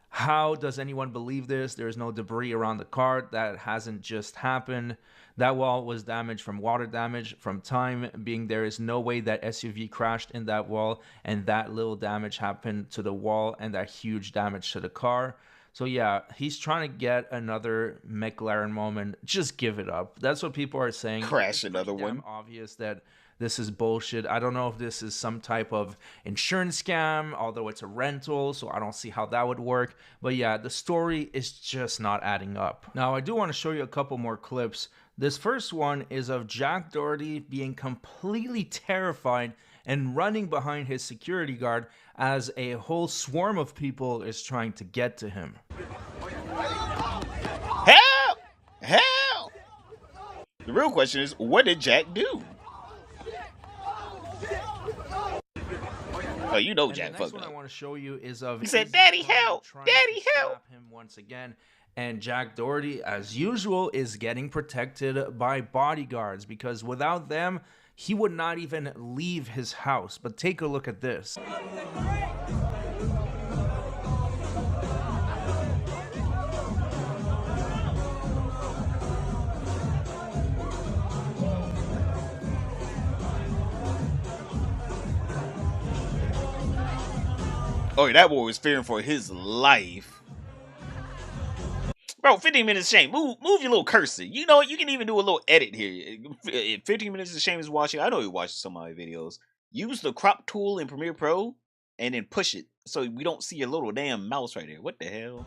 How does anyone believe this? There's no debris around the car. That hasn't just happened. That wall was damaged from water damage from time being. There is no way that SUV crashed in that wall and that little damage happened to the wall and that huge damage to the car. So yeah, he's trying to get another McLaren moment. Just give it up. That's what people are saying. Crash another one. Obvious that this is bullshit. I don't know if this is some type of insurance scam, although it's a rental, so I don't see how that would work. But yeah, the story is just not adding up. Now, I do want to show you a couple more clips. This first one is of Jack Doherty being completely terrified and running behind his security guard as a whole swarm of people is trying to get to him. Help! Help! The real question is, what did Jack do? Oh, you know Jack fucked up. The next one I want to show you is of... He said, "Daddy, help! Daddy, help!" Him once again. And Jack Doherty, as usual, is getting protected by bodyguards because without them, he would not even leave his house. But take a look at this. Oh, that boy was fearing for his life. Bro, 15 minutes of shame. Move your little cursor. You know what? You can even do a little edit here. 15 minutes of shame is watching. I know you watch some of my videos. Use the crop tool in Premiere Pro and then push it so we don't see your little damn mouse right there. What the hell?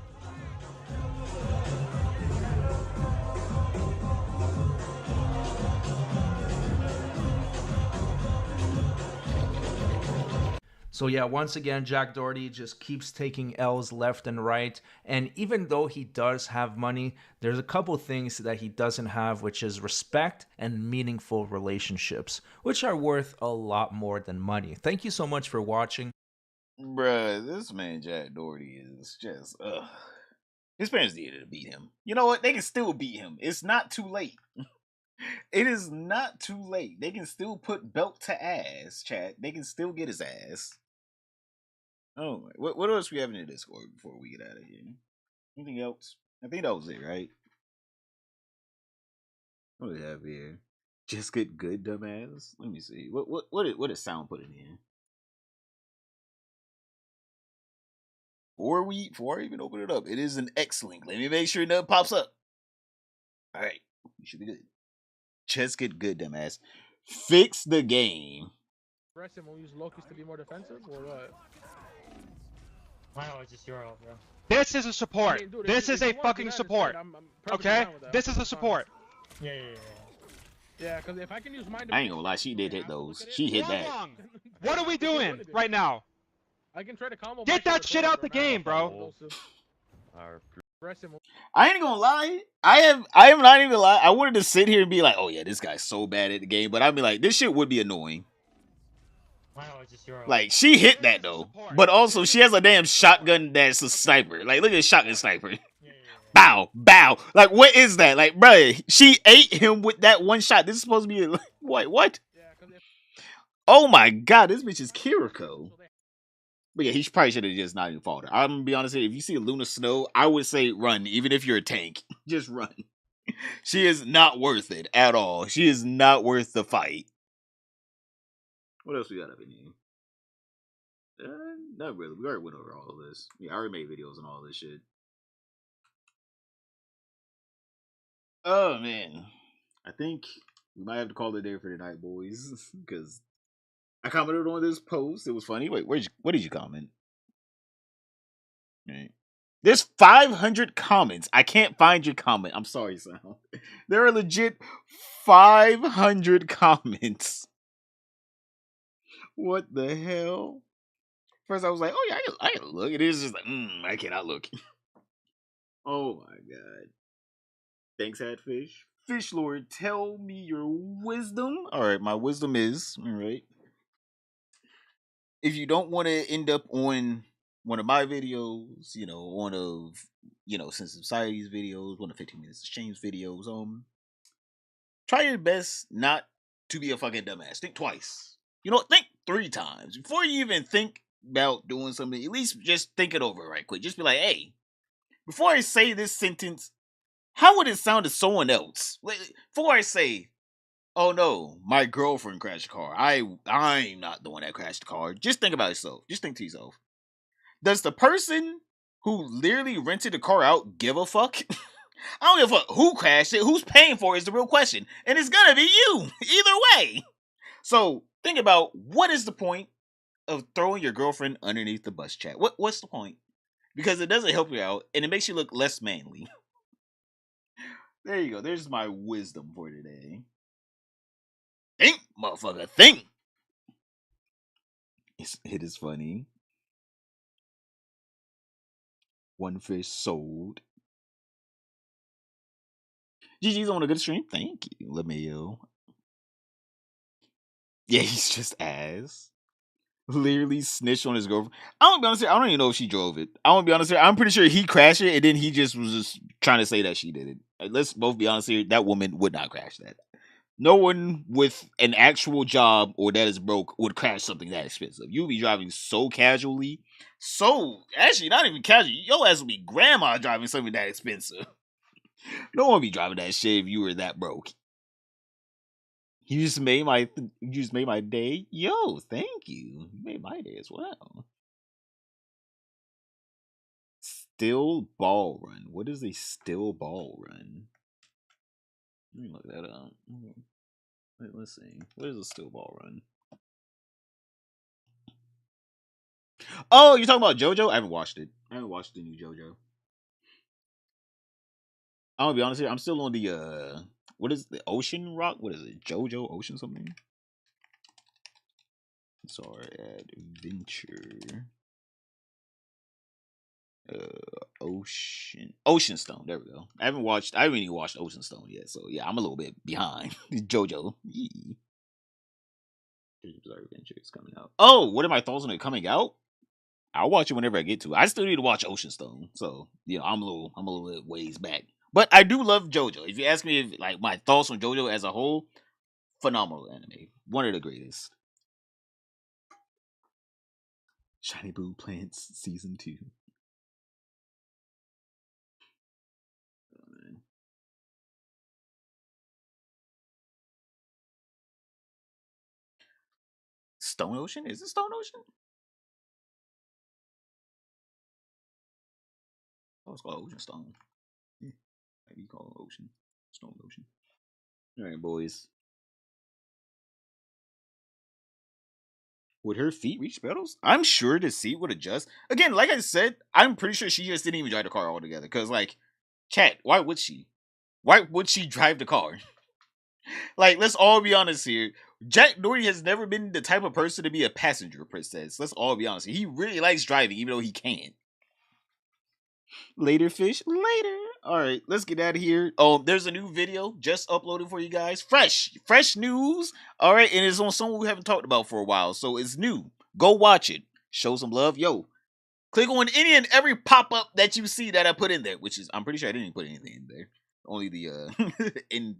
So yeah, once again, Jack Doherty just keeps taking L's left and right. And even though he does have money, there's a couple things that he doesn't have, which is respect and meaningful relationships, which are worth a lot more than money. Thank you so much for watching. Bruh, this man Jack Doherty is just, his parents needed to beat him. You know what? They can still beat him. It's not too late. It is not too late. They can still put belt to ass, chat. They can still get his ass. Oh, what else we have in the Discord before we get out of here? Anything else? I think that was it, right? What do we have here? Just get good, dumbass. Let me see. What is sound put in here? Before I even open it up, it is an X link. Let me make sure nothing pops up. All right, we should be good. Just get good, dumbass. Fix the game. We'll use Loki's to be more defensive, or what? Wow, it's just your off, bro. This is a support. I mean, dude, this is a fucking that support. instead, I'm perfectly Okay? fine with that. This is a support. Yeah. Yeah, because if I can use mine, I ain't gonna lie, she did hit those. She hit that. What are we doing right now? I can try to combo. Get that shit out the game, bro. I ain't gonna lie. I am not even lie. I wanted to sit here and be like, oh yeah, this guy's so bad at the game, but I'd be like, this shit would be annoying. Wow, it's just your off. Like, she hit that though, but also she has a damn shotgun that's a sniper. Like, look at the shotgun sniper. bow, bow. Like, what is that? Like, bruh, she ate him with that one shot. This is supposed to be like, what? Oh my god, this bitch is Kiriko. But yeah, he probably should have just not even fought her. I'm gonna be honest here. If you see a Luna Snow, I would say run, even if you're a tank. Just run. She is not worth it at all. She is not worth the fight. What else we got up in here? Not really. We already went over all of this. Yeah, I already made videos on all this shit. Oh man, I think we might have to call it a day for tonight, boys, because I commented on this post. It was funny. Wait, what did you comment? Right. There's 500 comments. I can't find your comment. I'm sorry, Sam. There are legit 500 comments. What the hell? First, I was like, oh yeah, I can look. It is just like, I cannot look. Oh my god. Thanks, Hatfish. Fish Lord, tell me your wisdom. All right, my wisdom is, all right, if you don't want to end up on one of my videos, one of, Sensitive Society's videos, one of 15 Minutes of Shame's videos, try your best not to be a fucking dumbass. Think twice. Think 3 times. Before you even think about doing something, at least just think it over right quick. Just be like, hey, before I say this sentence, how would it sound to someone else? Before I say, oh no, my girlfriend crashed the car. I'm not the one that crashed the car. Just think about yourself. Just think to yourself. Does the person who literally rented the car out give a fuck? I don't give a fuck who crashed it. Who's paying for it is the real question. And it's gonna be you. Either way. So think about, what is the point of throwing your girlfriend underneath the bus, chat? What's the point? Because it doesn't help you out and it makes you look less manly. There you go. There's my wisdom for today. Think, motherfucker, think. It is funny. One fish sold. GG's on a good stream. Thank you, LeMayo. Yeah, he's just ass. Literally snitched on his girlfriend. I don't be honest here, I don't even know if she drove it. I won't be honest here. I'm pretty sure he crashed it and then he just was just trying to say that she did it. Let's both be honest here. That woman would not crash that. No one with an actual job or that is broke would crash something that expensive. You'll be driving so casually. Actually, not even casual. Your ass will be grandma driving something that expensive. No one be driving that shit if you were that broke. You just made my day. Yo, thank you. You made my day as well. Still ball run. What is a still ball run? Let me look that up. Wait, let's see. What is a still ball run? Oh, you're talking about JoJo? I haven't watched it. I haven't watched the new JoJo. I'm gonna be honest here. I'm still on the what is the Ocean Rock? What is it? JoJo Ocean something? Sorry, adventure. Ocean Stone. There we go. I haven't even watched Ocean Stone yet. So yeah, I'm a little bit behind. JoJo. Adventure is coming out. Oh, what are my thoughts on it coming out? I'll watch it whenever I get to it. I still need to watch Ocean Stone. So I'm a little bit ways back. But I do love JoJo. If you ask me if my thoughts on JoJo as a whole, phenomenal anime. One of the greatest. Shiny Blue Plants Season 2. Stone Ocean? Is it Stone Ocean? Oh, it's called Ocean Stone. Maybe you call it Ocean. Stone Ocean. Alright, boys. Would her feet reach pedals? I'm sure the seat would adjust. Again, like I said, I'm pretty sure she just didn't even drive the car altogether. Because, chat, why would she? Why would she drive the car? Let's all be honest here. Jack Doherty has never been the type of person to be a passenger princess. Let's all be honest. He really likes driving, even though he can't. Later, fish. Later. All right, let's get out of here. Oh, there's a new video just uploaded for you guys. Fresh news. All right, and it's on someone we haven't talked about for a while, so it's new. Go watch it. Show some love. Yo, Click on any and every pop-up that you see that I put in there, which is, I'm pretty sure I didn't put anything in there. Only the in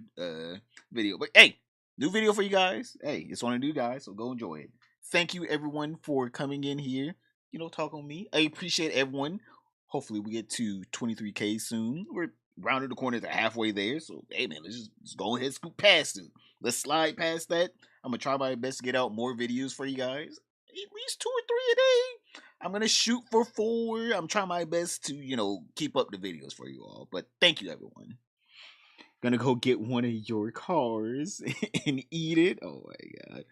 video. But hey, new video for you guys. Hey, it's on a new guy, so go enjoy it. Thank you everyone for coming in here. You know, talk on me. I appreciate everyone. Hopefully we get to 23K soon. We're rounded the corner to halfway there. So hey man, let's go ahead and scoop past it. Let's slide past that. I'm gonna try my best to get out more videos for you guys. At least 2 or 3 a day. I'm gonna shoot for 4. I'm trying my best to, you know, keep up the videos for you all. But thank you everyone. Gonna go get one of your cars and eat it. Oh my god.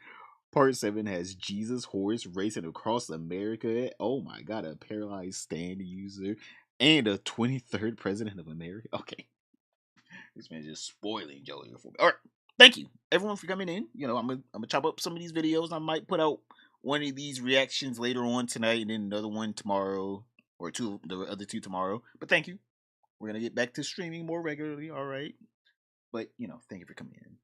Part 7 has Jesus horse racing across America. Oh my god, a paralyzed stand user and a 23rd president of America. Okay. This man's just spoiling Joey for me. Alright. Thank you everyone for coming in. You know, I'm gonna chop up some of these videos. I might put out one of these reactions later on tonight and then another one tomorrow. Or the other 2 tomorrow. But thank you. We're gonna get back to streaming more regularly, alright? But, you know, thank you for coming in.